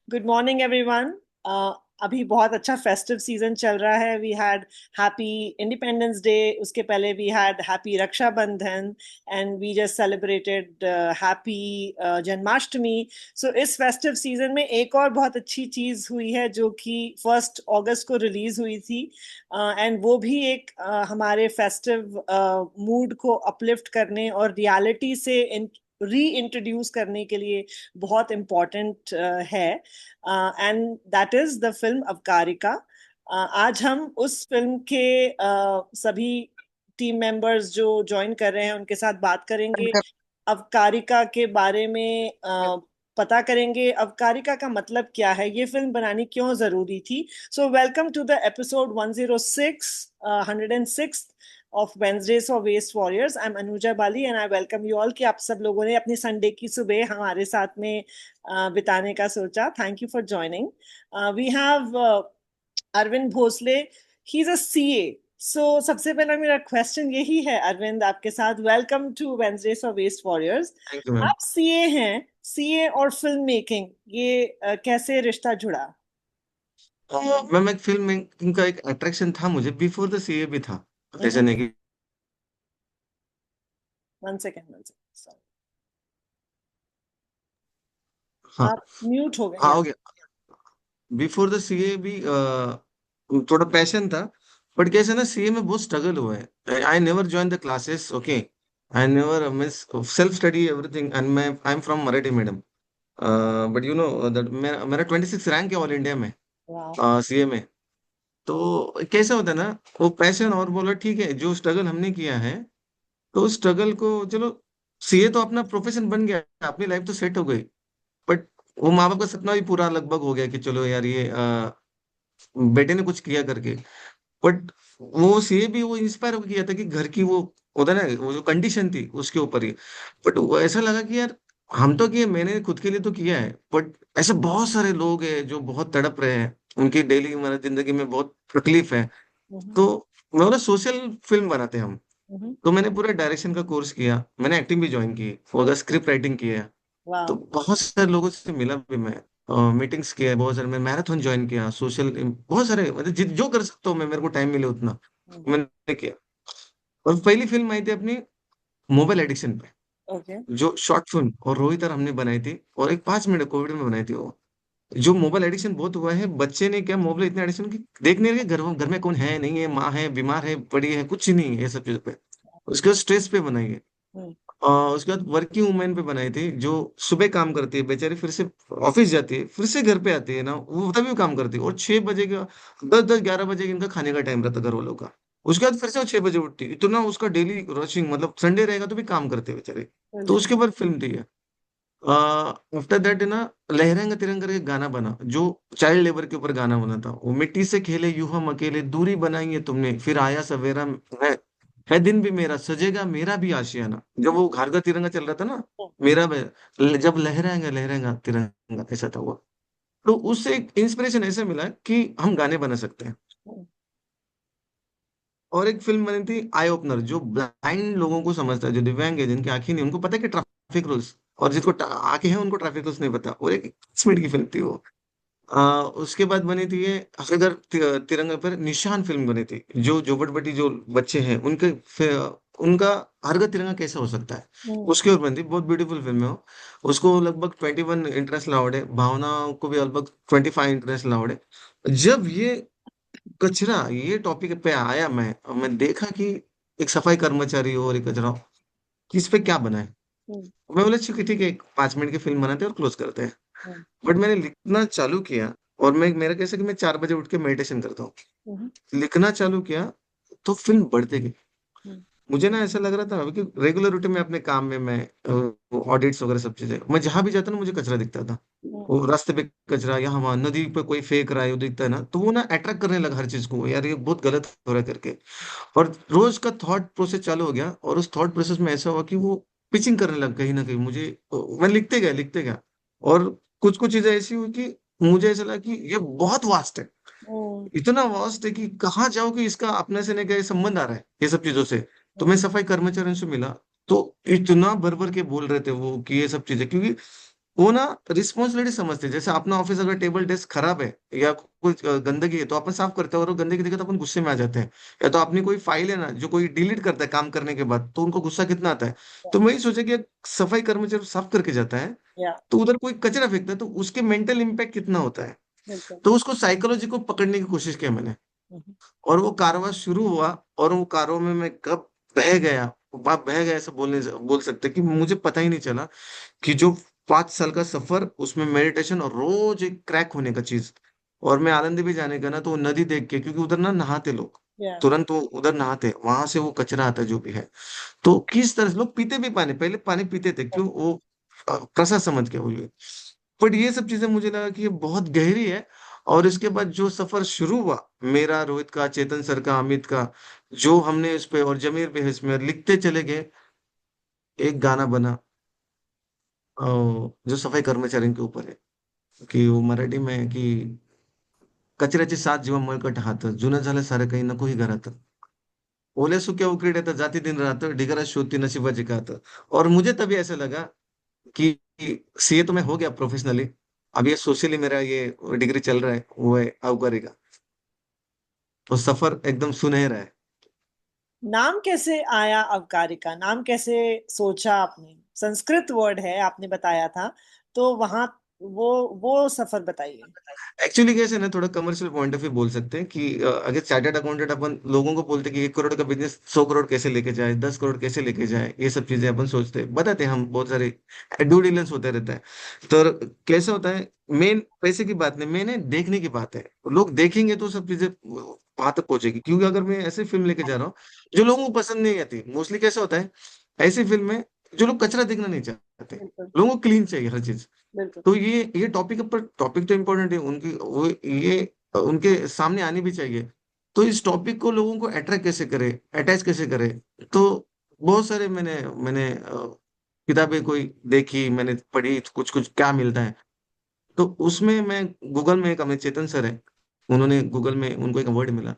Good morning everyone. अभी बहुत अच्छा फेस्टिव सीजन चल रहा है। We had happy independence day, उसके पहले we had happy Rakshabandhan and we just celebrated happy Janmashtami. So इस फेस्टिव सीजन में एक और बहुत अच्छी चीज हुई है जो कि 1 अगस्त को रिलीज हुई थी, एंड वो भी एक हमारे फेस्टिव मूड को अपलिफ्ट करने और रियलिटी से री इंट्रोड्यूस करने के लिए बहुत इम्पोर्टेंट है, and that is the film Avakarika. आज हम उस फिल्म के सभी टीम मेंबर्स जो ज्वाइन कर रहे हैं उनके साथ बात करेंगे। अवकारिका के बारे में पता करेंगे, अवकारिका का मतलब क्या है, ये फिल्म बनानी क्यों जरूरी थी। So welcome to the episode 106 of Wednesdays for Waste Warriors. I'm Anuja Bali and I welcome you all कि आप सब लोगों ने अपनी संडे की सुबह हमारे साथ में बिताने का सोचा। Thank you for joining. We have Arvind Bhosale, he is a CA. So सबसे पहला मेरा क्वेश्चन यही है अरविंद आपके साथ, welcome to Wednesdays for Waste Warriors. Thank you ma'am. आप सीए हैं, सीए और फिल्म मेकिंग ये कैसे रिश्ता जुड़ा? मैम एक फिल्म मेकिंग का एक अट्रैक्शन था मुझे, बिफोर द सीए भी था। जैसे नहीं कि 1 सेकेंड, 1 सेकेंड, हाँ। आप म्यूट हो गए हाँ यार। हो गया। बिफोर द सीए भी थोड़ा पैशन था। बट कैसे ना, सीए में बहुत स्ट्रगल हुआ है। I never join the classes, okay. I never miss self study everything, and मैं I am from Marathi medium. But you know that मेरा मेरा 26 रैंक है ऑल इंडिया में, वाह। सीए में। तो कैसा होता है ना, वो पैशन और बोला ठीक है, जो स्ट्रगल हमने किया है तो उस स्ट्रगल को चलो, सीए तो अपना प्रोफेशन बन गया, अपनी लाइफ तो सेट हो गई। बट वो माँ बाप का सपना भी पूरा लगभग हो गया कि चलो यार ये बेटे ने कुछ किया करके। बट वो सीए भी वो इंस्पायर होकर किया था कि घर की वो होता है ना, वो जो कंडीशन थी उसके ऊपर ही। बट वो ऐसा लगा कि यार हम तो किए, मैंने खुद के लिए तो किया है, बट ऐसे बहुत सारे लोग हैं जो बहुत तड़प रहे हैं, उनकी डेली हमारी जिंदगी में बहुत तकलीफ है। हम्म। तो मैं बोला सोशल फिल्म बनाते हैं हम। हम्म। तो मैंने पूरा डायरेक्शन का कोर्स किया, मैंने एक्टिंग भी ज्वाइन की, और स्क्रिप्ट राइटिंग की है। तो वाह। बहुत सारे लोगों से मिला भी मैं, मीटिंग्स किया है बहुत सारे, मैं मैराथन ज्वाइन किया, सोशल बहुत सारे, मतलब जो कर सकता हूँ मैं, मेरे को टाइम मिले उतना मैंने किया। और पहली फिल्म आई थी अपनी मोबाइल एडिक्शन पे, ओके। जो शॉर्ट फिल्म, और रोहित और हमने बनाई थी, और एक 5 मिनट कोविड में बनाई थी वो। जो मोबाइल एडिक्शन बहुत हुआ है, बच्चे ने क्या मोबाइल इतने एडिक्शन की देख नहीं रहे, घर घर में कौन है नहीं है, माँ है बीमार है पड़ी है, कुछ नहीं है ये सब चीजों पे। उसके बाद स्ट्रेस पे बनाई है। उसके बाद वर्किंग वुमेन पे बनाई थी, जो सुबह काम करती है बेचारी, फिर से ऑफिस जाती है, फिर से घर पे आती है ना, वो तभी वो काम करती है, और 6 बजे का 10 10 11 बजे इनका खाने का टाइम रहता है घर वालों का। उसके बाद फिर से वो 6 बजे उठती है, इतना उसका डेली रशिंग, मतलब संडे रहेगा तो भी काम करते हैं बेचारे। तो बिल्कुल। उसके बाद फिल्म थी। आफ्टर दैट ना, लहराएगा तिरंगा करके गाना बना, जो चाइल्ड लेबर के ऊपर गाना बना था। वो मिट्टी से खेले यूं हम अकेले, दूरी बनाई है तुमने, फिर आया सवेरा है दिन भी मेरा, सजेगा मेरा भी आशियाना। जब वो घर का तिरंगा चल रहा था ना, मेरा जब लहराएगा तिरंगा, ऐसा था वो। तो उससे एक इंस्पिरेशन ऐसे मिला कि हम गाने बना सकते हैं। और एक फिल्म बनी थी आई ओपनर, जो ब्लाइंड लोगों को समझता है, जो दिव्यांग है, जिनकी आंखें नहीं, उनको पता है कि ट्रैफिक रूल्स, और जिसको आंखें हैं उनको ट्रैफिक रूल्स नहीं पता। और एक 10 मिनट की फिल्म थी वो। उसके बाद बनी थी ये हकीकत तिरंगे पर निशान फिल्म बनी थी, जो झोपड़पट्टी जो बच्चे हैं उनके उनका हर घर तिरंगा कैसा हो सकता है, उसके ऊपर बनी थी। बहुत ब्यूटीफुल फिल्म है वो। उसको लगभग 21 इंटरनेशनल अवार्ड है, भावना को भी लगभग 25 इंटरनेशनल अवार्ड है। जब ये कचरा ये टॉपिक पे आया, मैं देखा कि एक सफाई कर्मचारी हो और एक कचरा हो, कि इस पे क्या बना है। मैं बोला ठीक है, एक 5 मिनट की फिल्म बनाते हैं और क्लोज करते हैं। बट मैंने लिखना चालू किया, और मैं मेरा कैसे कि मैं 4 बजे उठ के मेडिटेशन करता हूँ। लिखना चालू किया तो फिल्म बढ़ते गई। मुझे ना ऐसा लग रहा था कि रेगुलर रूटीन में अपने काम में मैं ऑडिट्स वगैरह सब चीजें, मैं जहां भी जाता ना मुझे कचरा दिखता था। वो रास्ते पे कचरा, यहाँ वहां नदी पे कोई फेंक रहा है वो दिखता है ना, तो वो ना अट्रैक्ट करने लगा हर चीज को, यार ये बहुत गलत हो रहा है करके। और रोज का थॉट प्रोसेस चालू हो गया, और उस थॉट प्रोसेस में ऐसा हुआ कि वो पिचिंग करने लगा कहीं ना कहीं मुझे। मैं लिखते गया। और कुछ कुछ चीजें ऐसी हुई कि मुझे ऐसा लगा कि ये बहुत वास्ट है, इतना वास्ट है कि कहाँ जाओ, कि इसका अपने से नहीं क्या संबंध आ रहा है ये सब चीजों से। तो मैं सफाई कर्मचारियों से मिला, तो इतना भर भर के बोल रहे थे वो कि ये सब चीजें, क्योंकि वो ना रिस्पॉन्सिबिलिटी समझते हैं। जैसे अपना ऑफिस अगर टेबल डेस्क खराब है या कुछ गंदगी है तो अपन साफ करते हैं, और वो गंदगी देखे तो अपन गुस्से में आ जाते हैं। या तो अपनी कोई फाइल है ना जो कोई डिलीट करता है काम करने के बाद, तो उनको गुस्सा कितना आता है। तो मैं ही सोचा कि एक सफाई कर्मचारी साफ करके जाता है, या तो उधर कोई कचरा फेंकता है, तो उसके मेंटल इम्पैक्ट कितना होता है। बिल्कुल। तो उसको साइकोलॉजी को पकड़ने की कोशिश की मैंने। हम्म, और वो कारवां शुरू हुआ, और वो कारवां में मैं कब बह गया, बाप बह गया ऐसा बोल सकते कि मुझे पता ही नहीं चला कि जो 5 साल का सफर, उसमें मेडिटेशन और रोज एक क्रैक होने का चीज। और मैं आनंद भी जाने का ना, तो वो नदी देख के, क्योंकि उधर ना नहाते लोग, या तुरंत वो उधर नहाते, वहां से वो कचरा आता है जो भी है। तो किस तरह से लोग पीते भी पानी, पहले पानी पीते थे क्यों, वो प्रसाद समझ के बोलिए। बट ये सब चीजें मुझे लगा कि ये बहुत गहरी है। और इसके बाद जो सफर शुरू हुआ मेरा, रोहित का, चेतन सर का, अमित का, जो हमने इस पे, और जमीर पे इसमें लिखते चले गए। एक गाना बना जो सफाई कर्मचारियों के ऊपर है, की वो मराठी में है की, कचऱ्याची सात जेव्हा मळकट हात, जुनं झालं सारं काही नकोही घरात, ओल्या सुक्या उकरीत येतं जाती दिन रात, ढिगारा शोधती नशिबाची कात। और मुझे तभी ऐसा लगा कि सीए तो मैं हो गया प्रोफेशनली, अब ये सोशली मेरा ये डिग्री चल रहा है, वो है आउकारी का। तो सफर एकदम सुनहरा है। नाम कैसे आया अवकारिका, नाम कैसे सोचा आपने? संस्कृत वर्ड है आपने बताया था, तो वहां वो सफर बताइए। एक्चुअली कैसे ना, थोड़ा कमर्शियल पॉइंट ऑफ व्यू बोल सकते हैं कि अगर चार्टर्ड अकाउंटेंट अपन लोगों को बोलते हैं कि 1 करोड़ का बिजनेस 100 करोड़ कैसे लेके जाए, 10 करोड़ कैसे लेके जाए, ये सब चीजें अपन सोचते हैं, बताते हैं हम, बहुत सारे ड्यू डिलिजेंस होते रहता है। तो कैसे होता है, मेन पैसे की बात नहीं, मेन है देखने की बात है। लोग देखेंगे तो सब चीजें वहां तक पहुंचेगी। क्योंकि अगर मैं ऐसे फिल्म लेके जा रहा हूँ जो लोगों को पसंद नहीं आती, मोस्टली कैसा होता है ऐसी फिल्म में, जो लोग कचरा देखना नहीं चाहते, बिल्कुल। लोगों को क्लीन चाहिए हर चीज। बिल्कुल। तो ये टॉपिक पर, टॉपिक तो इम्पोर्टेंट है उनकी, वो ये उनके सामने आनी भी चाहिए। तो इस टॉपिक को लोगों को अट्रैक्ट कैसे करे, अटैच कैसे करे। तो बहुत सारे मैंने मैंने किताबें कोई देखी, मैंने पढ़ी कुछ कुछ क्या मिलता है। तो उसमें मैं गूगल में, एक हमें चेतन सर है, उन्होंने गूगल में उनको एक वर्ड मिला,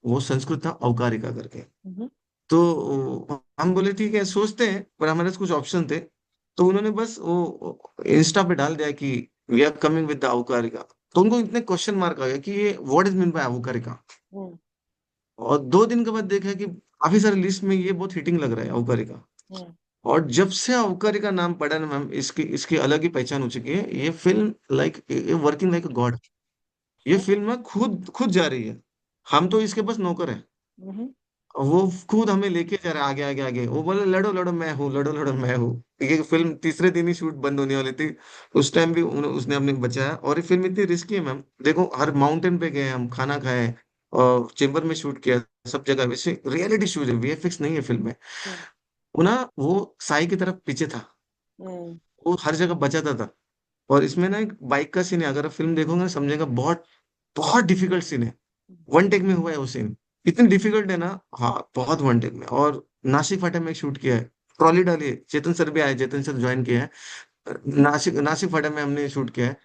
वो संस्कृत था अवकारिका करके। हम्म। तो हम बोले ठीक है सोचते हैं, पर हमारे पास कुछ ऑप्शन थे। तो उन्होंने बस वो इंस्टा पे डाल दिया कि we are coming with the अवकारिका। तो उनको इतने क्वेश्चन मार्क आ गया कि ये व्हाट इज मीन बाय अवकारिका। हम्म। और 2 दिन के बाद देखा कि काफी सारे लिस्ट में ये बहुत हिटिंग लग रहा है अवकारिका। हम्म। और जब से अवकारिका नाम पड़ा ना मैम, इसकी इसकी अलग ही पहचान हो चुकी है। ये फिल्म लाइक वर्किंग लाइक अ गॉड। ये फिल्म ना खुद खुद जा रही है, हम तो इसके बस नौकर हैं। हम्म। वो खुद हमें लेके जा रहा है आगे आगे आगे। वो बोले लड़ो लड़ो मैं हूँ, लड़ो लड़ो मैं हूँ। ये फिल्म तीसरे दिन ही शूट बंद होने वाली थी, उस टाइम भी उसने अपने बचाया। और ये फिल्म इतनी रिस्की है मैम, देखो हर माउंटेन पे गए हम, खाना खाए, और चेम्बर में शूट किया, सब जगह। वैसे रियलिटी शूट है, वीएफएक्स नहीं है फिल्म में। हम्म। वो ना वो साई की तरफ पीछे था, हम्म। वो हर जगह बचाता था। और इसमें ना एक बाइक का सीन है, अगर आप फिल्म देखोगे ना समझेगा, बहुत बहुत डिफिकल्ट सीन है। वन टेक में हुआ है वो सीन, इतनी डिफिकल्ट है ना। हाँ बहुत वन टेक में। और नासिक फाटा में एक शूट किया है, ट्रॉली डाली है, चेतन सर भी आए, चेतन सर ज्वाइन किया है। नासिक नासिक फाटा में हमने शूट किया है।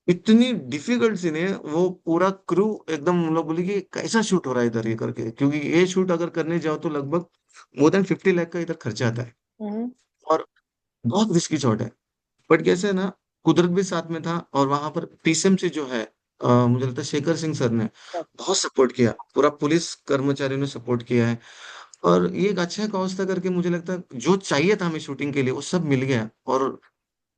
इतनी डिफिकल्ट सीन है वो, पूरा क्रू एकदम, हम लोग बोले कि कैसा शूट हो रहा है इधर ये करके, क्योंकि ये शूट अगर करने जाओ तो लगभग मोर देन 50 लाख का इधर खर्चा आता है। हम्म। और बहुत रिस्की शॉट है। बट कैसे है ना, कुदरत भी साथ में था। और वहां पर टीएसएम से जो है, मुझे लगता है शेखर सिंह सर ने बहुत सपोर्ट किया, पूरा पुलिस कर्मचारियों ने सपोर्ट किया है। और ये एक अच्छा कॉज था करके, मुझे लगता है जो चाहिए था हमें शूटिंग के लिए वो सब मिल गया, और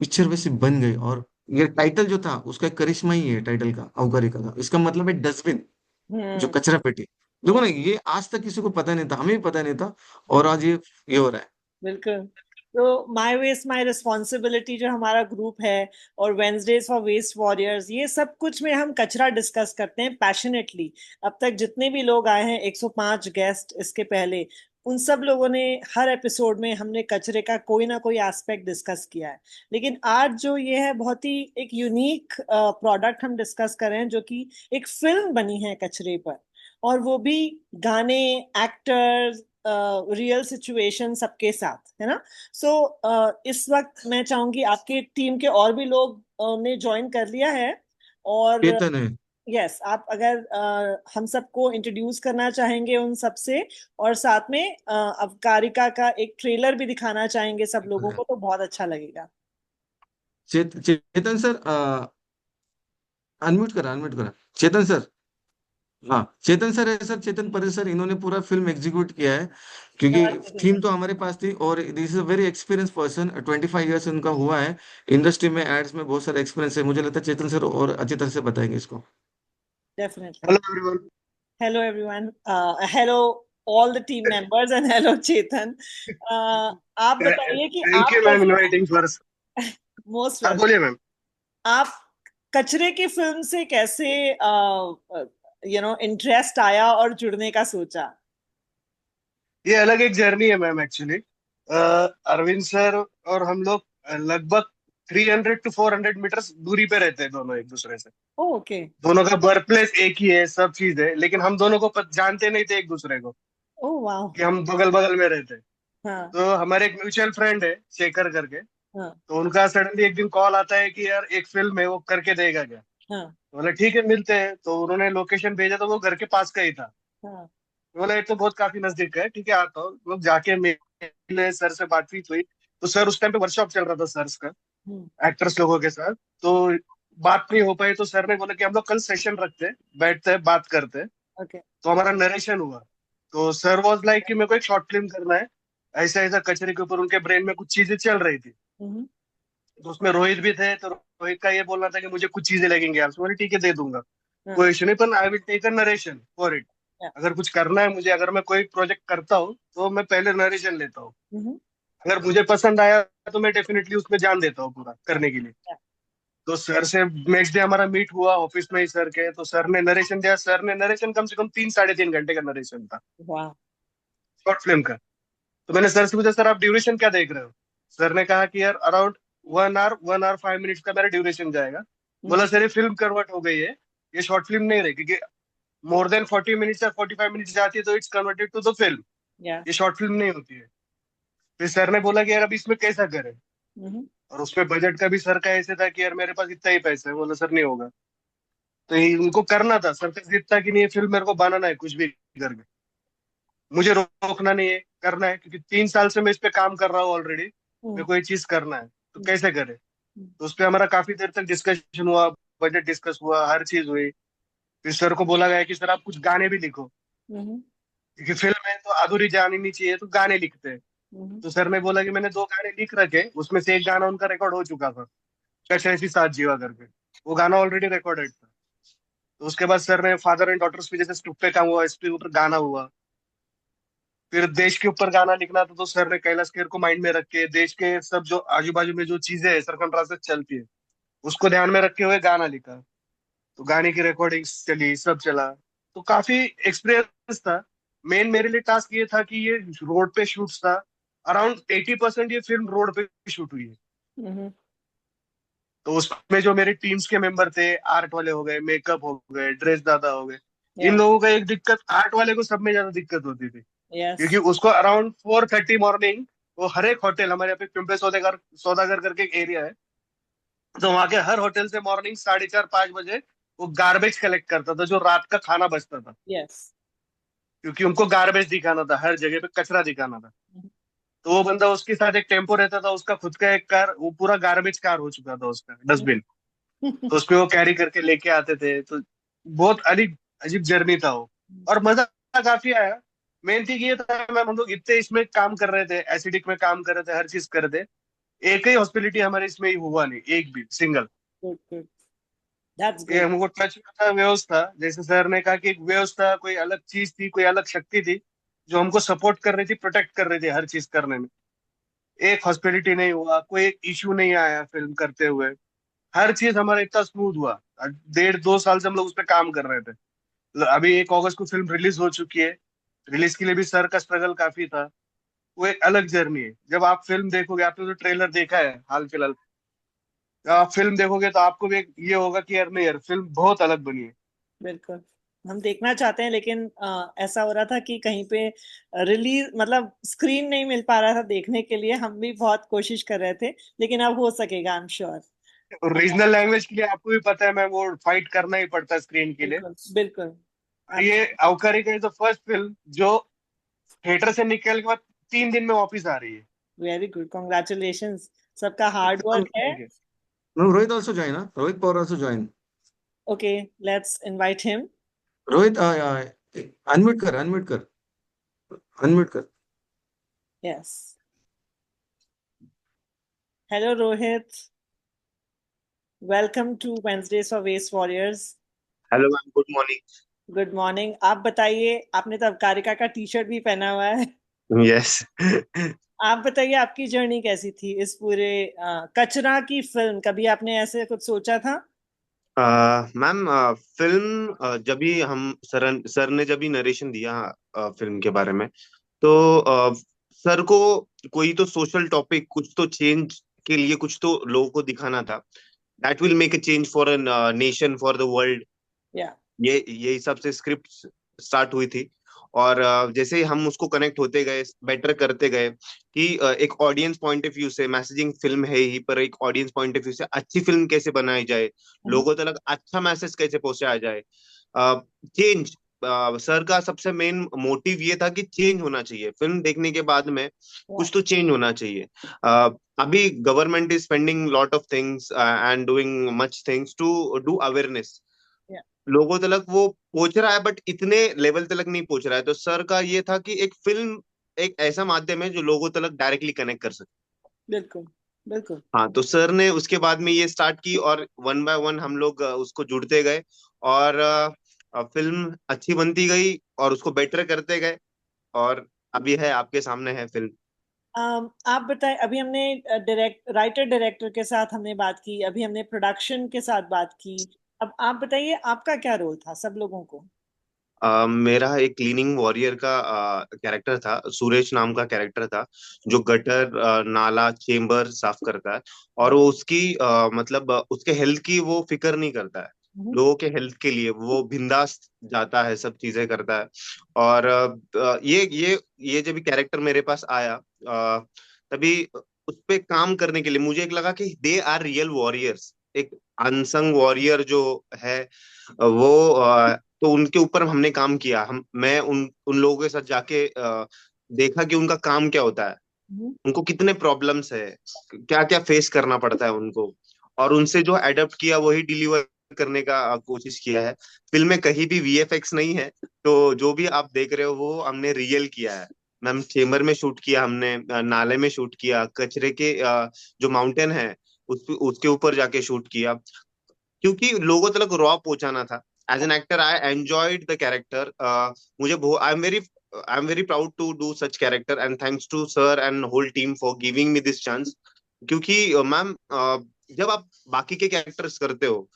पिक्चर वैसे बन गई। और ये टाइटल जो था उसका एक करिश्मा ही है टाइटल का, अवकारिका का। इसका मतलब है डस्टबिन, जो हम्म। कचरा पेटी। देखो हम्म। ना, ये आज तक किसी को पता नहीं था, हमें भी पता नहीं था। और बिल्कुल। आज ये हो रहा है। बिल्कुल। तो माय वेस्ट माय रिस्पॉन्सिबिलिटी जो हमारा ग्रुप है, और वेंसडेज फॉर वेस्ट वॉरियर्स, ये सब कुछ में हम कचरा डिस्कस करते हैं पैशनेटली। अब तक जितने भी लोग आए हैं, 105 गेस्ट इसके पहले, उन सब लोगों ने हर एपिसोड में हमने कचरे का कोई ना कोई एस्पेक्ट डिस्कस किया है। लेकिन आज जो ये है, बहुत ही एक यूनिक प्रोडक्ट हम डिस्कस कर रहे हैं, जो कि एक फिल्म बनी है कचरे पर। और वो भी गाने, एक्टर्स, रियल सिचुएशन सबके साथ, है ना? सो इस वक्त मैं चाहूंगी, आपके टीम के और भी लोग ने ज्वाइन कर लिया है। और चेतन है। यस, आप अगर हम सबको इंट्रोड्यूस करना चाहेंगे उन सब से, और साथ में अवकारिका का एक ट्रेलर भी दिखाना चाहेंगे सब लोगों को, तो बहुत अच्छा लगेगा। चेतन सर, अनम्यूट करा चेतन सर। हाँ, चेतन सर है सर, चेतन परेश सर, इन्होंने पूरा फिल्म एग्जीक्यूट किया है, क्योंकि थीम तो हमारे पास थी, और this is a very experience person, 25 years उनका हुआ है इंडस्ट्री में, एड्स में बहुत सारा एक्सपीरियंस है, मुझे लगता है चेतन सर और अच्छी तरह से बताएंगे इसको। Definitely. Hello everyone. Hello everyone, hello all the team members and hello Chetan. आप बताइए कि थैंक आप यू मैम कैसे। Inviting first. मोस्ट हाँ वेलकम। बोलिए मैम। आप कचरे की फिल्म से कैसे इंटरेस्ट आया और जुड़ने का सोचा? ये अलग एक जर्नी है मैम एक्चुअली। अरविंद सर और हम लोग लगभग 300 to 400 मीटर दूरी पे रहते हैं दोनों एक दूसरे से। ओके। दोनों का बर्थ प्लेस एक ही है, सब चीज है, लेकिन हम दोनों को जानते नहीं थे एक दूसरे को, ओह वाह। कि हम बगल बगल में रहते हैं। हाँ तो हमारे एक म्यूचुअल फ्रेंड है शेखर करके। हाँ तो उनका सडनली एक दिन कॉल आता है कि यार एक फिल्म है, वो करके देगा क्या? हाँ बोला ठीक है मिलते हैं। तो उन्होंने लोकेशन भेजा, तो वो घर के पास का ही था। हाँ। बोला ये तो बहुत काफी नजदीक है, ठीक है आता हूँ। लोग जाके मिले, सर से बातचीत हुई। तो सर उस टाइम पे वर्कशॉप चल रहा था सर का, हम्म। एक्टर्स लोगों के साथ। तो बात नहीं हो पाई, तो सर ने बोला कि हम लोग कल सेशन रखते हैं, बैठते हैं, बात करते हैं। ओके। तो हमारा नरेशन हुआ। तो सर वाज लाइक कि मेरे को एक शॉर्ट फिल्म करना है, ऐसा ऐसा कचरे के ऊपर। उनके ब्रेन में कुछ चीजें चल रही थी। हम्म। तो उसमें रोहित भी थे, तो रोहित का ये बोलना था कि मुझे कुछ चीजें लगेंगी आपसे। बोले ठीक है दे दूंगा, हाँ। कोई इशू नहीं, पर I will take a narration for it. Yeah. अगर कुछ करना है मुझे, अगर मैं कोई प्रोजेक्ट करता हूँ तो मैं पहले नरेशन लेता हूँ। हम्म। अगर मुझे पसंद आया तो मैं डेफिनेटली उसमें जान देता हूँ पूरा या। करने के लिए। या। तो सर से नेक्स्ट डे हमारा मीट हुआ ऑफिस में ही सर के। तो सर ने नरेशन दिया। सर ने नरेशन कम से कम 3 साढ़े 3 घंटे का नरेशन था वाह। शॉर्ट फिल्म का। तो मैंने सर से पूछा सर आप ड्यूरेशन क्या देख रहे हो? सर ने कहा कि यार अराउंड 1 आवर 5 मिनट्स का मेरा ड्यूरेशन जाएगा। बोला हम्म। सर ये फिल्म कन्वर्ट हो गई है, ये शॉर्ट फिल्म नहीं रही, क्योंकि मोर देन 40 मिनट्स या 45 मिनट्स जाती है तो it's converted to the film, yeah. ये शॉर्ट फिल्म नहीं होती है। फिर सर ने बोला कि यार अब इसमें कैसा करें? हम्म। और उसमें बजट का भी सर का ऐसे था कि यार मेरे पास इतना ही पैसा है। बोला सर नहीं होगा। तो ये उनको करना था, सर का जिद था कि नहीं ये फिल्म मेरे को बनाना है कुछ भी करके, मुझे रोकना नहीं है, करना है, क्योंकि 3 साल से मैं इस पे काम कर रहा हूँ ऑलरेडी, मेरे हम्म। को ये चीज करना है, तो हम्म। कैसे करे? तो उस पे हमारा काफी देर तक डिस्कशन हुआ, बजट डिस्कस हुआ, हर चीज हुई। फिर सर को बोला गया कि सर आप कुछ गाने भी लिखो, हम्म। क्योंकि फिल्म है तो अधूरी जानी नहीं चाहिए, तो गाने लिखते हैं। हम्म। तो सर ने बोला कि मैंने 2 गाने लिख रखे, उसमें से एक गाना उनका रिकॉर्ड हो चुका था, कश ऐसी साथ जीवा करके। वो गाना ऑलरेडी रिकॉर्डेड था। तो उसके बाद सर ने फादर एंड डॉटर्स पे जैसे स्टुप पे काम हुआ, इस पे ऊपर गाना हुआ। फिर देश के ऊपर गाना लिखना था, तो सर ने कैलाश खेर को माइंड में रख के देश के सब जो आजू बाजू में जो चीजें है सरकमराज चलती है, उसको ध्यान में रखे हुए गाना लिखा। तो गाने की रिकॉर्डिंग्स चली, सब चला। तो काफी एक्सपीरियंस था। मेन मेरे लिए टास्क ये था कि ये रोड पे शूट्स था। अराउंड 80% ये फिल्म रोड पे शूट हुई है। हम्म। तो उसमें जो मेरे टीम्स के मेंबर थे, आर्ट वाले हो गए, मेकअप हो गए, ड्रेस दादा हो गए, इन या। लोगों का एक दिक्कत, आर्ट वाले को सब में ज्यादा दिक्कत होती थी, यस। क्योंकि उसको अराउंड 4:30 मॉर्निंग, वो हर एक होटल, हमारे यहाँ पे पिंपले सौदागर सौदागर करके एक एरिया है, तो वहां के हर होटल से मॉर्निंग 4:30 5 बजे वो गार्बेज कलेक्ट करता था, जो रात का खाना बचता था, यस। क्योंकि उनको गार्बेज दिखाना था, हर जगह पे कचरा दिखाना था। तो वो बंदा, उसके साथ एक टेम्पो रहता था, उसका खुद का एक कार, वो पूरा गार्बेज कार हो चुका था उसका डस्टबिन। तो उसमें वो कैरी करके लेके आते थे। तो बहुत अजीब अजीब जर्नी था वो, और मजा काफी आया। मेन थिंग ये था मैम, हम लोग इतने इसमें काम कर रहे थे, एसिडिक में काम कर रहे थे, हर चीज कर रहे थे, एक ही हॉस्पिटलिटी हमारे इसमें ही हुआ नहीं, एक भी सिंगल। Good good. दैट्स ये गुड। हमको टच में था व्यवस्था, जैसे सर ने कहा कि एक व्यवस्था, कोई अलग चीज थी, कोई अलग शक्ति थी, जो हमको सपोर्ट कर रही थी, प्रोटेक्ट कर रही थी हर चीज करने में। एक हॉस्पिटलिटी नहीं हुआ, कोई एक इशू नहीं आया फिल्म करते हुए, हर चीज हमारा इतना स्मूथ हुआ। 1.5 2 साल से हम लोग उस पर काम कर रहे थे। अभी 1 अगस्त को फिल्म रिलीज हो चुकी है। रिलीज के लिए भी सर का स्ट्रगल काफी था। वो एक अलग जर्नी है। जब आप फिल्म देखोगे, आपने जो ट्रेलर देखा है हाल फिलहाल, जब आप फिल्म देखोगे तो आपको भी ये होगा कि यार नहीं यार, फिल्म बहुत अलग बनी है। बिल्कुल। हम देखना चाहते हैं, लेकिन ऐसा हो रहा था कि कहीं पे रिलीज मतलब स्क्रीन नहीं मिल पा रहा था देखने के लिए। हम भी बहुत कोशिश कर रहे थे, लेकिन अब हो सकेगा, आई एम श्योर। और रीजनल लैंग्वेज के लिए आपको भी पता है मैम, वो फाइट करना ही पड़ता है स्क्रीन के लिए। बिल्कुल बिल्कुल। और ये अवकारी का तो फर्स्ट फिल्म जो थिएटर से निकल के बाद 3 दिन में वापस आ रही है। Very good, congratulations. सबका हार्ड एकदम वर्क है। Thank you. No, Rohit also join, huh? Rohit Power also join. Okay, let's invite him. Rohit unmute कर, अनम्यूट कर, अनम्यूट कर. Yes. Hello, Rohit. Welcome to Wednesdays for Waste Warriors. Hello ma'am, good morning. Good morning. आप बताइए, आपने तो अब कारिका का टी शर्ट भी पहना हुआ है। यस। आप बताइए, आपकी जर्नी कैसी थी इस पूरे कचरा की फिल्म? कभी आपने ऐसे कुछ सोचा था? मैम, फिल्म जब भी हम सर ने जब भी नरेशन दिया फिल्म के बारे में, तो सर को कोई तो सोशल टॉपिक, कुछ तो चेंज के लिए कुछ तो लोगों को दिखाना था। That will make a change for a nation, for the world. या ये हिसाब से स्क्रिप्ट स्टार्ट हुई थी। और जैसे ही हम उसको कनेक्ट होते गए, बेटर करते गए कि एक ऑडियंस पॉइंट ऑफ व्यू से, मैसेजिंग फिल्म है ही, पर एक ऑडियंस पॉइंट ऑफ व्यू से अच्छी फिल्म कैसे बनाई जाए, लोगों तक अच्छा मैसेज कैसे पहुंचाया जाए, चेंज। सर का सबसे मेन मोटिव ये था कि चेंज होना चाहिए, फिल्म देखने के बाद में कुछ तो चेंज होना चाहिए। अभी government is spending lot of things and doing much things to do awareness. लोगों तक वो पहुंच रहा है, बट इतने लेवल तक नहीं पहुंच रहा है। तो सर का ये था कि एक फिल्म एक ऐसा माध्यम है जो लोगों तक डायरेक्टली कनेक्ट कर सके। बिल्कुल, बिल्कुल। हाँ, तो सर ने उसके बाद में ये स्टार्ट की, और वन बाय वन हम लोग उसको जुड़ते गए, और फिल्म अच्छी बनती गई, और उसको बेटर करते गए, और अभी है, आपके सामने है फिल्म। आप बताएं, अभी हमने राइटर डायरेक्टर के साथ हमने बात की, अभी हमने प्रोडक्शन के साथ बात की। अब आप बताइए, आपका क्या रोल था सब लोगों को? मेरा एक क्लीनिंग वॉरियर का कैरेक्टर था, सुरेश नाम का कैरेक्टर था, जो गटर, नाला, चेम्बर साफ करता है। और वो उसकी मतलब उसके हेल्थ की वो फिक्र नहीं करता है। हम्म। लोगों के हेल्थ के लिए वो बिंदास जाता है, सब चीजें करता है। और ये जब कैरेक्टर मेरे पास आया, तभी उस पे काम करने के लिए मुझे एक लगा कि दे आर रियल वॉरियर्स। एक अनसंग वॉरियर जो है, वो तो उनके ऊपर हमने काम किया। मैं उन उन लोगों के साथ जाके देखा कि उनका काम क्या होता है, हम्म। उनको कितने प्रॉब्लम्स है, क्या क्या फेस करना पड़ता है उनको, और उनसे जो अडेप्ट किया वही डिलीवर करने का कोशिश किया है। फिल्म में कहीं भी वीएफएक्स नहीं है, तो जो भी आप देख रहे हो वो हमने रियल किया है। मैम, चेम्बर में शूट किया हमने, नाले में शूट किया, कचरे के जो माउंटेन है उसके ऊपर जाके शूट किया, क्योंकि लोगों तक रॉ पहुंचाना था। As an actor I enjoyed the character. मुझे I am very proud to do such character, and thanks to sir and whole team for giving me this chance. क्योंकि मैम, जब आप बाकी के कैरेक्टर्स करते हो,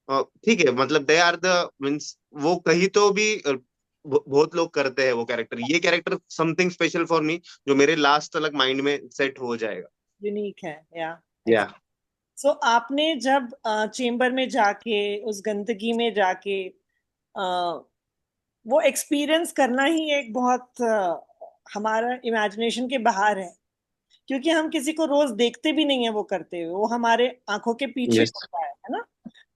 ठीक है, मतलब दे आर द मीन्स, वो कहीं तो भी बहुत लोग करते हैं वो कैरेक्टर। ये character something special for me, जो मेरे लास्ट तक माइंड में सेट हो जाएगा। यूनिक है, या? या सो आपने जब चेम्बर में जाके, उस गंदगी में जाके, वो एक्सपीरियंस करना ही एक बहुत हमारा इमेजिनेशन के बाहर है। क्योंकि हम किसी को रोज देखते भी नहीं है वो करते हुए, वो हमारे आंखों के पीछे यस, होता है ना?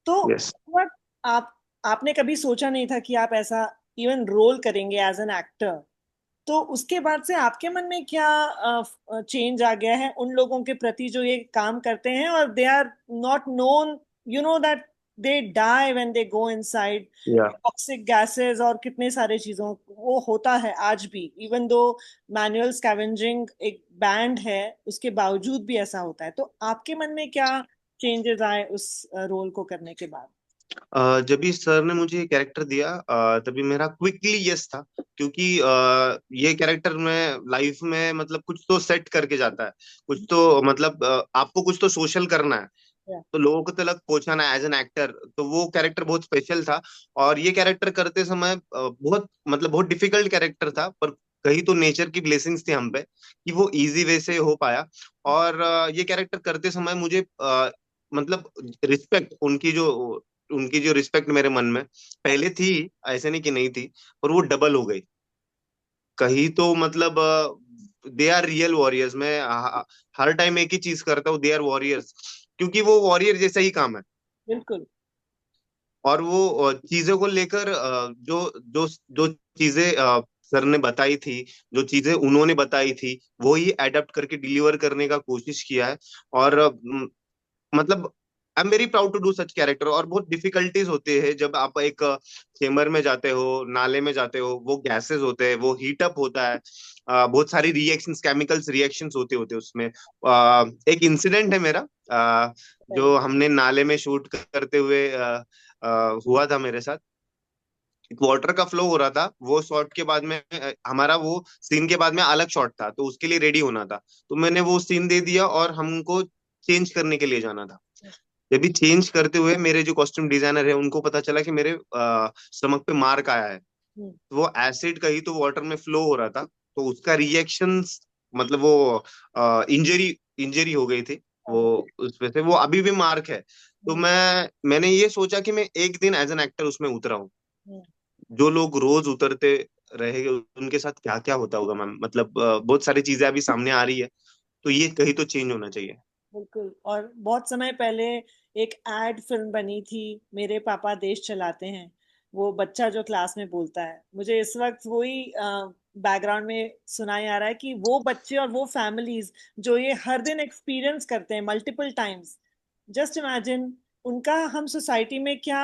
तो यस। what आप आपने कभी सोचा नहीं था कि आप ऐसा इवन रोल करेंगे एज एन एक्टर? तो उसके बाद से आपके मन में क्या चेंज आ गया है उन लोगों के प्रति जो ये काम करते हैं और they are not known, you know that they die when they go inside? या टॉक्सिक गैसेस और कितने सारे चीजों वो होता है आज भी, इवन दो मैनुअल स्कैवेंजिंग एक बैंड है, उसके बावजूद भी ऐसा होता है। तो आपके मन में क्या चेंजेस आए उस रोल को करने के बाद? जब भी सर ने मुझे कैरेक्टर दिया, तभी मेरा क्विकली यस था, क्योंकि ये कैरेक्टर में लाइफ में मतलब कुछ तो सेट करके जाता है, कुछ तो मतलब आपको कुछ तो सोशल करना है, Yeah. तो लोगों को तक पहुंचाना है एज एन एक्टर। तो वो कैरेक्टर बहुत स्पेशल था, और ये कैरेक्टर करते समय बहुत मतलब बहुत डिफिकल्ट कैरेक्टर था, पर कहीं तो नेचर की ब्लेसिंग्स थी हम पे कि वो इजी वे से हो पाया। और ये कैरेक्टर करते समय मुझे मतलब रिस्पेक्ट, उनकी जो रिस्पेक्ट मेरे मन में पहले थी, ऐसे नहीं कि नहीं थी, पर वो डबल हो गई। कहीं तो मतलब दे आर रियल वॉरियर्स। मैं हर टाइम एक ही चीज करता हूँ, दे आर वॉरियर्स, क्योंकि वो वॉरियर जैसा ही काम है। बिल्कुल। और वो चीजों को लेकर जो जो जो चीजें सर ने बताई थी, जो चीजें उन्होंने बताई थी, वो ही एडेप्ट करके डिलीवर करने का कोशिश किया है। और मतलब I am very proud to do such character. और बहुत डिफिकल्टीज होती है जब आप एक चेम्बर में जाते हो, नाले में जाते हो, वो गैसेस होते हैं, वो हीट अप होता है, बहुत सारी रिएक्शंस, केमिकल्स रिएक्शंस होते होते उसमें। एक इंसिडेंट है मेरा, जो हमने नाले में शूट करते हुए हुआ था मेरे साथ। वाटर का फ्लो हो रहा था, वो शॉट के बाद में हमारा वो सीन के बाद में अलग शॉट था, तो उसके लिए रेडी होना था। तो मैंने वो सीन दे दिया और हमको चेंज करने के लिए जाना था। जब भी चेंज करते हुए मेरे जो कॉस्ट्यूम डिजाइनर है उनको पता चला कि मेरे स्टमक पे मार्क आया है। तो वो एसिड कहीं तो वाटर में फ्लो हो रहा था, तो उसका रिएक्शन, मतलब वो इंजरी इंजरी हो गई थी वो, उस पे से वो अभी भी मार्क है। तो मैंने ये सोचा कि मैं एक दिन एज एन एक्टर उसमें उतरा हूँ। जो लोग रोज उतरते रहेंगे उनके साथ क्या क्या होता होगा मैम, मतलब बहुत सारी चीजें अभी सामने आ रही है, तो ये कहीं तो चेंज होना चाहिए। बिल्कुल। और बहुत समय पहले एक एड फिल्म बनी थी, मेरे पापा देश चलाते हैं, वो बच्चा जो क्लास में बोलता है, मुझे इस वक्त वही बैकग्राउंड में सुनाई आ रहा है कि वो बच्चे और वो फैमिलीज जो ये हर दिन एक्सपीरियंस करते हैं मल्टीपल टाइम्स, जस्ट इमेजिन उनका हम सोसाइटी में क्या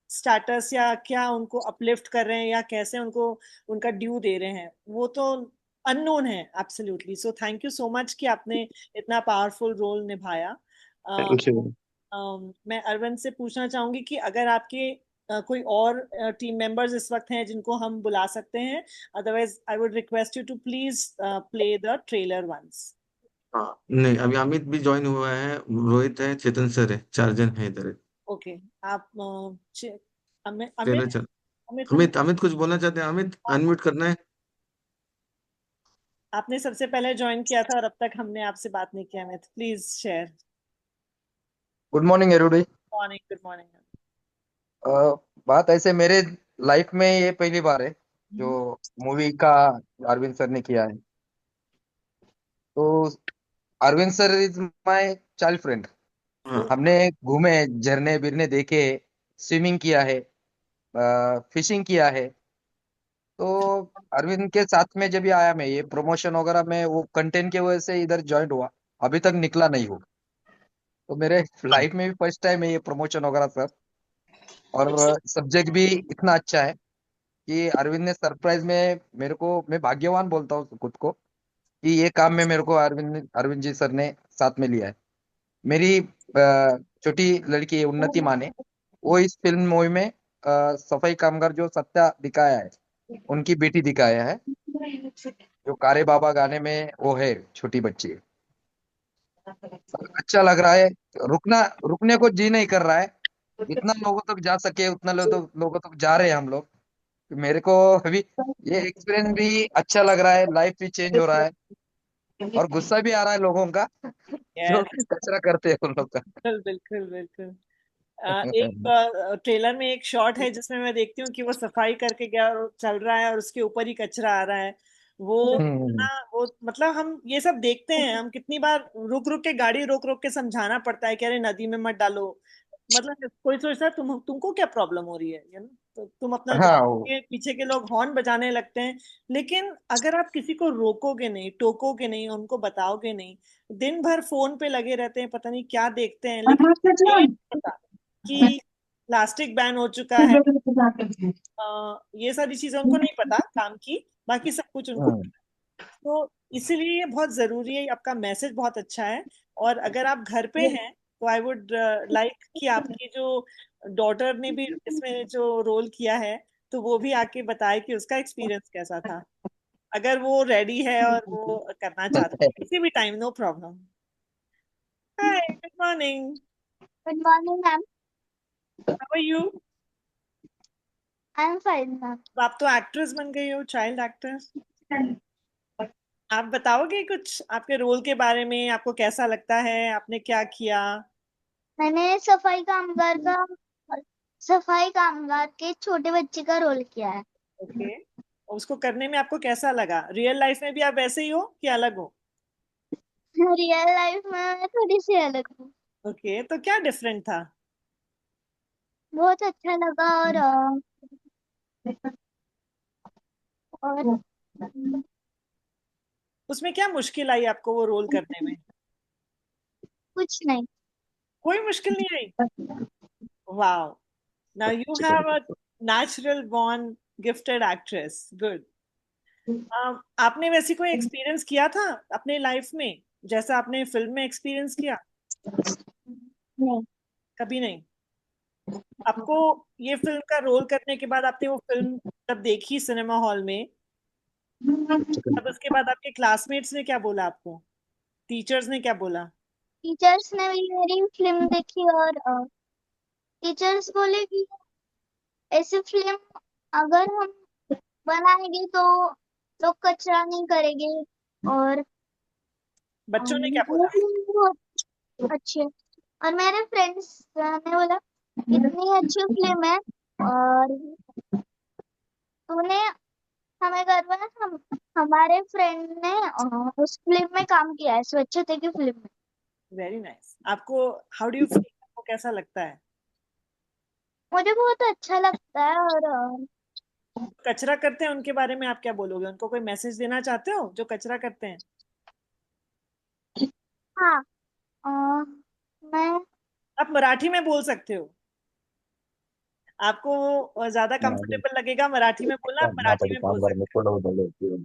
स्टेटस या क्या उनको अपलिफ्ट कर रहे हैं या कैसे उनको उनका ड्यू दे रहे हैं, वो तो अननोन है absolutely. So thank you so much कि आपने इतना पावरफुल रोल निभाया। Thank you. मैं अरविंद से पूछना चाहूंगी कि अगर आपके कोई और टीम मेंबर्स इस वक्त हैं जिनको हम बुला सकते हैं, otherwise I would request you to please play the trailer once. हाँ नहीं, अभी अमित भी ज्वाइन हुआ है, रोहित है, चेतन सर है, 4 जन है इधर। ओके। आप अमित अमित ट्रेलर चल। अमित हम अमित अमित कुछ बोलना चाहते हैं? अमित अनम्यूट करना है। आपने सबसे पहले ज्वाइन किया था और अब तक हमने आपसे बात नहीं किया। Amit please share. Good morning everybody. Morning, good morning. बात ऐसे मेरे लाइफ में ये पहली बार है जो मूवी का अरविंद सर ने किया है। तो Arvind sir is my child friend. हाँ। हमने घूमे, झरने बिरने देखे, स्विमिंग किया है, फिशिंग किया है। तो अरविंद के साथ में जब भी आया मैं, ये प्रमोशन वगैरह में वो कंटेंट की वजह से इधर ज्वाइन हुआ, अभी तक निकला नहीं हूँ। तो मेरे लाइफ में भी फर्स्ट टाइम है ये प्रमोशन वगैरह सर। और सब्जेक्ट भी इतना अच्छा है कि अरविंद ने सरप्राइज में मेरे को, मैं भाग्यवान बोलता हूँ खुद को कि ये काम में मेरे को अरविंद अरविंद जी सर ने साथ में लिया है। मेरी छोटी लड़की है उन्नति माने, वो इस फिल्म मूवी में सफाई कामगार जो सत्या दिखाया है, उनकी बेटी दिखाया है, जो कारे बाबा गाने में वो है छोटी बच्ची। अच्छा लग रहा है। रुकना रुकने को जी नहीं कर रहा है। जितना लोगों तक जा सके उतना लोगों तक जा रहे हैं हम लोग। मेरे को अभी ये एक्सपीरियंस भी अच्छा लग रहा है, लाइफ भी चेंज हो रहा है और गुस्सा भी आ रहा है लोगों का जो यस, कचरा करते हैं उन लोग का। बिल्कुल बिल्कुल बिल्कुल। एक ट्रेलर में एक शॉट है जिसमें मैं देखती हूँ कि वो सफाई करके गया और चल रहा है और उसके ऊपर ही कचरा आ रहा है। वो हम्म, ना, वो मतलब हम ये सब देखते हैं, हम कितनी बार रुक रुक के गाड़ी रोक रोक के समझाना पड़ता है कि अरे नदी में मत डालो। मतलब कोई सोचता है तुमको क्या प्रॉब्लम हो रही है, तो तुम अपना हाँ जाओगे, पीछे के लोग हॉर्न बजाने लगते हैं। लेकिन अगर आप किसी को रोकोगे नहीं, टोकोगे नहीं, उनको बताओगे नहीं, दिन भर फोन पे लगे रहते हैं, पता नहीं क्या देखते हैं, लेकिन ये नहीं पता कि प्लास्टिक बैन हो चुका है। ये सारी चीजें उनको नहीं पता काम की, बाकी सब कुछ उनको हम्म, पता है। तो इसीलिए ये बहुत जरूरी है, आपका मैसेज बहुत अच्छा है। और अगर आप घर पे हैं तो आई वुड लाइक कि आपकी जो डॉटर ने भी इसमें जो रोल किया है, तो वो भी आके बताए कि उसका एक्सपीरियंस कैसा था, अगर वो रेडी है और वो करना चाहता है किसी भी time, no problem. Hi, good morning. Good morning, ma'am. How are you? I'm fine, ma'am. आप तो एक्ट्रेस बन गई हो, चाइल्ड एक्टर। आप बताओगे कुछ आपके रोल के बारे में, आपको कैसा लगता है, आपने क्या किया? मैंने सफाई कामगार के छोटे बच्चे का रोल किया है। ओके। उसको करने में आपको कैसा लगा? रियल लाइफ में भी आप वैसे ही हो कि अलग हो? रियल लाइफ में मैं थोड़ी सी अलग हूँ। ओके, तो क्या डिफरेंट था? बहुत अच्छा लगा। और उसमें क्या मुश्किल आई आपको वो रोल करने में? कुछ नहीं। कोई मुश्किल नहीं आई? Wow, now you have a natural born gifted actress, good. आपने वैसे कोई एक्सपीरियंस किया था अपने लाइफ में जैसा आपने फिल्म में एक्सपीरियंस किया? नहीं। कभी नहीं? आपको ये फिल्म का रोल करने के बाद आपने वो फिल्म जब देखी सिनेमा हॉल में, तब उसके बाद आपके क्लासमेट्स ने क्या बोला आपको, टीचर्स ने क्या बोला? टीचर्स ने भी मेरी फिल्म देखी और टीचर्स बोले कि ऐसी फिल्म अगर हम बनाएंगे तो लोग कचरा नहीं करेंगे, और बच्चों ने क्या वो बोला? फिल्म बहुत अच्छी है। और मेरे फ्रेंड्स ने बोला इतनी अच्छी फिल्म है, और तूने, हमें गर्व है, हम हमारे फ्रेंड ने उस फिल्म में काम किया है, स्वच्छता की फिल्म में। Very nice. आपको हाउ डू यू फील, आपको कैसा लगता है? मुझे बहुत अच्छा लगता है। और कचरा करते हैं उनके बारे में आप क्या बोलोगे? उनको कोई मैसेज देना चाहते हो जो कचरा करते हैं? हाँ, अ, मैं आप मराठी में बोल सकते हो, आपको ज्यादा कंफर्टेबल लगेगा मराठी में बोलना, आप मराठी में बोल सकते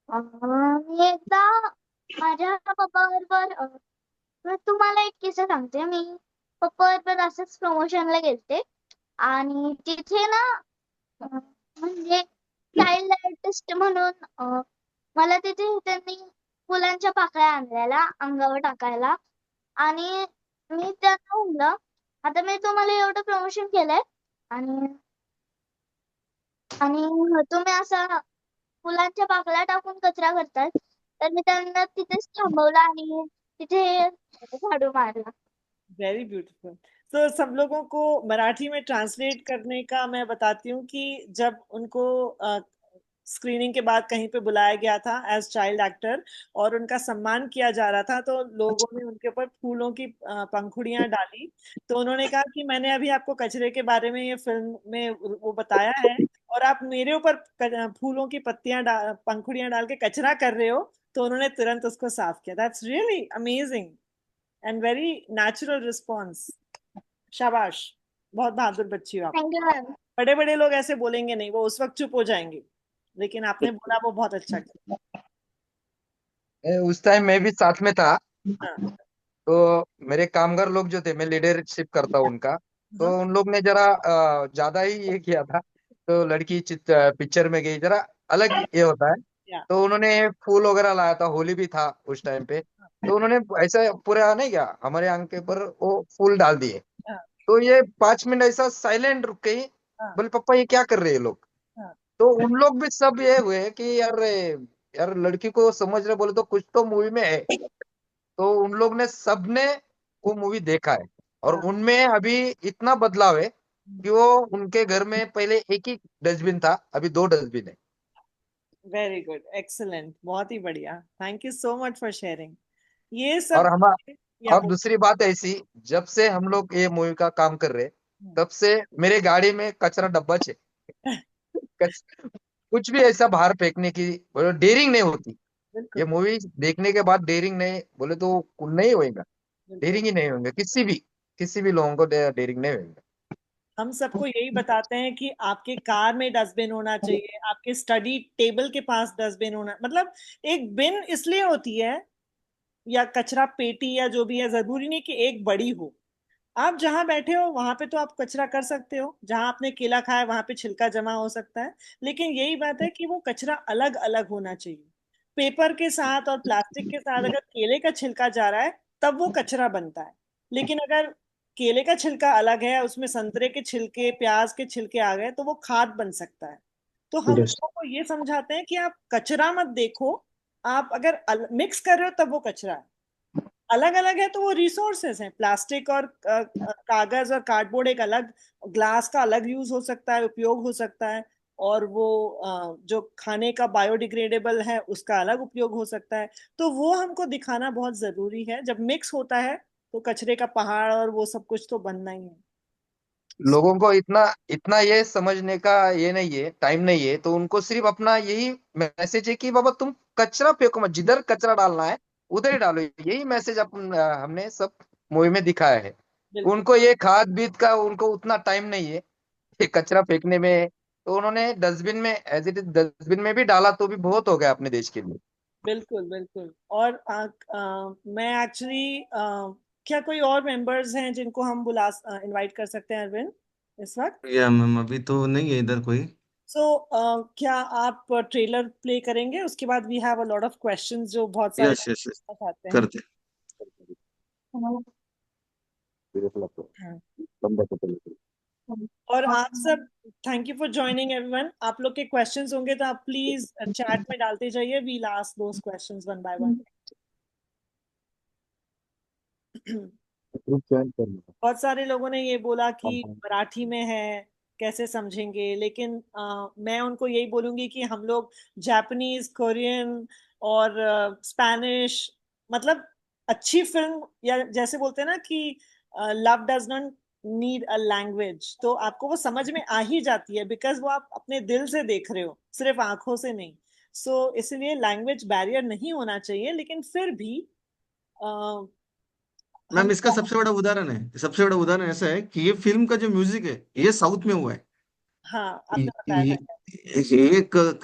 मी एकदा माझ्या पप्पाबरोबर, मी तुम्हाला एक किस्सा सांगते. मी पप्पाबरोबर असंच प्रमोशनला गेलते, आणि तिथे ना म्हणजे चाइल्ड आर्टिस्ट म्हणून मला तिथे त्यांनी फुलांच्या पाकळ्या आणलेल्या अंगावर टाकायला, आणि मी त्यांना म्हणलं आता मी तुम्हाला एवढं प्रमोशन केलंय, आणि आणि तुम्ही असं फुलांच्या पाकळ्या टाकून कचरा करतात, तर मी त्यांना तिथेच थांबवलं आणि तिथे झाडू मारला. Very beautiful. तो सब लोगों को मराठी में ट्रांसलेट करने का मैं बताती हूँ कि जब उनको स्क्रीनिंग के बाद कहीं पे बुलाया गया था एज चाइल्ड एक्टर और उनका सम्मान किया जा रहा था, तो लोगों ने उनके ऊपर फूलों की पंखुड़ियां डाली। तो उन्होंने कहा कि मैंने अभी आपको कचरे के बारे में ये फिल्म में वो बताया है, और आप मेरे ऊपर फूलों की पत्तियां पंखुड़ियां डाल के कचरा कर रहे हो। तो उन्होंने तुरंत उसको साफ किया। That's really amazing and very natural response. शाबाश, बहुत बहादुर बच्ची हो आप। Thank you ma'am. बड़े बड़े लोग ऐसे बोलेंगे नहीं, वो उस वक्त चुप हो जाएंगे, लेकिन आपने बोला, वो बहुत अच्छा किया। उस टाइम मैं भी साथ में था। हाँ तो मेरे कामगार लोग जो थे, मैं लीडरशिप करता हूँ उनका। तो हाँ उन लोग ने जरा ज्यादा ही ये किया था। तो लड़की पिक्चर में गई, जरा अलग ये होता है। या तो उन्होंने फूल वगैरह लाया था, होली भी था उस टाइम पे। तो उन्होंने ऐसा पूरा नहीं किया, हमारे आंख के ऊपर वो फूल डाल दिए। हाँ तो ये 5 मिनट ऐसा साइलेंट रुक गई। हाँ बोले पापा ये क्या कर रहे हैं ये लोग। हाँ। तो उन लोग भी सब ये हुए कि यार यार लड़की को समझ रहे, बोले तो कुछ तो मूवी में है। तो उन लोग ने सबने वो मूवी देखा है, और हाँ। उनमें अभी इतना बदलाव है कि वो उनके घर में पहले एक ही डस्टबिन था, अभी 2 डस्टबिन है। वेरी गुड, एक्सीलेंट, बहुत ही बढ़िया। Thank you so much for sharing ये और सब। हम या अब दूसरी बात ऐसी, जब से हम लोग ये मूवी का काम कर रहे, तब से मेरे गाड़ी में कचरा डब्बा है। कुछ भी ऐसा बाहर फेंकने की बोले डेयरिंग नहीं होती। ये बिल्कुल मूवी देखने के बाद डेयरिंग नहीं बोले तो नहीं होएगा। बिल्कुल। डेयरिंग ही नहीं होंगे, किसी भी लोगों को डेयरिंग नहीं होंगे। हम सबको यही बताते हैं कि आपके कार में डस्टबिन होना चाहिए, आपके स्टडी टेबल के पास डस्टबिन होना, मतलब एक बिन इसलिए होती है, या कचरा पेटी या जो भी है, जरूरी नहीं कि एक बड़ी हो। आप जहां बैठे हो वहां पे तो आप कचरा कर सकते हो, जहां आपने केला खाया वहां पे छिलका जमा हो सकता है, लेकिन यही बात है कि वो कचरा अलग अलग होना चाहिए। पेपर के साथ और प्लास्टिक के साथ अगर केले का छिलका जा रहा है, तब वो कचरा बनता है। लेकिन अगर केले का छिलका अलग है, उसमें संतरे के छिलके, प्याज के छिलके आ गए, तो वो खाद बन सकता है। तो हम Yes. लोगों को ये समझाते हैं कि आप कचरा मत देखो, आप अगर मिक्स कर रहे हो तब वो कचरा है। अलग अलग है तो वो रिसोर्सेस हैं, प्लास्टिक और कागज और कार्डबोर्ड एक अलग, ग्लास का अलग यूज हो सकता है, उपयोग हो सकता है, और वो जो खाने का बायोडिग्रेडेबल है उसका अलग उपयोग हो सकता है। तो वो हमको दिखाना बहुत जरूरी है। जब मिक्स होता है तो कचरे का पहाड़ और वो सब कुछ तो बनना ही है। लोगों को इतना इतना ये समझने का ये नहीं है, टाइम नहीं है। तो उनको सिर्फ अपना यही मैसेज है कि बाबा तुम कचरा फेंको मत, जिधर कचरा डालना है उधर ही डालो। यही मैसेज अपन हमने सब मूवी में दिखाया है। बिल्कुल उनको ये खाद बीत का उनको उतना टाइम नहीं है ये कचरा फेंकने में, तो उन्होंने डस्टबिन में एज इट इज डस्टबिन में भी डाला तो भी बहुत हो गया अपने देश के लिए। बिल्कुल बिल्कुल। और मैं एक्चुअली क्या कोई और मेंबर्स हैं जिनको हम बुला इनवाइट कर सकते हैं अरविंद इस वक्त? या मैम अभी तो नहीं है इधर कोई। सो क्या आप ट्रेलर प्ले करेंगे? उसके बाद we have a lot of questions जो बहुत सारे यस यस यस, लोग चाहते हैं। करते। हाँ। और आप सब, thank you for joining everyone. आप लोग के क्वेश्चंस होंगे तो आप प्लीज चैट में डालते जाइए, we ask those questions one by one. Group join करना। बहुत सारे लोगों ने ये बोला कि मराठी में है, कैसे समझेंगे, लेकिन मैं उनको यही बोलूंगी कि हम लोग जापानीज, कोरियन और स्पैनिश, मतलब अच्छी फिल्म, या जैसे बोलते हैं ना कि love does not need a language, तो आपको वो समझ में आ ही जाती है, बिकॉज वो आप अपने दिल से देख रहे हो, सिर्फ आंखों से नहीं। सो इसलिए लैंग्वेज बैरियर नहीं होना चाहिए, लेकिन फिर भी हम। मैम इसका सबसे बड़ा उदाहरण है, सबसे बड़ा उदाहरण ऐसा है कि ये फिल्म का जो म्यूजिक है ये साउथ में हुआ है। हाँ, आपने ये बताया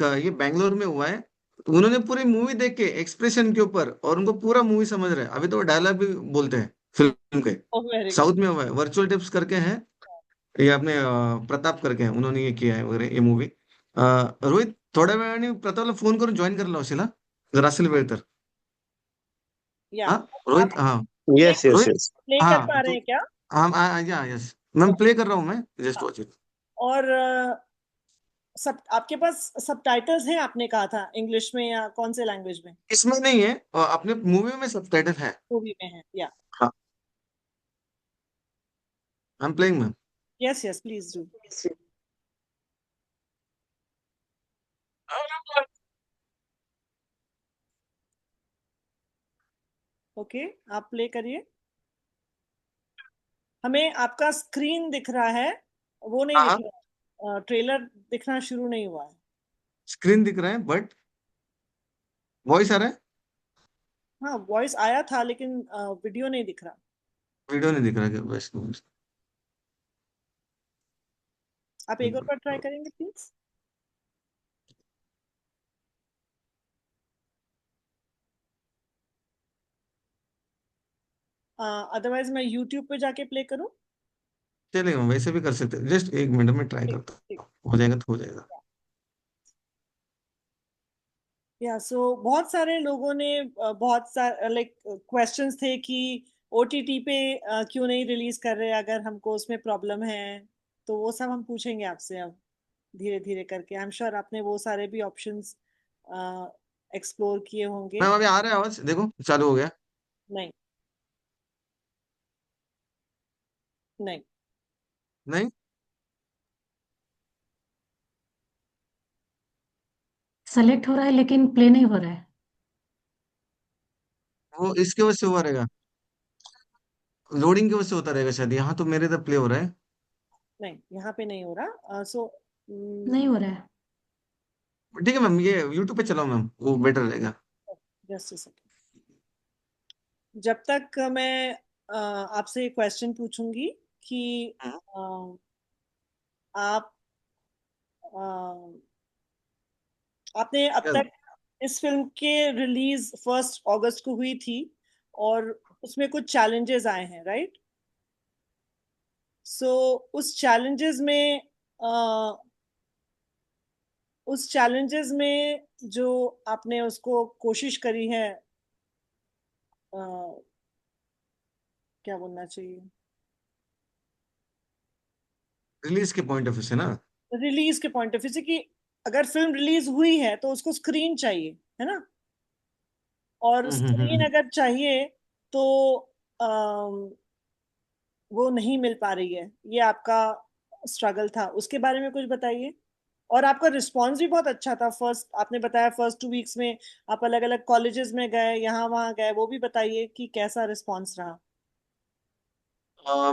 था। ये बैंगलोर में हुआ है। तो उन्होंने पूरी मूवी देख के एक्सप्रेशन के ऊपर, और उनको पूरा मूवी समझ रहे हैं, अभी तो डायलॉग भी बोलते हैं फिल्म के। Very good. साउथ में हुआ है, वर्चुअल टिप्स करके हैं। ये अपने प्रताप करके हैं, उन्होंने ये किया है वगैरह ये मूवी। रोहित थोड्या वेळाने प्रतापला फोन करून जॉईन करायला लावशील हा, जर असेल वेळ तर। या हाँ आप रोहित, हाँ play yes yes Rohit, yes. Play कर हाँ पा रहे तो हैं क्या? हम या यस मैं प्ले कर रहा हूँ, मैं जस्ट हाँ। Watch it. और सब आपके पास सब टाइटल्स हैं, आपने कहा था इंग्लिश में या कौन से लैंग्वेज में? इसमें नहीं है, अपने मूवी में सबटाइटल है। मूवी में है या? हाँ, I am playing ma'am. Yes yes, please do. Okay, आप प्ले करिए। हमें आपका स्क्रीन दिख रहा है, वो नहीं दिख हाँ, रहा, ट्रेलर दिखना शुरू नहीं हुआ है। स्क्रीन दिख रहा है बट वॉइस आ रहा है। हाँ, वॉइस आया था लेकिन वीडियो नहीं दिख रहा। वीडियो नहीं दिख रहा क्या, बस बस। आप एक और बार ट्राई करेंगे प्लीज? अदरवाइज मैं यूट्यूब पे जाके प्ले करूँ? चलेगा, वैसे भी कर सकते हैं, जस्ट एक मिनट में ट्राई ठीक करता ठीक। हूँ, हो जाएगा तो हो जाएगा। या सो बहुत सारे लोगों ने बहुत सारे लाइक क्वेश्चंस थे कि ओटीटी पे क्यों नहीं रिलीज कर रहे अगर हमको उसमें प्रॉब्लम है। तो वो सब हम पूछेंगे आपसे अब, धीरे धीरे करके। आई एम श्योर आपने वो सारे भी ऑप्शंस एक्सप्लोर किए होंगे। मैम अभी आ रहा है आवाज, देखो चालू हो गया। नहीं, नहीं। नहीं, सेलेक्ट हो रहा है लेकिन प्ले नहीं हो रहा है। वो इसके वजह से हुआ रहेगा, लोडिंग की वजह से होता रहेगा शायद। यहाँ तो मेरे इधर प्ले हो रहा है। नहीं, यहाँ पे नहीं हो रहा। सो नहीं हो रहा है। ठीक है मैम, ये यूट्यूब पे चलाओ मैम, वो बेटर रहेगा। Just a second. जब तक मैं आपसे क्वेश्चन पूछूंगी कि हाँ, अ, आप आपने अब क्या- तक इस फिल्म के रिलीज 1 अगस्त को हुई थी, और उसमें कुछ चैलेंजेस आए हैं, राइट? सो उस चैलेंजेस में उस चैलेंजेस में जो आपने उसको कोशिश करी है, अ, क्या बोलना चाहिए, रिलीज के पॉइंट ऑफ व्यू से ना। रिलीज के पॉइंट ऑफ व्यू से, कि अगर फिल्म रिलीज हुई है तो उसको स्क्रीन चाहिए, है ना? और स्क्रीन हम्म। अगर चाहिए तो वो नहीं मिल पा रही है, ये आपका स्ट्रगल था, उसके बारे में कुछ बताइए। और आपका रिस्पांस भी बहुत अच्छा था, फर्स्ट आपने बताया फर्स्ट 2 वीक्स में आप अलग अलग कॉलेजेस में गए, यहाँ वहाँ गए, वो भी बताइए कि कैसा रिस्पांस रहा।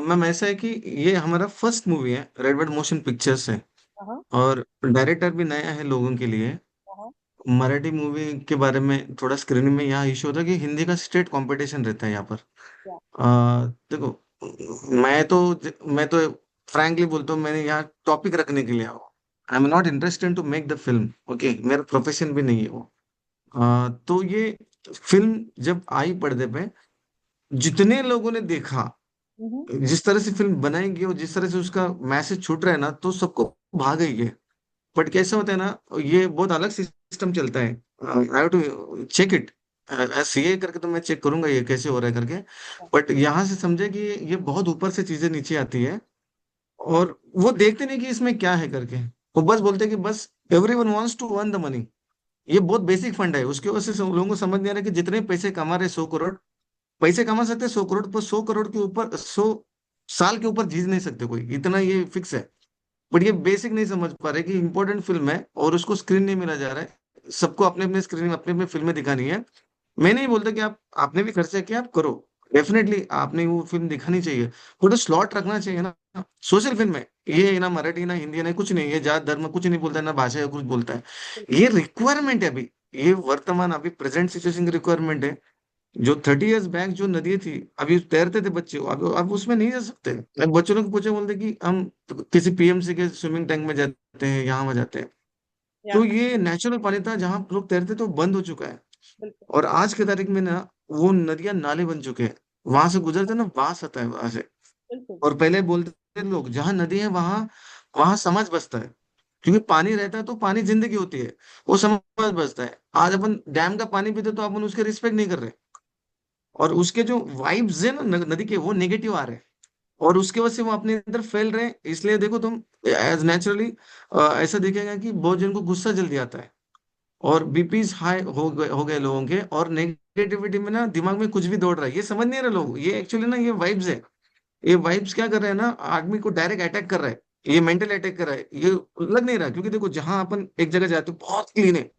मैम ऐसा है कि ये हमारा फर्स्ट मूवी है, रेडबर्ड मोशन पिक्चर्स से। हाँ और डायरेक्टर भी नया है लोगों के लिए। हाँ मराठी मूवी के बारे में थोड़ा स्क्रीनिंग में यहाँ इशू होता है कि हिंदी का स्टेट कंपटीशन रहता है यहाँ पर। Yeah. देखो, मैं तो फ्रैंकली बोलता हूँ, मैंने यहाँ टॉपिक रखने के लिए आया हूँ। I am not interested to make the film, okay, मेरा प्रोफेशन भी नहीं है वो। तो ये फिल्म जब आई पर्दे पे, जितने लोगों ने देखा, Mm-hmm. जिस तरह से फिल्म बनाई गई और जिस तरह से उसका मैसेज छूट रहा है ना, तो सबको भाग गई है। बट कैसे होता है ना, ये बहुत अलग सिस्टम चलता है। I have to check it, CA करके तो मैं चेक करूंगा ये कैसे हो रहा है करके। बट यहाँ से समझे कि ये बहुत ऊपर से चीजें नीचे आती है, और वो देखते नहीं कि इसमें क्या है करके। वो बस बोलते हैं कि बस everyone wants to earn the money. ये बहुत बेसिक फंड है, उसके वजह से लोगों को समझ नहीं आ रहा कि जितने पैसे कमा रहे 100 करोड़, पैसे कमा सकते हैं 100 करोड़, पर 100 करोड़ के ऊपर 100 साल के ऊपर जी नहीं सकते कोई, इतना ये फिक्स है। बट ये बेसिक नहीं समझ पा रहे कि इंपॉर्टेंट फिल्म है और उसको स्क्रीन नहीं मिला जा रहा है। सबको अपने अपने स्क्रीन अपने अपने फिल्में दिखानी है। मैं नहीं बोलता कि आप आपने भी खर्चा किया, आप करो, डेफिनेटली आपने वो फिल्म दिखानी चाहिए, थोड़ा स्लॉट रखना चाहिए ना। सोशल फिल्म है ये, ना मराठी ना हिंदी ना कुछ नहीं, ये जात धर्म कुछ नहीं बोलता है, ना भाषा या कुछ बोलता है। ये रिक्वायरमेंट है अभी, ये वर्तमान अभी प्रेजेंट सिचुएशन की रिक्वायरमेंट है। जो 30 इयर्स बैक जो नदी थी, अभी तैरते थे बच्चे, अब उसमें नहीं जा सकते। अब बच्चों लोग को पूछे, बोलते कि हम किसी पीएमसी के स्विमिंग टैंक में जाते हैं, यहाँ वहाँ जाते हैं। तो Yeah. ये नेचुरल पानी था जहाँ लोग तैरते, तो बंद हो चुका है। बिल्कुल। और आज के तारीख में ना, वो नदियां नाले बन चुके हैं, वहां से गुजरते ना बास आता है वहां से। बिल्कुल। और पहले बोलते थे लोग, जहाँ नदी है वहां वहां समाज बसता है, क्योंकि पानी रहता है तो पानी जिंदगी होती है, वो समाज बसता है। आज अपन डैम का पानी पीते तो अपन उसके रिस्पेक्ट नहीं कर रहे, और उसके जो वाइब्स है ना नदी के, वो नेगेटिव आ रहे हैं, और उसके वजह से वो अपने अंदर फैल रहे हैं। इसलिए देखो तुम, एज नेचुरली ऐसा दिखेगा कि बहुत जन को गुस्सा जल्दी आता है, और बीपीज हाई हो गए लोगों के, और नेगेटिविटी में ना दिमाग में कुछ भी दौड़ रहा है, ये समझ नहीं रहे लोग। ये एक्चुअली ना, ये वाइब्स है। ये वाइब्स क्या कर रहे हैं ना, आदमी को डायरेक्ट अटैक कर रहा है, ये मेंटल अटैक कर रहा है, ये लग नहीं रहा। क्योंकि देखो, जहां अपन एक जगह जाते हैं बहुत क्लीन है,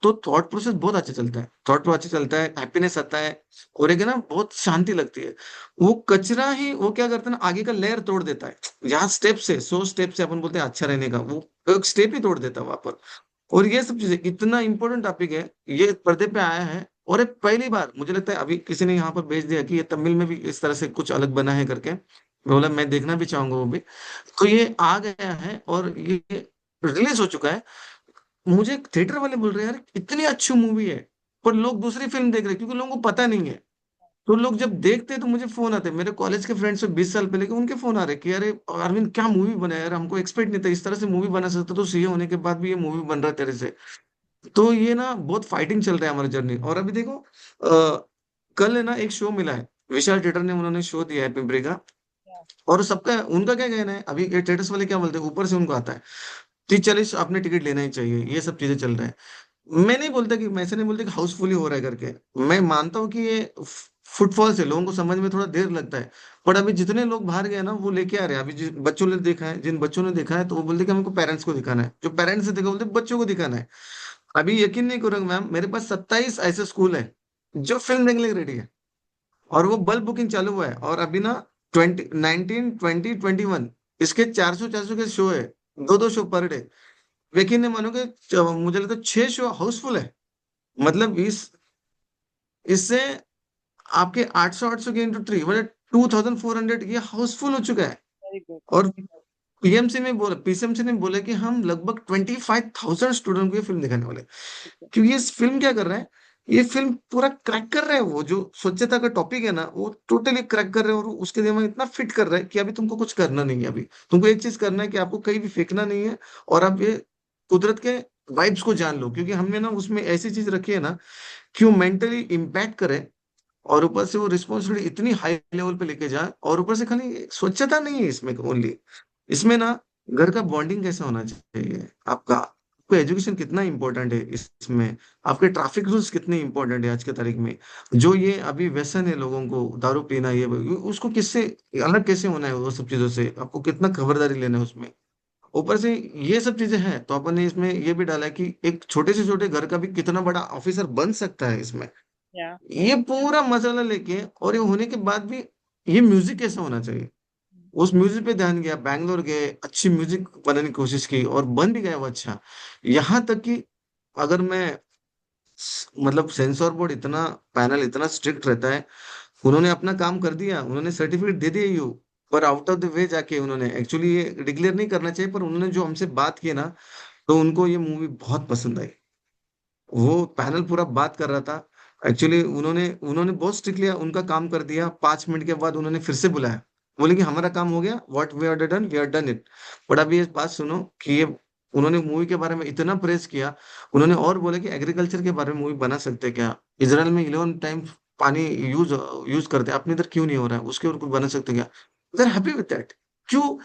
तो थॉट प्रोसेस बहुत अच्छा चलता है, थॉट प्रोसेस अच्छा चलता है, हैप्पीनेस आता है, और एक है ना बहुत शांति लगती है। वो कचरा ही वो क्या करता है ना, आगे का लेयर तोड़ देता है। यहाँ स्टेप से 100 स्टेप से अपन बोलते हैं अच्छा रहने का, वो एक स्टेप ही तोड़ देता है वहां पर। और ये सब चीजें, इतना इंपॉर्टेंट टॉपिक है, ये पर्दे पे आया है। और ये पहली बार मुझे लगता है, अभी किसी ने यहाँ पर भेज दिया कि ये तमिल में भी इस तरह से कुछ अलग बना है करके, मैं बोला मैं देखना भी चाहूंगा वो भी। तो ये आ गया है और ये रिलीज हो चुका है। मुझे थिएटर वाले बोल रहे हैं, यार इतनी अच्छी मूवी है, पर लोग दूसरी फिल्म देख रहे हैं, क्योंकि लोगों को पता नहीं है। तो लोग जब देखते हैं तो मुझे फोन आते हैं, मेरे कॉलेज के फ्रेंड्स से 20 साल पहले के, उनके फोन आ रहे हैं कि अरे अरविंद क्या मूवी बनाया यार, हमको एक्सपेक्ट नहीं था इस तरह से मूवी बना सकता, तो सीए होने के बाद भी ये मूवी बन रहा है तेरे से। तो ये ना बहुत फाइटिंग चल रहा है हमारा जर्नी। और अभी देखो, कल है ना एक शो मिला है, विशाल थिएटर ने उन्होंने शो दिया है पिंपरी का। और सबका उनका क्या कहना है, अभी थिएटर्स वाले क्या बोलते हैं, ऊपर से उनको आता है 30-40 आपने टिकट लेना ही चाहिए, ये सब चीजें चल रहा है। मैं नहीं बोलता कि, मैं ऐसे नहीं बोलता कि हाउसफुल ही हो रहा है करके। मैं मानता हूँ कि ये फुटफॉल से लोगों को समझ में थोड़ा देर लगता है। पर अभी जितने लोग बाहर गए ना, वो लेके आ रहे हैं। अभी जिन बच्चों ने देखा है, जिन बच्चों ने देखा है, तो वो बोलते कि हमको पेरेंट्स को दिखाना है, जो पेरेंट्स ने देखा बोलते बच्चों को दिखाना है। अभी यकीन नहीं करोगे मैम, मेरे पास 27 ऐसे स्कूल है जो फिल्म देखने के लिए रेडी है, और वो बल्क बुकिंग चालू हुआ है। और अभी ना 20, 19, 20, 21 इसके 400-400 के शो है, 2-2 शो पर डे। यकीन नहीं मानोगे, मुझे लगता है 6 शो हाउसफुल है। मतलब इससे आपके 800-800 के इंटू 3 मतलब 2400 ये हाउसफुल हो चुका है। Very good. और पीसीएमसी ने बोला कि हम लगभग 25,000 स्टूडेंट को ये फिल्म दिखाने वाले हैं। क्योंकि ये फिल्म क्या कर रहा है, ये फिल्म पूरा क्रैक कर रहा है, वो जो स्वच्छता का टॉपिक है ना, वो टोटली क्रैक कर रहे हैं, और उसके दिमाग में इतना फिट कर रहा है कि अभी तुमको कुछ करना नहीं है। अभी तुमको एक चीज करना है कि आपको कहीं भी फेंकना नहीं है, और आप ये कुदरत के वाइब्स को जान लो, क्योंकि हमने ना उसमें ऐसी चीज रखी है ना कि वो मेंटली इम्पैक्ट करे, और ऊपर से वो रिस्पॉन्सिबिलिटी इतनी हाई लेवल पे लेके जाए। और ऊपर से खाली स्वच्छता नहीं है इसमें ओनली, इसमें ना घर का बॉन्डिंग कैसा होना चाहिए आपका, आपको एजुकेशन कितना इंपॉर्टेंट है इसमें, आपके ट्रैफिक रूल्स कितने इंपॉर्टेंट है आज के तारीख में। जो ये अभी व्यसन है लोगों को, दारू पीना, ये उसको किससे अलग कैसे होना है, वो सब चीजों से आपको कितना खबरदारी लेना है उसमें। ऊपर से ये सब चीजें हैं, तो अपन ने इसमें ये भी डाला है कि एक छोटे से छोटे घर का भी कितना बड़ा ऑफिसर बन सकता है इसमें। या ये पूरा मसाला लेके, और ये होने के बाद भी ये म्यूजिक कैसा होना चाहिए, उस म्यूजिक पे ध्यान गया, बैंगलोर गए, अच्छी म्यूजिक बनाने की कोशिश की, और बन भी गया वो अच्छा। यहाँ तक कि अगर मैं मतलब सेंसर बोर्ड इतना, पैनल इतना स्ट्रिक्ट रहता है, उन्होंने अपना काम कर दिया, उन्होंने सर्टिफिकेट दे दिया यू, पर आउट ऑफ द वे जाके उन्होंने एक्चुअली ये डिक्लेयर नहीं करना चाहिए, पर उन्होंने जो हमसे बात की ना, तो उनको ये मूवी बहुत पसंद आई। वो पैनल पूरा बात कर रहा था। एक्चुअली उन्होंने उन्होंने बहुत स्ट्रिक्टली उनका काम कर दिया। 5 मिनट के बाद उन्होंने फिर से बुलाया, बोले कि हमारा काम हो गया, what we are done it. But अभी ये बात सुनो कि ये उन्होंने मूवी के बारे में इतना प्रेस किया। उन्होंने और बोले कि एग्रीकल्चर के बारे में मूवी बना सकते हैं क्या, इसराइल में 11 टाइम पानी यूज यूज करते हैं, अपने इधर क्यों नहीं हो रहा है, उसके ऊपर बना सकते हैं क्या। दे हैप्पी विद दैट। क्यों,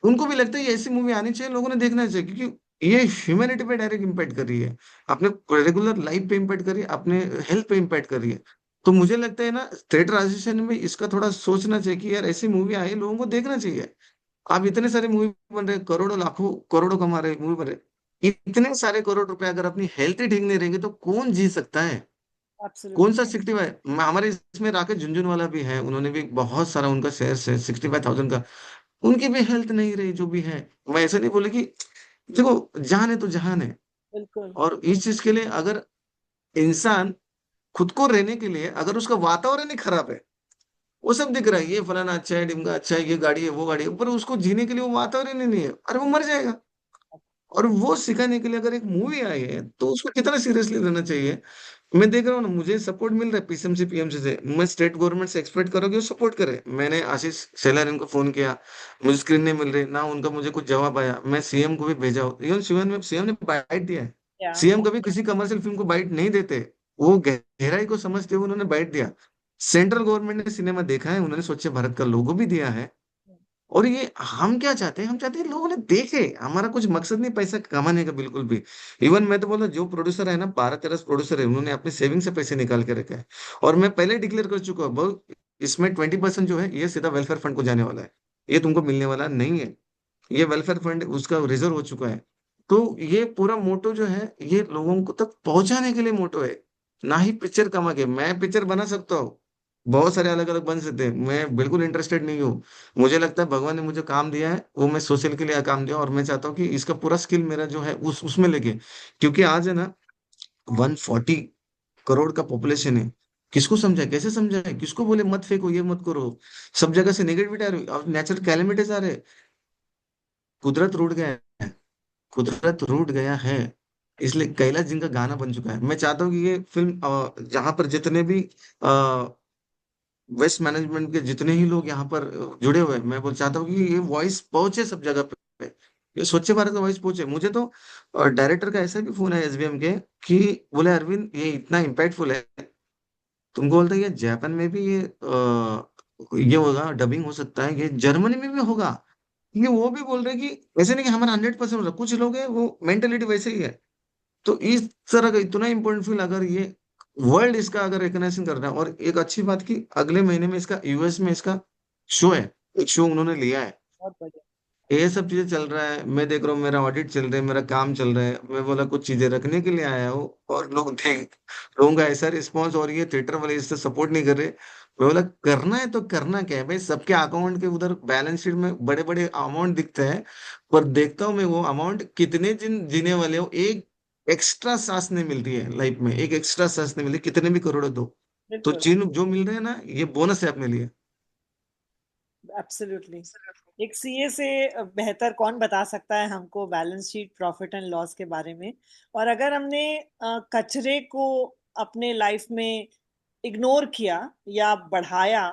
उनको भी लगता है ये ऐसी मूवी आनी चाहिए, लोगों ने देखना चाहिए, क्योंकि ये ह्यूमैनिटी पे डायरेक्ट इम्पैक्ट कर रही है, अपने रेगुलर लाइफ पे इम्पैक्ट कर रही है, अपने हेल्थ पे इम्पैक्ट कर रही है। तो मुझे लगता है ना, थिएटर एसोसिएशन में इसका थोड़ा सोचना चाहिए कि यार ऐसी मूवी आई, लोगों को देखना चाहिए। आप इतने सारे मूवी बन रहे, करोड़ों लाखों करोड़ों कमा रहे मूवी बन रहे, इतने सारे करोड़ रुपए अगर अपनी हेल्थ ही ठीक नहीं रहेंगे तो कौन जी सकता है। कौन एब्सोल्युटली। सा 65, हमारे इसमें राकेश झुनझुनवाला भी है, उन्होंने भी बहुत सारा उनका शेयर है 65,000 का। उनकी भी हेल्थ नहीं रही जो भी है। मैं ऐसा नहीं बोले कि, देखो जहान है तो जहान है। बिल्कुल। और इस चीज के लिए अगर इंसान खुद को रहने के लिए, अगर उसका वातावरण ही खराब है, वो सब दिख रहा है, ये फलाना अच्छा है, ढिमका अच्छा है, ये गाड़ी है वो गाड़ी है, पर उसको जीने के लिए वो वातावरण ही नहीं है, अरे वो मर जाएगा। और वो सिखाने के लिए अगर एक मूवी आई है तो उसको कितना सीरियसली लेना चाहिए। मैं देख रहा हूँ ना, मुझे सपोर्ट मिल रहा है पीसीएमसी पीएमसी से। मैं स्टेट गवर्नमेंट से एक्सपेक्ट करोगे वो सपोर्ट करे। मैंने आशीष शेलार इनको फोन किया, मुझे स्क्रीन नहीं मिल रही ना, उनका मुझे कुछ जवाब आया। मैं सीएम को भी भेजा, इवन सीएम ने बाइट दिया है। या सीएम कभी किसी कमर्शियल फिल्म को बाइट नहीं देते, वो गहराई को समझते हुए उन्होंने बाइट दिया। सेंट्रल गवर्नमेंट ने सिनेमा देखा है, उन्होंने स्वच्छ भारत का लोगो भी दिया है। और ये हम क्या चाहते हैं, हम चाहते हैं लोगों ने देखे, हमारा कुछ मकसद नहीं पैसा कमाने का बिल्कुल भी। इवन मैं तो बोला, जो प्रोड्यूसर है ना, 12-13 प्रोड्यूसर है, उन्होंने अपने सेविंग से पैसे निकाल के रखे हैं। और मैं पहले डिक्लेयर कर चुका हूँ बहुत, इसमें 20% जो है ये सीधा वेलफेयर फंड को जाने वाला है, ये तुमको मिलने वाला नहीं है। ये वेलफेयर फंड उसका रिजर्व हो चुका है। तो ये पूरा मोटो जो है, ये लोगों को तक पहुंचाने के लिए मोटो है, ना ही पिक्चर कमा के। मैं पिक्चर बना सकता हूँ, बहुत सारे अलग अलग बन सकते हैं, मैं बिल्कुल इंटरेस्टेड नहीं हूँ। मुझे लगता है भगवान ने मुझे काम दिया है, वो मैं सोशल के लिए काम दिया, और मैं चाहता हूँ कि इसका पूरा स्किल मेरा जो है उसमें लेके। क्योंकि आज है ना, 140 करोड़ का पॉपुलेशन है। किसको समझाए, कैसे समझाए, किसको बोले मत फेंको, ये मत करो। सब जगह से नेगेटिविटी आ रही, अब नेचुरल कैलेमिटीज आ रहे। कुदरत रूठ गया है, कुदरत रूठ गया है। इसलिए कैलाश जिनका गाना बन चुका है। मैं चाहता हूँ कि ये फिल्म जहां पर जितने भी वेस्ट मैनेजमेंट के जितने ही लोग यहाँ पर जुड़े हुए हैं, मैं बोल चाहता हूँ कि ये वॉइस पहुंचे सब जगह पे, ये स्वच्छ भारत का वॉइस पहुंचे। मुझे तो डायरेक्टर का ऐसा भी फोन है एसबीएम के, कि बोले अरविंद ये इतना इम्पैक्टफुल है, तुमको बोलता है ये जापान में भी ये होगा, डबिंग हो सकता है, ये जर्मनी में भी होगा। क्योंकि वो भी बोल रहे हैं कि ऐसे नहीं कि हमारा 100% हो रहा, कुछ लोग हैं वो मेंटेलिटी वैसे ही है। तो इस तरह का इतना इंपॉर्टेंट फील, अगर ये वर्ल्ड इसका अगर रिकग्नाइजेशन कर रहा है, और एक अच्छी बात की अगले महीने में इसका यूएस में इसका शो है, एक शो उन्होंने लिया है। बहुत बढ़िया। ये सब चीजें चल रहा है, मैं देख रहा हूँ, मेरा ऑडिट चल रहा है, मेरा काम चल रहा है। मैं बोला कुछ चीजें रखने के लिए आया हूँ, और लोग देख, लोगों का ऐसा रिस्पॉन्स, और ये थिएटर वाले इससे सपोर्ट नहीं कर रहे। मैं बोला करना है तो करना क्या है भाई, सबके अकाउंट के उधर बैलेंस शीट में बड़े बड़े अमाउंट दिखते हैं, पर देखता हूँ मैं वो अमाउंट कितने दिन जीने वाले हो, एक एक्स्ट्रा सांस नहीं मिलती है लाइफ में, एक एक्स्ट्रा सांस नहीं मिलती, कितने भी करोड़ों दो। तो बिल्कुल। जिन जो मिल रहे हैं ना, ये बोनस है अपने लिए। एब्सोल्युटली। एक सीए से बेहतर कौन बता सकता है हमको balance sheet, profit and loss के बारे में। और अगर हमने कचरे को अपने लाइफ में इग्नोर किया या बढ़ाया,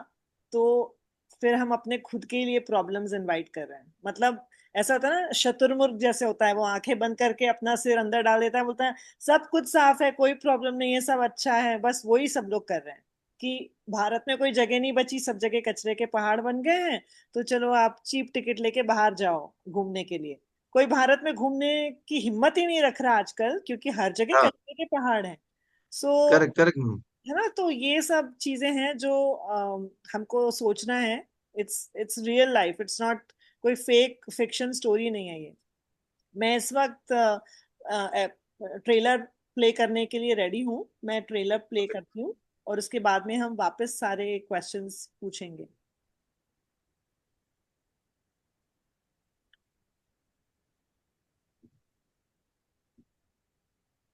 तो फिर हम अपने खुद के लिए प्रॉब्लम्स इनवाइट कर रहे हैं। मतलब ऐसा होता है ना, शुतुरमुर्ग जैसे होता है, वो आंखें बंद करके अपना सिर अंदर डाल देता है, बोलता है सब कुछ साफ है, कोई प्रॉब्लम नहीं है, सब अच्छा है। बस वही सब लोग कर रहे हैं कि भारत में कोई जगह नहीं बची, सब जगह कचरे के पहाड़ बन गए हैं, तो चलो आप चीप टिकट लेके बाहर जाओ घूमने के लिए। कोई भारत में घूमने की हिम्मत ही नहीं रख रहा आजकल, क्योंकि हर जगह हाँ, कचरे के पहाड़ हैं। So correct correct. है ना, तो ये सब चीजें हैं जो हमको सोचना है। It's real life, it's not कोई फेक फिक्शन स्टोरी नहीं है ये। मैं इस वक्त ट्रेलर प्ले करने के लिए रेडी हूँ, मैं ट्रेलर प्ले करती हूँ, और उसके बाद में हम वापस सारे क्वेश्चंस पूछेंगे।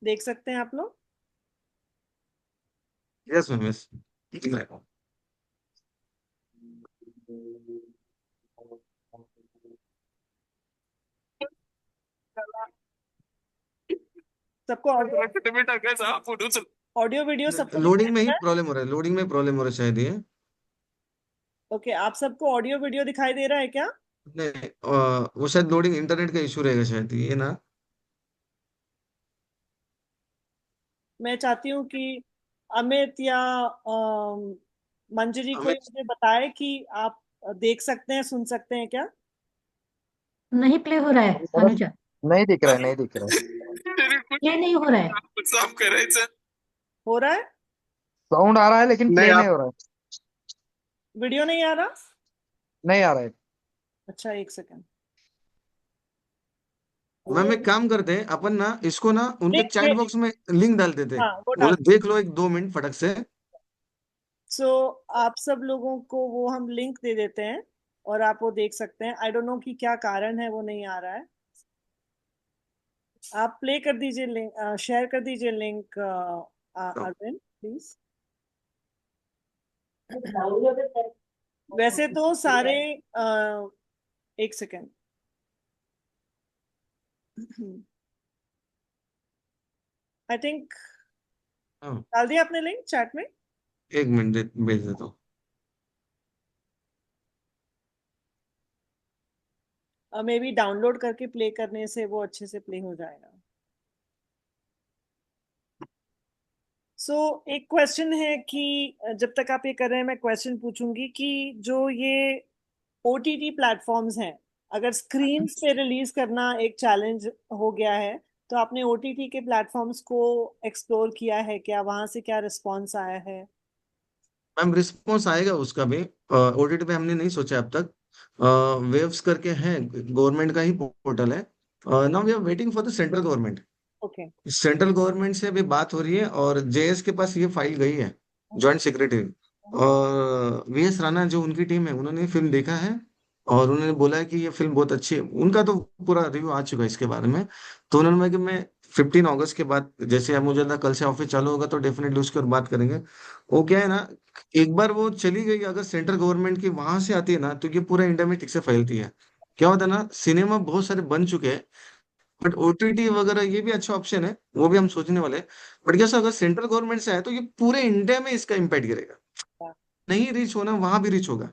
देख सकते हैं आप लोग? यस मैम, यस, दिख रहा है। सबको ऑडियो वीडियो सबको दिखाई लोडिंग में दे ही रहा है? प्रॉब्लम हो रहा है, लोडिंग में प्रॉब्लम हो रहा है शायद ये। ओके, आप सबको ऑडियो वीडियो दिखाई दे रहा है क्या? नहीं, वो शायद लोडिंग इंटरनेट का इशू रहेगा शायद ये ना। मैं चाहती हूँ कि अमित या मंजरी कोई अमित, मुझे बताए कि आप देख सकते हैं, सुन सकते हैं क्या? नहीं प्ले हो रहा है मेरा अनुजा। नहीं दिख रहा है, नहीं दिख रहा है। प्ले नहीं हो रहा है। हो रहा है? साउंड आ रहा है लेकिन नहीं प्ले नहीं आप हो रहा है। वीडियो नहीं आ रहा? नहीं आ रहा है। अच्छा, एक सेकंड। मैम एक काम करते हैं अपन ना, इसको ना उनके लिंक चैट बॉक्स में लिंक डाल देते हैं। हाँ, वो बोले डाल। देख लो एक 2 मिनट फटक से। सो आप सब लोगों को वो हम लिंक दे देते हैं और आप वो देख सकते हैं। आई डोंट नो कि क्या कारण है वो नहीं आ रहा है। आप प्ले कर दीजिए लिंक, शेयर कर दीजिए लिंक, अरविंद प्लीज। वैसे तो सारे एक सेकेंड। आई थिंक हाँ, डाल दिया आपने लिंक चैट में? 1 मिनट भेज देता हूँ। मे बी डाउनलोड करके प्ले करने से वो अच्छे से प्ले हो जाएगा। सो एक क्वेश्चन है कि जब तक आप ये कर रहे हैं मैं क्वेश्चन पूछूंगी कि जो ये ओटीटी प्लेटफॉर्म्स हैं, अगर स्क्रीन्स पे रिलीज करना एक चैलेंज हो गया है, तो आपने ओटीटी के प्लेटफॉर्म्स को एक्सप्लोर किया है क्या? वहां से क्या रिस्पॉन्स आया है? मैम रिस्पॉन्स आएगा उसका भी। ओटीटी पे हमने नहीं सोचा अब तक। वेव्स करके है, गवर्नमेंट का ही पोर्टल है। Now we are waiting for the central government. Okay. Central government से अभी बात हो रही है और जेएस के पास ये फाइल गई है, जॉइंट सेक्रेटरी। और वीएस राणा जो उनकी टीम है, उन्होंने फिल्म देखा है और उन्होंने बोला है कि ये फिल्म बहुत अच्छी है। उनका तो पूरा रिव्यू आ चुका है इसके बारे में। तो उन्होंने बोला कि मैं 15 अगस्त के बाद, जैसे अब मुझे लगता है कल से ऑफिस चालू होगा, तो डेफिनेटली उसके ऊपर बात करेंगे। वो क्या है ना, एक बार वो चली गई अगर सेंट्रल गवर्नमेंट की वहां से आती है ना, तो ये पूरा इंडिया में ठीक से फैलती है। क्या होता है ना, सिनेमा बहुत सारे बन चुके हैं, बट ओटीटी वगैरह ये भी अच्छा ऑप्शन है, वो भी हम सोचने वाले हैं। बट कैसा, अगर सेंट्रल गवर्नमेंट से आए तो ये पूरे इंडिया में इसका इम्पैक्ट गिरेगा। नहीं रीच होना, वहां भी रीच होगा।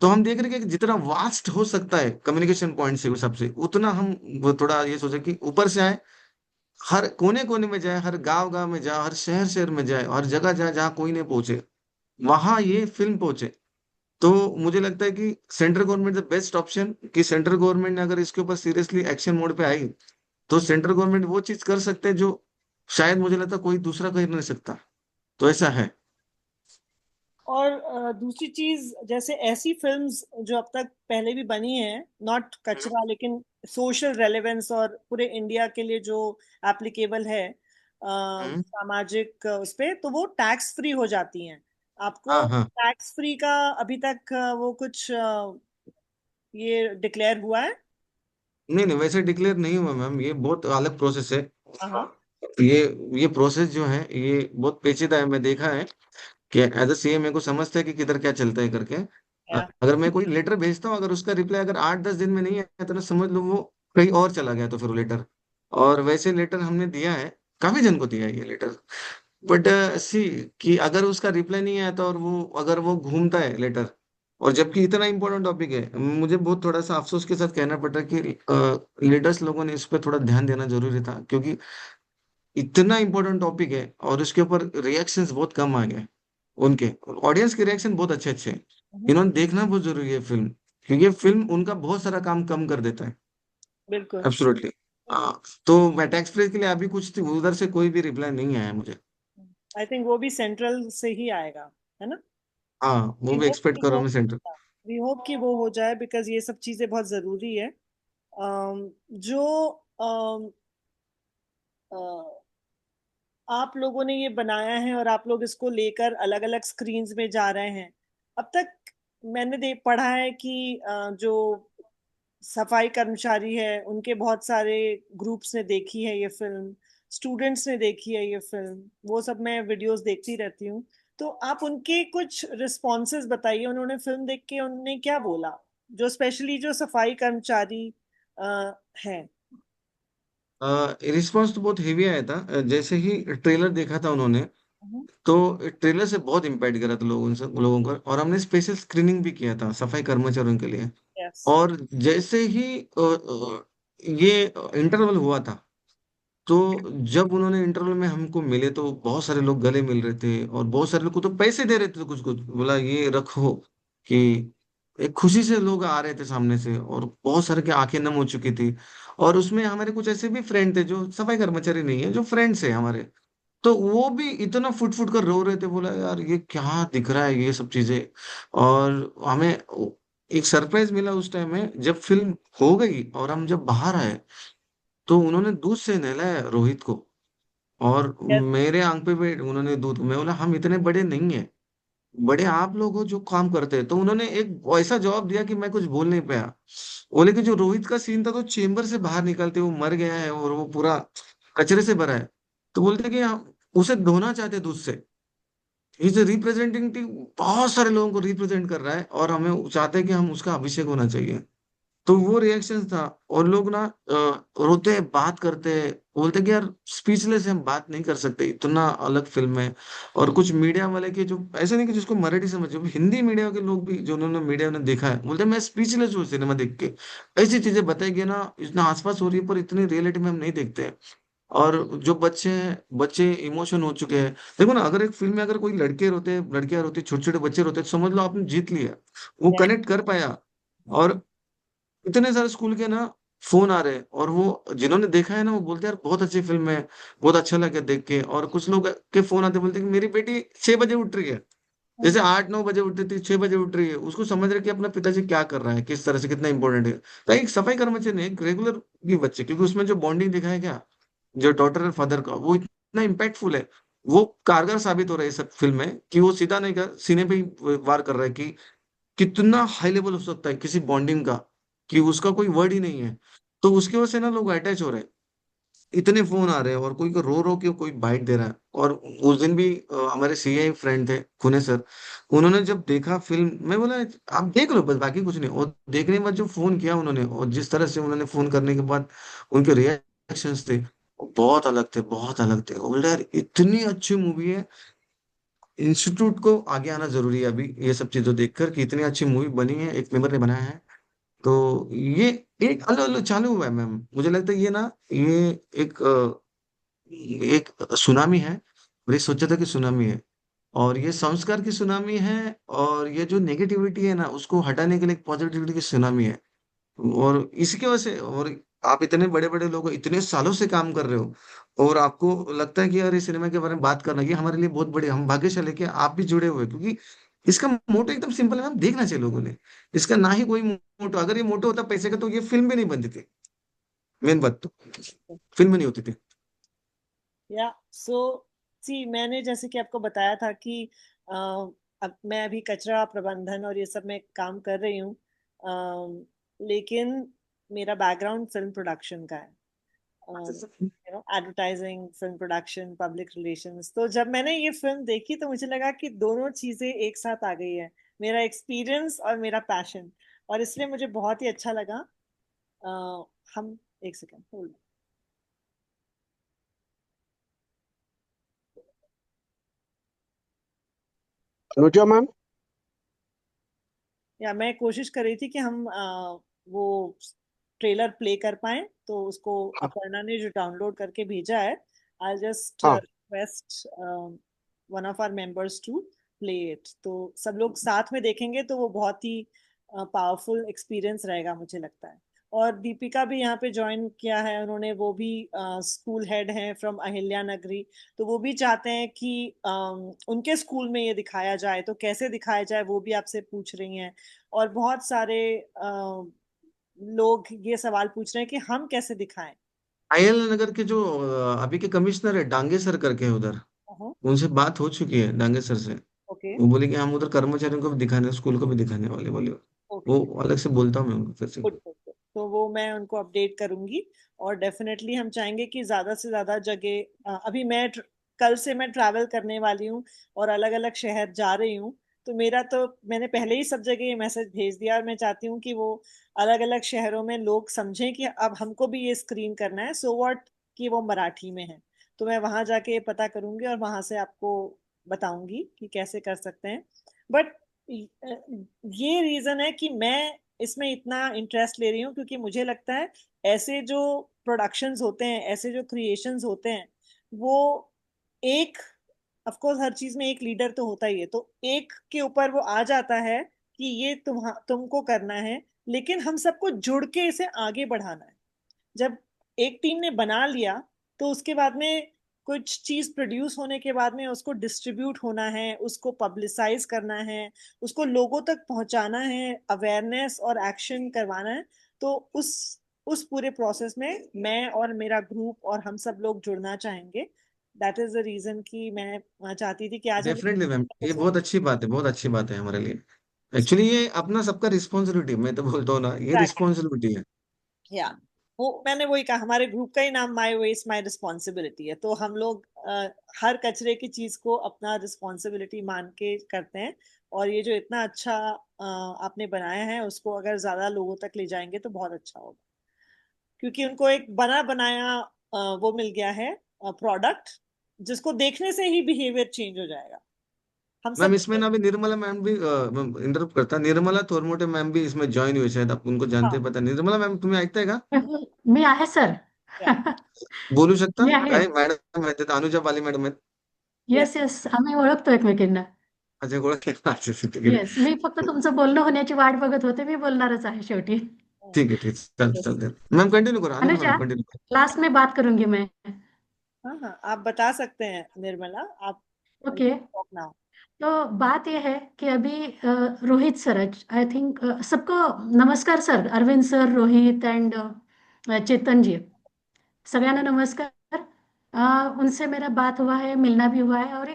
तो हम देख रहे हैं कि जितना वास्ट हो सकता है कम्युनिकेशन पॉइंट से, उस सबसे उतना हम वो थोड़ा ये सोचे कि ऊपर से आए, हर कोने कोने में जाए, हर गांव गांव में जाए, हर शहर शहर में जाए, हर जगह जाए जहाँ कोई नहीं पहुंचे, वहां ये फिल्म पहुंचे। तो मुझे लगता है कि central government the best option, कि सेंट्रल गवर्नमेंट ने अगर इसके ऊपर सीरियसली एक्शन मोड पे आई, तो सेंट्रल गवर्नमेंट वो चीज कर सकते हैं जो शायद मुझे लगता है कोई दूसरा कर नहीं सकता। तो ऐसा है। और दूसरी चीज, जैसे ऐसी फिल्म्स जो अब तक पहले भी बनी हैं, नॉट कचरा, लेकिन सोशल रेलेवेंस और पूरे इंडिया के लिए जो एप्लीकेबल है, हम्म। सामाजिक उस पे, तो वो टैक्स फ्री हो जाती हैं। आपको हाँ हाँ। टैक्स फ्री का अभी तक वो कुछ ये डिक्लेयर हुआ है? नहीं नहीं, वैसे डिक्लेयर नहीं हुआ मैम, ये बहुत अलग प्रोसेस है। हाँ। ये ये प्रोसेस जो है ये बहुत पेचीदा है। मैं देखा है कि एज अ सीए मेरे को समझता है कि किधर क्या चलता है करके। या अगर मैं कोई लेटर भेजता हूँ, अगर उसका रिप्लाई अगर 8-10 दिन में नहीं आया, तो ना समझ लो वो कहीं और चला गया, तो फिर वो लेटर। और वैसे लेटर हमने दिया है, काफी जन को दिया है ये लेटर। बट सी, कि अगर उसका रिप्लाई नहीं आया था और वो अगर वो घूमता है लेटर, और जबकि इतना इंपॉर्टेंट टॉपिक है, मुझे बहुत थोड़ा सा अफसोस के साथ कहना पड़ रहा है कि लीडर्स लोगों ने इस पर थोड़ा ध्यान देना जरूरी था, क्योंकि इतना इंपॉर्टेंट टॉपिक है और उसके ऊपर रिएक्शंस बहुत कम आ गए। उनके ऑडियंस के रिएक्शन बहुत अच्छे अच्छे हैं। इन्होंने देखना बहुत जरूरी है फिल्म, क्योंकि ये फिल्म उनका बहुत सारा काम कम कर देता है। बिल्कुल। एब्सोल्युटली। हाँ। तो मैं टैक्स प्रेस के लिए अभी कुछ उधर से कोई भी रिप्लाई नहीं आया मुझे। आई थिंक वो भी सेंट्रल से ही आएगा, है ना? हाँ, वो वी भी होप एक्सपेक्ट कि कर रहा वो हूँ मैं सेंटर। वी होप कि वो हो जाए, बिकॉज ये सब चीजें बहुत जरूरी है। जो अम, अ, आप लोगों ने ये बनाया है और आप लोग इसको लेकर अलग अलग स्क्रीन्स में जा रहे हैं, अब तक मैंने पढ़ा है कि जो सफाई कर्मचारी है उनके बहुत सारे ग्रुप्स ने देखी है ये फिल्म। स्टूडेंट्स ने देखी है ये फिल्म, वो सब मैं वीडियोस देखती रहती हूँ। तो आप उनके कुछ रिस्पॉन्सेज बताइए, उन्होंने फिल्म देख के उन्होंने क्या बोला, जो स्पेशली जो सफाई कर्मचारी हैं। रिस्पॉन्स तो बहुत हेवी आया था। जैसे ही ट्रेलर देखा था उन्होंने, तो ट्रेलर से बहुत इम्पैक्ट करा था लोगों का। और हमने स्पेशल स्क्रीनिंग भी किया था सफाई कर्मचारियों के लिए। यस। और जैसे ही ये इंटरवल हुआ था, तो जब उन्होंने इंटरवल में हमको मिले, तो बहुत सारे लोग गले मिल रहे थे और बहुत सारे लोग को तो पैसे दे रहे थे, कुछ कुछ बोला ये रखो, कि एक खुशी से लोग आ रहे थे सामने से, और बहुत सारे की आंखें नम हो चुकी थी। और उसमें हमारे कुछ ऐसे भी फ्रेंड थे जो सफाई कर्मचारी नहीं है, जो फ्रेंड्स है हमारे, तो वो भी इतना फुट फुट कर रो रहे थे। बोला यार ये क्या दिख रहा है ये सब चीजें। और हमें एक सरप्राइज मिला उस टाइम में, जब फिल्म हो गई और हम जब बाहर आए, तो उन्होंने दूध से नहलाया रोहित को। और यस। मेरे आंख पे भी उन्होंने दूध, मैं बोला हम इतने बड़े नहीं है, बड़े आप लोग हो जो काम करते हैं। तो उन्होंने एक ऐसा जवाब दिया कि मैं कुछ बोल नहीं पाया। बोले कि जो रोहित का सीन था, तो चेंबर से बाहर निकलते वो मर गया है और वो पूरा कचरे से भरा है। तो बोलते कि हम उसे धोना चाहते दूध से। इज रिप्रेजेंटेटिव, बहुत सारे लोगों को रिप्रेजेंट कर रहा है, और हमें चाहते हैं कि हम उसका अभिषेक होना चाहिए। तो वो रिएक्शन था। और लोग ना रोते हैं, बात करते हैं, बोलते हैं कि यार स्पीचलेस है, हम बात नहीं कर सकते, इतना अलग फिल्म है। और कुछ मीडिया वाले के जो ऐसे नहीं कि जिसको मराठी समझे, हिंदी मीडिया के लोग भी जो उन्होंने मीडिया ने देखा है, बोलते हैं मैं स्पीचलेस हूँ सिनेमा देख के। ऐसी चीजें बताई गई ना, इतना आसपास हो रही है, पर इतनी रियलिटी में हम नहीं देखते हैं। और जो बच्चे हैं, बच्चे इमोशन हो चुके हैं। देखो ना, अगर एक फिल्म में अगर कोई लड़के रोते हैं, लड़कियां रोती, छोटे छोटे बच्चे रोते हैं, तो समझ लो आपने जीत लिया। वो कनेक्ट कर पाया। और इतने सारे स्कूल के ना फोन आ रहे हैं, और वो जिन्होंने देखा है ना, वो बोलते हैं यार बहुत अच्छी फिल्म है, बहुत अच्छा लगा देख के। और कुछ लोग के फोन आते, बोलते हैं कि मेरी बेटी 6 बजे उठ रही है, जैसे 8-9 बजे उठती थी, 6 बजे उठ रही है, उसको समझ रहे कि अपना पिताजी क्या कर रहा है, किस तरह से, कितना इंपॉर्टेंट है। तो एक सफाई कर्मचारी ने, एक रेगुलर की बच्चे, क्योंकि उसमें जो बॉन्डिंग दिखाया गया, जो डॉटर और फादर का, वो इतना इम्पैक्टफुल है। वो कारगर साबित हो रहा है इस फिल्म में, कि वो सीधा नहीं कर, सीने पे ही वार कर रहा है कि कितना हाई लेवल हो सकता है किसी बॉन्डिंग का, कि उसका कोई वर्ड ही नहीं है। तो उसकी वजह से ना लोग अटैच हो रहे हैं। इतने फोन आ रहे हैं, और कोई को रो रो के कोई बाइट दे रहा है। और उस दिन भी हमारे सीआई फ्रेंड थे खुने सर, उन्होंने जब देखा फिल्म, मैं बोला आप देख लो बस, बाकी कुछ नहीं। और देखने के बाद जो फोन किया उन्होंने, और जिस तरह से उन्होंने फोन करने के बाद उनके रिएक्शंस थे, वो बहुत अलग थे, बहुत अलग थे। बोले यार इतनी अच्छी मूवी है, इंस्टीट्यूट को आगे आना जरूरी है अभी ये सब चीजों देखकर, कि इतनी अच्छी मूवी बनी है, एक मेंबर ने बनाया है। तो ये एक अलग अलग चालू हुआ है मैम, मुझे लगता है ये ना, ये एक एक सुनामी है। और ये सोचा था कि सुनामी है, और ये संस्कार की सुनामी है। और ये जो नेगेटिविटी है ना, उसको हटाने के लिए एक पॉजिटिविटी की सुनामी है। और इसकी वजह से, और आप इतने बड़े बड़े लोग हो, इतने सालों से काम कर रहे हो, और आपको लगता है कि यार इस सिनेमा के बारे में बात करना, ये हमारे लिए बहुत बड़ी, हम भाग्यशाली है कि आप भी जुड़े हुए हैं। क्योंकि इसका मोटो एकदम सिंपल है मैम, देखना चाहिए लोगों ने। इसका ना ही कोई मोटो, अगर ये मोटो होता पैसे का, तो ये फिल्म भी नहीं बनती थी। मेन बात तो फिल्म नहीं होती थी। या सो सी, मैंने जैसे कि आपको बताया था कि अ, अब मैं अभी कचरा प्रबंधन और ये सब में काम कर रही हूँ। लेकिन मेरा बैकग्राउंड फिल्म प्रोडक्शन का है, अच्छा sir. Advertising, film production, public relations. तो जब मैंने ये फिल्म देखी, तो मुझे लगा कि दोनों चीजें एक साथ आ गई है, मेरा एक्सपीरियंस और मेरा पैशन। और इसलिए मुझे बहुत ही अच्छा लगा। हम एक सेकेंड होल्ड। अनुजा मैम। या मैं कोशिश कर रही थी कि हम वो ट्रेलर प्ले कर पाए, तो उसको हाँ अपर्णा ने जो डाउनलोड करके भेजा है, आई जस्ट हाँ। Request one of our members to play it. तो सब लोग साथ में देखेंगे तो वो बहुत ही पावरफुल एक्सपीरियंस रहेगा मुझे लगता है। और दीपिका भी यहाँ पे ज्वाइन किया है उन्होंने, वो भी स्कूल हेड हैं फ्रॉम अहिल्या नगरी। तो वो भी चाहते हैं कि उनके स्कूल में ये दिखाया जाए, तो कैसे दिखाया जाए वो भी आपसे पूछ रही हैं। और बहुत सारे लोग ये सवाल पूछ रहे हैं कि हम कैसे दिखाएं। आयल नगर के जो अभी के कमिश्नर है, डांगे सर करके हैं उधर, उनसे बात हो चुकी है डांगे सर से। ओके। वो बोले कि हम उधर कर्मचारियों को भी दिखाने, स्कूल को भी दिखाने वाले बोले। ओके। वो अलग से बोलता हूँ मैं उनको फिर से। Good good. तो वो मैं उनको अपडेट करूंगी। और डेफिनेटली हम चाहेंगे कि ज्यादा से ज्यादा जगह, अभी कल से मैं ट्रैवल करने वाली हूँ और अलग अलग शहर जा रही हूँ। तो मैंने पहले ही सब जगह ये मैसेज भेज दिया, और मैं चाहती हूँ कि वो अलग अलग शहरों में लोग समझें कि अब हमको भी ये स्क्रीन करना है, सो व्हाट कि वो मराठी में है। तो मैं वहां जाके पता करूंगी और वहां से आपको बताऊंगी कि कैसे कर सकते हैं। बट ये रीजन है कि मैं इसमें इतना इंटरेस्ट ले रही हूँ क्योंकि मुझे लगता है ऐसे जो प्रोडक्शंस होते हैं, ऐसे जो क्रिएशंस होते हैं, वो एक, ऑफ कोर्स हर चीज में एक लीडर तो होता ही है, तो एक के ऊपर वो आ जाता है कि ये तुमको करना है, लेकिन हम सबको जुड़ के इसे आगे बढ़ाना है। जब एक टीम ने बना लिया तो उसके बाद में कुछ चीज प्रोड्यूस होने के बाद में उसको डिस्ट्रीब्यूट होना है, उसको पब्लिसाइज करना है, उसको लोगों तक पहुंचाना है, अवेयरनेस और एक्शन करवाना है। तो उस पूरे प्रोसेस में मैं और मेरा ग्रुप और हम सब लोग जुड़ना चाहेंगे। दैट इज द रीजन कि मैं चाहती थी कि आज हम डेफिनेटली मैम, ये बहुत अच्छी बात है, बहुत अच्छी बात है हमारे लिए। एक्चुअली ये अपना सबका रिस्पॉन्सिबिलिटी, मैं तो बोलता हूँ ना, ये रिस्पॉन्सिबिलिटी है। या वो मैंने वही कहा, हमारे ग्रुप का ही नाम माई वेस्ट माई रिस्पॉन्सिबिलिटी है। तो हम लोग हर कचरे की चीज को अपना रिस्पॉन्सिबिलिटी मान के करते हैं। और ये जो इतना अच्छा आपने बनाया है, उसको अगर ज्यादा लोगों तक ले जाएंगे तो बहुत अच्छा होगा, क्योंकि उनको एक बना बनाया वो मिल गया है प्रोडक्ट, जिसको देखने से ही बिहेवियर चेंज हो जाएगा। हम मैम सब इसमें ना अभी निर्मला मैम भी, इंटरप्ट करता, निर्मला थोरमोटे मैम भी इसमें ज्वाइन हुई, शायद आप उनको जानते हाँ, हैं, पता नहीं। निर्मला मॅम तुम्ही ऐकताय का? मी आहे सर. या बोलू शकता मी आहे. काय? मॅडम आहेत, अनुजा बाली मॅडम आहेत. या येस येस आम्ही ओळखतो एकमेकींना. अच्छा, ओळख. अच्छा, ठीक आहे. येस मी फक्त तुमचं बोलणं होण्याची वाट बघत होते. मी बोलणारच आहे शेवटी. ठीक आहे, ठीक, चालतं चालतं मॅम, कंटिन्यू करा, अनुजा अनुजा मॅम कंटिन्यू करा. लास्ट में बात करूंगी मैं. हाँ हाँ, आप बता सकते हैं निर्मला, आप ओके. Talk now. तो बात यह है कि अभी रोहित सर, आई थिंक सबको नमस्कार sir, Arvind sir, Rohit and Chetan ji, सगळ्यांना नमस्कार. उनसे मेरा बात हुआ है, मिलना भी हुआ है, और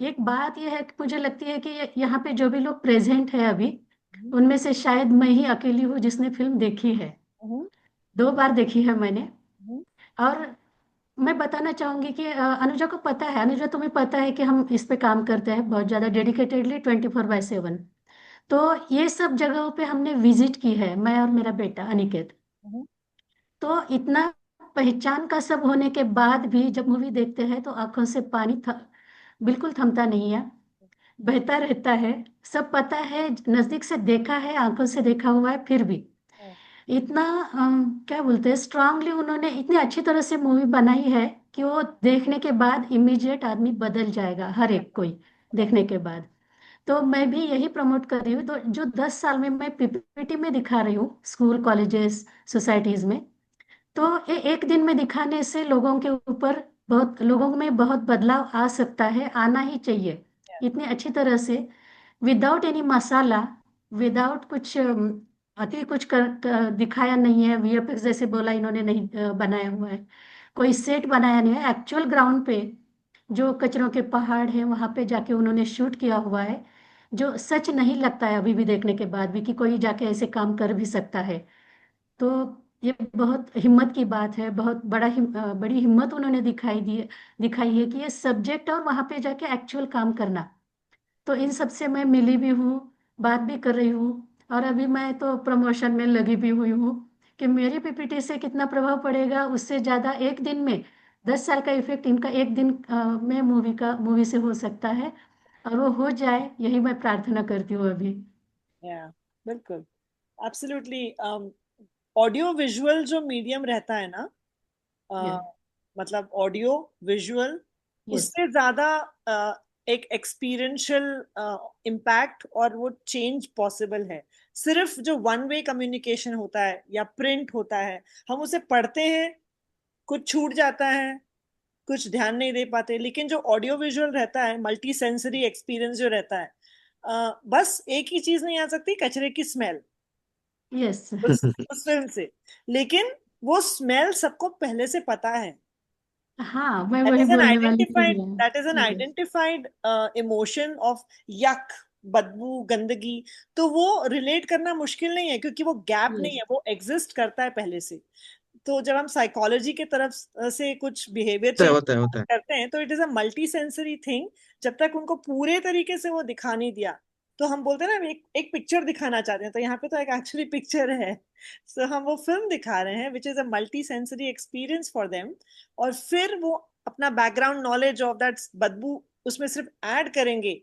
एक बात यह है कि मुझे लगती है कि यहाँ पे जो भी लोग प्रेजेंट है अभी, उनमें से शायद मैं ही अकेली हूँ जिसने फिल्म देखी है. हम्म, 2 बार देखी है मैंने. हम्म, और मैं बताना चाहूंगी कि अनुजा को पता है, अनुजा तुम्हें पता है कि हम इस पे काम करते हैं बहुत ज्यादा डेडिकेटेडली 24/7. तो ये सब जगहों पे हमने विजिट की है, मैं और मेरा बेटा अनिकेत. हम्म, तो इतना पहचान का सब होने के बाद भी जब मूवी देखते हैं तो आंखों से पानी बिल्कुल थमता नहीं है, बहता रहता है. सब पता है, नजदीक से देखा है, आंखों से देखा हुआ है, फिर भी इतना क्या बोलते हैं, स्ट्रांगली उन्होंने इतनी अच्छी तरह से मूवी बनाई है कि वो देखने के बाद इमीडिएट आदमी बदल जाएगा, हर एक कोई देखने के बाद. तो मैं भी यही प्रमोट कर रही हूँ, तो जो 10 साल में मैं पीपीटी में दिखा रही हूँ स्कूल कॉलेजेस सोसाइटीज में, तो ये एक दिन में दिखाने से लोगों के ऊपर लोगों में बहुत बदलाव आ सकता है, आना ही चाहिए. इतनी अच्छी तरह से, विदाउट एनी मसाला, विदाउट कुछ अति कुछ दिखाया नहीं है, वीएफएक्स जैसे बोला इन्होंने नहीं बनाया हुआ है, कोई सेट बनाया नहीं है. एक्चुअल ग्राउंड पे जो कचरों के पहाड़ है वहां पे जाके उन्होंने शूट किया हुआ है, जो सच नहीं लगता है अभी भी देखने के बाद भी कि कोई जाके ऐसे काम कर भी सकता है. तो ये बहुत हिम्मत की बात है, बहुत बड़ी हिम्मत उन्होंने दिखाई है कि ये सब्जेक्ट और वहां पे जाके एक्चुअल काम करना. तो इन सब से मैं मिली भी हूँ, बात भी कर रही हूँ, और अभी मैं तो प्रमोशन में लगी भी हुई हूँ कि मेरी पीपीटी से कितना प्रभाव पड़ेगा, उससे ज्यादा एक दिन में 10 साल का इफेक्ट इनका एक दिन में मूवी से हो सकता है, और वो हो जाए यही मैं प्रार्थना करती हूँ अभी. या बिल्कुल, एब्सोल्युटली। ऑडियो विजुअल जो मीडियम रहता है ना, यस. मतलब ऑडियो विजुअल, यस. उससे ज्यादा एक एक्सपीरियंशियल इम्पैक्ट और वो चेंज पॉसिबल है। सिर्फ जो वन वे कम्युनिकेशन होता है या प्रिंट होता है, हम उसे पढ़ते हैं, कुछ छूट जाता है, कुछ ध्यान नहीं दे पाते, लेकिन जो ऑडियो विजुअल रहता है, मल्टी सेंसरी एक्सपीरियंस जो रहता है, बस एक ही चीज नहीं आ सकती, कचरे की स्मेल यस. उस फिल्म से, लेकिन वो स्मेल सबको पहले से पता है। हाँ, मैं that वही is an बोलने वाली थी. identified that is an yes. identified emotion of yuck, बदबू, गंदगी, तो वो रिलेट करना मुश्किल नहीं है क्योंकि वो गैप नहीं यस है, वो एग्जिस्ट करता है पहले से। तो जब हम साइकोलॉजी के तरफ से कुछ बिहेवियर होता है चेंज होता है होता है। करते हैं तो it is a multi sensory thing. जब तक उनको पूरे तरीके से वो दिखा नहीं दिया, तो हम बोलते हैं ना एक एक पिक्चर दिखाना चाहते हैं, तो यहाँ पे तो एक एक्चुअली पिक्चर है। सो हम वो फिल्म दिखा रहे हैं which is a multi sensory experience for them. और फिर वो अपना बैकग्राउंड नॉलेज ऑफ दैट बदबू उसमें सिर्फ ऐड करेंगे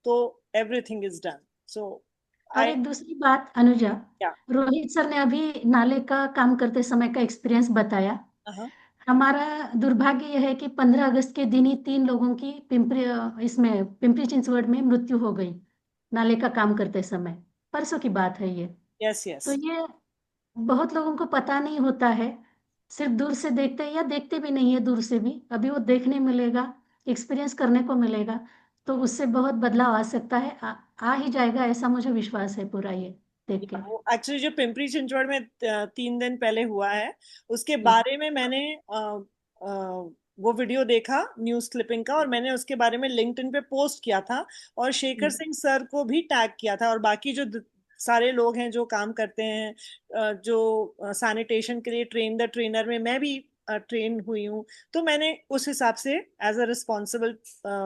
तो एवरीथिंग इज डन। सो और आई एक दूसरी बात अनुजा, क्या। रोहित सर ने अभी नाले का काम करते समय का एक्सपीरियंस बताया। हाँ हमारा दुर्भाग्य यह है कि 15 अगस्त के दिन ही 3 लोगों की पिंपरी चिंचवड में मृत्यु हो गई नाले का काम करते समय। परसों की बात है ये। Yes yes. तो ये बहुत लोगों को पता नहीं होता है, सिर्फ दूर से देखते हैं या देखते भी नहीं है दूर से भी। अभी वो देखने मिलेगा, एक्सपीरियंस करने को मिलेगा, तो उससे बहुत बदलाव आ सकता है, आ ही जाएगा, ऐसा मुझे विश्वास है पूरा ये देख के। वो एक्चुअली जो पिंपरी चिंचवड़ में 3 दिन पहले हुआ है उसके यस। बारे में मैंने वो वीडियो देखा न्यूज क्लिपिंग का, और मैंने उसके बारे में लिंक्डइन पे पोस्ट किया था और शेखर सिंह सर को भी टैग किया था, और बाकी जो सारे लोग हैं जो काम करते हैं, जो सैनिटेशन के लिए ट्रेन द ट्रेनर में मैं भी ट्रेन हुई हूँ, तो मैंने उस हिसाब से एज अ रिस्पॉन्सिबल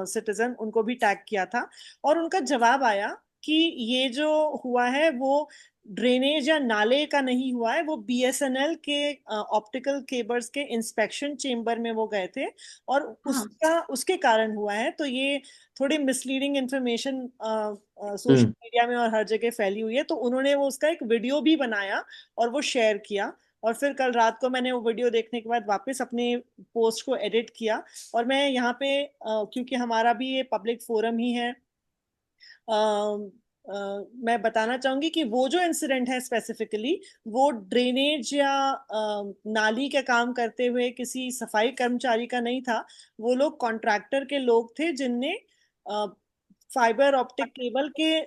सिटीजन उनको भी टैग किया था। और उनका जवाब आया कि ये जो हुआ है वो ड्रेनेज या नाले का नहीं हुआ है, वो बीएसएनएल के ऑप्टिकल केबल्स के इंस्पेक्शन चेम्बर में वो गए थे और हाँ। उसके कारण हुआ है। तो ये थोड़ी मिसलीडिंग इंफॉर्मेशन सोशल हम्म। मीडिया में और हर जगह फैली हुई है, तो उन्होंने वो उसका एक वीडियो भी बनाया और वो शेयर किया। और फिर कल रात को मैंने वो वीडियो देखने के बाद वापस अपने पोस्ट को एडिट किया, और मैं यहाँ पे क्योंकि हमारा भी ये पब्लिक फोरम ही है, मैं बताना चाहूंगी कि वो जो इंसिडेंट है स्पेसिफिकली वो ड्रेनेज या नाली का काम करते हुए किसी सफाई कर्मचारी का नहीं था। वो लोग कॉन्ट्रैक्टर के लोग थे जिनने फाइबर ऑप्टिक केबल के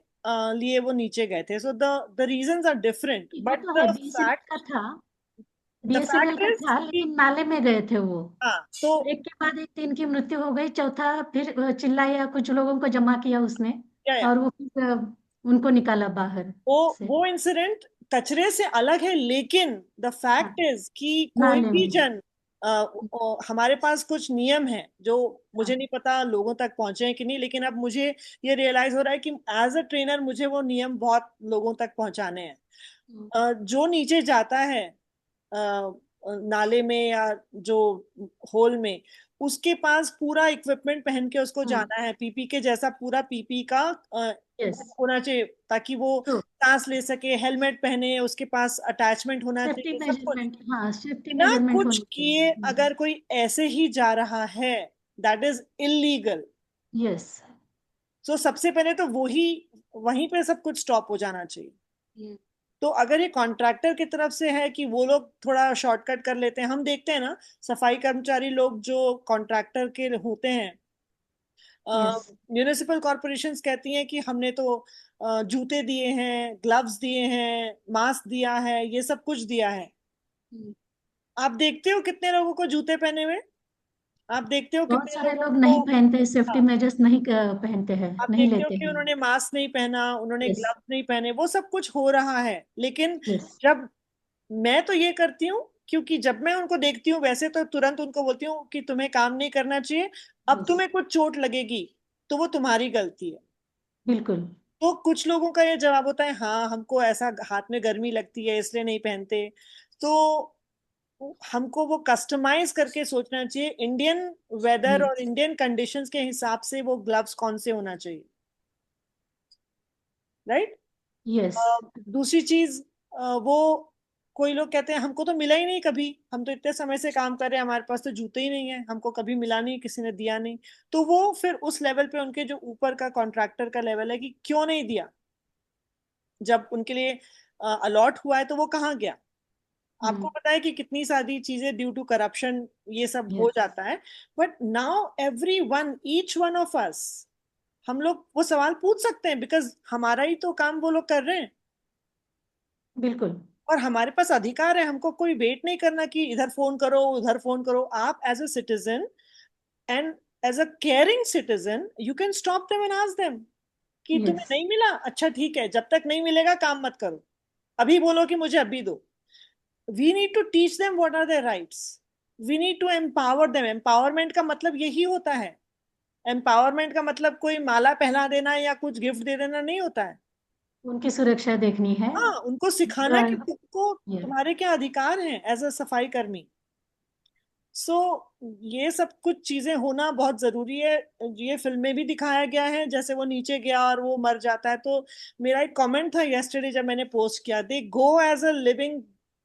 लिए वो नीचे गए थे। So the reasons are different, वो बट तो है, द बीएसएनएल फैक्ट का इज था, कि लेकिन नाले में गए थे वो। हाँ तो एक के बाद एक 3 की मृत्यु हो गई, चौथा फिर चिल्लाया, कुछ लोगों को जमा किया उसने, क्या, और वो फिर उनको निकाला बाहर से। वो इंसिडेंट कचरे से अलग है, लेकिन द हाँ, फैक्ट इज कि कोई नाले भी में। जन हमारे पास कुछ नियम हैं जो मुझे हाँ। नहीं पता लोगों तक पहुंचे हैं कि नहीं, लेकिन अब मुझे ये रियलाइज हो रहा है कि एज अ ट्रेनर मुझे वो नियम बहुत लोगों तक पहुंचाने हैं। हम्म। जो नीचे जाता है नाले में या जो होल में, उसके पास पूरा इक्विपमेंट पहन के उसको हम्म। जाना है, पीपी के जैसा पूरा पीपी का यस। होना चाहिए ताकि वो तो सांस ले सके, हेलमेट पहने, उसके पास अटैचमेंट होना सेफ्टी चाहिए, सब कुछ। मेजरमेंट, हाँ, सेफ्टी बिना मेजरमेंट कुछ होनी चाहिए। किए अगर कोई ऐसे ही जा रहा है, दैट इज इलीगल। यस। सो सबसे पहले तो वहीं पे सब कुछ स्टॉप हो जाना चाहिए। तो अगर ये कॉन्ट्रैक्टर की तरफ से है कि वो लोग थोड़ा शॉर्टकट कर लेते हैं, हम देखते हैं ना सफाई कर्मचारी लोग जो कॉन्ट्रैक्टर के होते हैं, यस। म्यूनिसिपल कॉरपोरेशंस कहती हैं कि हमने तो जूते दिए हैं, ग्लव्स दिए हैं, मास्क दिया है, ये सब कुछ दिया है। आप देखते हो कितने लोगों को जूते पहने हुए, आप देखते हो बहुत कितने सारे लोगों लोग को, नहीं पहनते, सेफ्टी हाँ, मेजर्स नहीं पहनते हैं, आप नहीं देखते हो लेते कि हैं। उन्होंने मास्क नहीं पहना, उन्होंने यस। ग्लव्स नहीं पहने, वो सब कुछ हो रहा है। लेकिन यस। जब मैं तो ये करती हूँ, क्योंकि जब मैं उनको देखती हूँ वैसे तो तुरंत उनको बोलती हूँ कि तुम्हें काम नहीं करना चाहिए, अब यस। तुम्हें कुछ चोट लगेगी तो वो तुम्हारी गलती है। बिल्कुल। तो कुछ लोगों का ये जवाब होता है हाँ हमको ऐसा हाथ में गर्मी लगती है इसलिए नहीं पहनते। तो हमको वो कस्टमाइज करके सोचना चाहिए, इंडियन वेदर और यस। इंडियन कंडीशंस के हिसाब से वो ग्लव्स कौन से होना चाहिए, राइट। यस। दूसरी चीज, वो कोई लोग कहते हैं हमको तो मिला ही नहीं कभी, हम तो इतने समय से काम कर रहे हैं, हमारे पास तो जूते ही नहीं है, हमको कभी मिला नहीं, किसी ने दिया नहीं। तो वो फिर उस लेवल पे उनके जो ऊपर का कॉन्ट्रैक्टर का लेवल है कि क्यों नहीं दिया, जब उनके लिए अलॉट हुआ है तो वो कहाँ गया। आपको पता है कि कितनी सारी चीजें ड्यू टू करप्शन ये सब हो यस। जाता है। But now every one, each one of us, हम लोग वो सवाल पूछ सकते हैं बिकॉज हमारा ही तो काम वो लोग कर रहे हैं, बिल्कुल। और हमारे पास अधिकार है, हमको कोई वेट नहीं करना कि इधर फोन करो उधर फोन करो। आप as a citizen and as a caring citizen you can stop them and ask them कि तुम्हें यस नहीं मिला, अच्छा ठीक है, जब तक नहीं मिलेगा काम मत करो, अभी बोलो कि मुझे अभी दो। We need to teach them what are their rights, we need to empower them. Empowerment का मतलब यही होता है। एम्पावरमेंट का मतलब कोई माला पहना देना या कुछ गिफ्ट दे देना नहीं होता है। उनकी सुरक्षा देखनी है। हाँ, उनको सिखाना है कि ड्राइव तुमको या तुम्हारे क्या अधिकार हैं एज अ सफाई कर्मी। सो ये सब कुछ चीजें होना बहुत जरूरी है। ये फिल्म में भी दिखाया गया है, जैसे वो नीचे गया और वो मर जाता है, तो मेरा एक कमेंट था यस्टरडे जब मैंने पोस्ट किया, they go as a living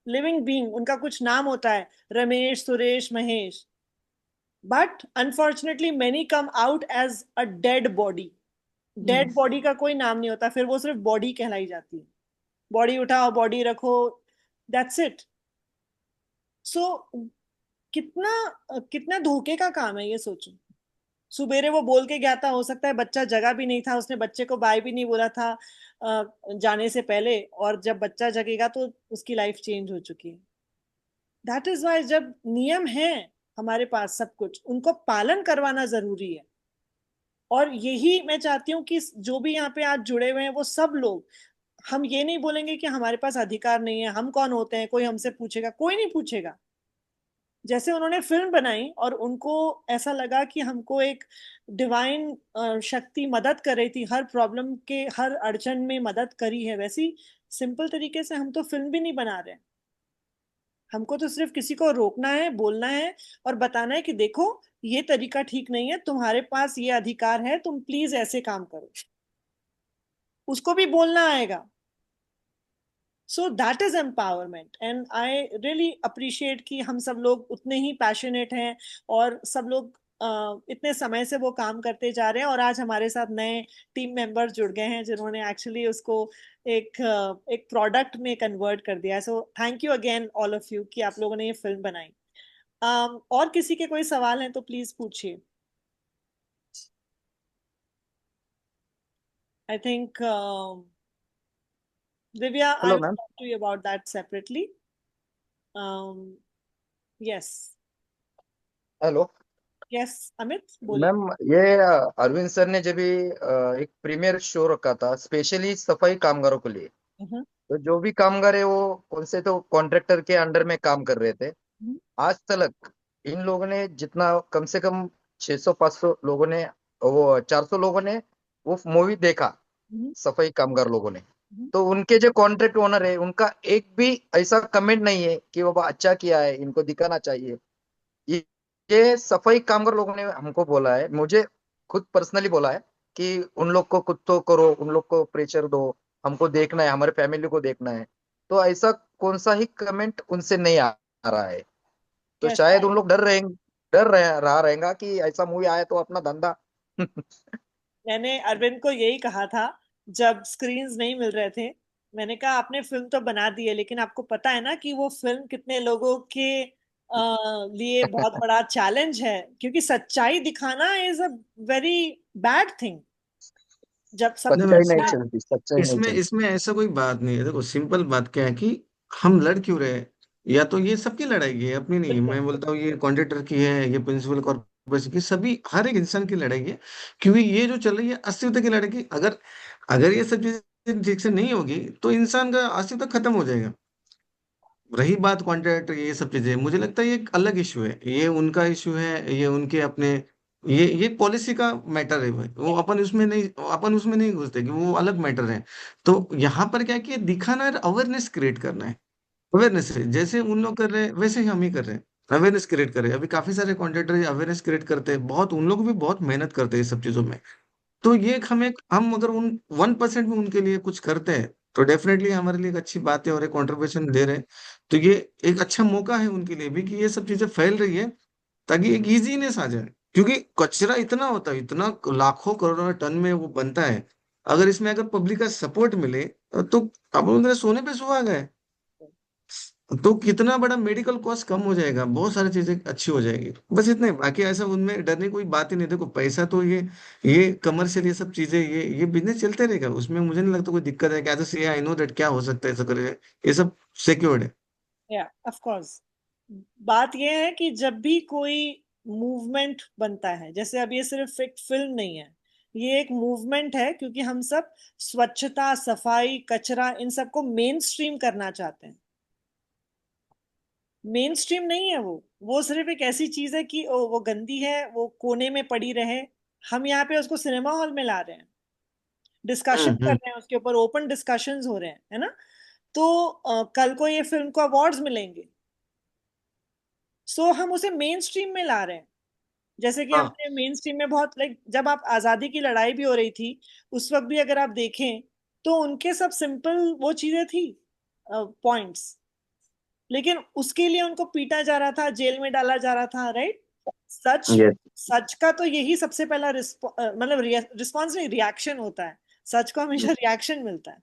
living being, उनका कुछ नाम होता है, Ramesh, Suresh, Mahesh, but unfortunately many come out as a dead body. Dead yes body का कोई नाम नहीं होता, फिर वो सिर्फ बॉडी कहलाई जाती है। बॉडी उठाओ, बॉडी रखो, दैट्स इट। सो कितना कितना धोखे का काम है ये सोचो। सुबेरे वो बोल के गया था, हो सकता है बच्चा जगा भी नहीं था, उसने बच्चे को बाय भी नहीं बोला था जाने से पहले, और जब बच्चा जगेगा तो उसकी लाइफ चेंज हो चुकी है। दैट इज वाई जब नियम है हमारे पास, सब कुछ उनको पालन करवाना जरूरी है। और यही मैं चाहती हूँ कि जो भी यहाँ पे आज जुड़े हुए हैं वो सब लोग, हम ये नहीं बोलेंगे कि हमारे पास अधिकार नहीं है, हम कौन होते हैं, कोई हमसे पूछेगा, कोई नहीं पूछेगा। जैसे उन्होंने फिल्म बनाई और उनको ऐसा लगा कि हमको एक डिवाइन शक्ति मदद कर रही थी, हर प्रॉब्लम के, हर अड़चन में मदद करी है, वैसी सिंपल तरीके से हम तो फिल्म भी नहीं बना रहे हैं। हमको तो सिर्फ किसी को रोकना है, बोलना है और बताना है कि देखो ये तरीका ठीक नहीं है, तुम्हारे पास ये अधिकार है, तुम प्लीज ऐसे काम करो। उसको भी बोलना आएगा। So that is empowerment, and I really appreciate कि हम सब लोग उतने ही पैशनेट हैं, और सब लोग इतने समय से वो काम करते जा रहे हैं, और आज हमारे साथ नए टीम मेंबर्स जुड़ गए हैं जिन्होंने एक्चुअली उसको एक प्रोडक्ट में कन्वर्ट कर दिया है। So thank you again all of you कि आप लोगों ने ये फिल्म बनाई। और किसी के कोई सवाल हैं तो प्लीज पूछिए। I think Divya, I hello will ma'am. Talk to you about that separately. Yes. Hello yes Amit बोलिए। मैम, ये अरविंद सर ने जब भी एक प्रीमियर शो रखा था स्पेशली सफाई कामगारों के लिए। हम्म, तो जो भी कामगार है वो कौन से तो कॉन्ट्रैक्टर के अंडर में काम कर रहे थे। हम्म, आज तक इन लोगों ने जितना कम से कम 600-500 लोगों ने, वो 400 लोगों ने वो मूवी देखा, हम्म, सफाई कामगार लोगों ने। हम्म। तो उनके जो कॉन्ट्रैक्ट ओनर है उनका एक भी ऐसा कमेंट नहीं है कि बाबा अच्छा किया है, इनको दिखाना चाहिए। ये ये सफाई कामगार लोगों ने हमको बोला है, मुझे खुद पर्सनली बोला है कि उन लोग को कुछ तो करो, उन लोग को प्रेशर दो, हमको देखना है, हमारे फैमिली को देखना है। तो ऐसा कौन सा ही कमेंट उनसे नहीं आ रहा है। तो यस, शायद उन लोग डर रहा रहेगा कि ऐसा मूवी आया तो अपना धंधा। मैंने अरविंद को यही कहा था जब स्क्रीन्स नहीं मिल रहे थे। मैंने कहा आपने फिल्म तो बना दी है, लेकिन आपको पता है ना कि वो फिल्म कितने लोगों के लिए बहुत बड़ा चैलेंज है, क्योंकि सच्चाई दिखाना is a very bad thing. जब सब नहीं कुछ सच्चाई नहीं अच्छा है। चलती, सच्चाई नहीं इसमें चलती। इसमें ऐसा कोई बात नहीं है। देखो सिंपल बात क्या है कि हम लड़ क्यों रहे हैं? या तो ये सबकी लड़ाई है, अपनी नहीं है। बिल्कुल। मैं बोलता हूँ ये कॉन्ट्रेक्टर की है, ये प्रिंसिपल कॉर्पोरेशन की, सभी हर एक इंसान की लड़ाई है। क्योंकि ये जो चल रही है अस्तित्व की लड़ाई की, अगर अगर ये सब चीजें ठीक से नहीं होगी तो इंसान का अस्तित्व खत्म हो जाएगा। रही बात कॉन्ट्रैक्ट, ये सब चीजें, मुझे लगता है ये एक अलग इशू है, ये उनका इशू है, ये उनके अपने, ये पॉलिसी का मैटर है भाई। वो अपन उसमें नहीं घुसते कि वो अलग मैटर है। तो यहाँ पर क्या है कि दिखाना है, अवेयरनेस क्रिएट करना है। अवेयरनेस है, जैसे उन लोग कर रहे हैं वैसे ही हम ही कर रहे हैं। अवेयरनेस क्रिएट करें, अभी काफी सारे कॉन्ट्रैक्टर अवेयरनेस क्रिएट करते हैं, बहुत उन लोग भी बहुत मेहनत करते हैं इस सब चीजों में। तो ये हम अगर उन 1% में उनके लिए कुछ करते हैं तो डेफिनेटली हमारे लिए एक अच्छी बात है, और एक कंट्रीब्यूशन दे रहे हैं। तो ये एक अच्छा मौका है उनके लिए भी कि ये सब चीजें फैल रही है, ताकि एक इजीनेस आ जाए। क्योंकि कचरा इतना होता है, इतना लाखों करोड़ों टन में वो बनता है। अगर इसमें अगर पब्लिक का सपोर्ट मिले तो अब उनके सोने पे सुहागा है। तो कितना बड़ा मेडिकल कॉस्ट कम हो जाएगा, बहुत सारी चीजें अच्छी हो जाएगी। बस इतने, बाकी ऐसा उनमें डरने की कोई बात ही नहीं। देखो पैसा तो ये कमर्शियल, ये सब चीजें, ये बिजनेस चलते रहेगा, उसमें मुझे नहीं लगता कोई दिक्कत है। क्या तो आई नो दैट क्या हो सकता है ऐसा करे, ये सब सिक्योर्ड है। या ऑफ कोर्स। बात यह है कि जब भी कोई मूवमेंट बनता है, जैसे अब ये सिर्फ एक फिल्म नहीं है, ये एक मूवमेंट है, क्योंकि हम सब स्वच्छता, सफाई, कचरा, इन सबको मेन स्ट्रीम करना चाहते हैं। मेन स्ट्रीम नहीं है वो सिर्फ एक ऐसी चीज है कि वो गंदी है, वो कोने में पड़ी रहे। हम यहाँ पे उसको सिनेमा हॉल में ला रहे हैं, डिस्कशन कर हम्म। रहे हैं उसके ऊपर, ओपन डिस्कशंस हो रहे हैं, है ना। तो कल को ये फिल्म को अवार्ड्स मिलेंगे, सो हम उसे मेन स्ट्रीम में ला रहे हैं। जैसे कि हाँ। हमने मेन स्ट्रीम में बहुत, लाइक जब आप आजादी की लड़ाई भी हो रही थी, उस वक्त भी अगर आप देखें तो उनके सब सिंपल वो चीजें थी, पॉइंट्स, लेकिन उसके लिए उनको पीटा जा रहा था, जेल में डाला जा रहा था, राइट। सच यस। सच का तो यही सबसे पहला मतलब रिस्पॉन्स नहीं, रिएक्शन होता है। सच को हमेशा रिएक्शन मिलता है,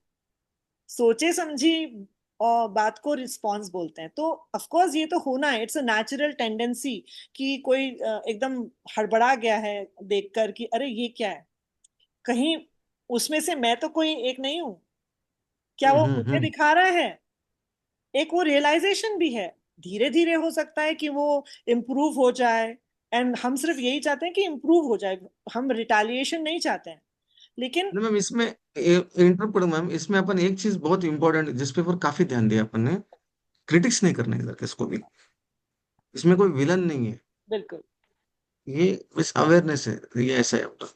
सोचे समझी और बात को रिस्पॉन्स बोलते हैं। तो ऑफ कोर्स ये तो होना है, इट्स अ नेचुरल टेंडेंसी कि कोई एकदम हड़बड़ा गया है देखकर कि अरे ये क्या है, कहीं उसमें से मैं तो कोई एक नहीं हूं, क्या वो मुझे हम्म। दिखा रहा है। एक वो रियलाइजेशन भी है, धीरे धीरे हो सकता है कि वो इम्प्रूव हो जाए, एंड हम सिर्फ यही चाहते हैं कि इम्प्रूव हो जाए, हम रिटालिएशन नहीं चाहते हैं, लेकिन। नहीं मैम, इसमें इंटरप्ट करूँ मैम, इसमें अपन एक चीज बहुत इंपॉर्टेंट जिस पे पर काफी ध्यान दिया अपन ने, क्रिटिक्स नहीं करना इधर किसको भी। इसमें कोई विलन नहीं है, बिल्कुल, ये बस अवेयरनेस है, ये ऐसा है अपना।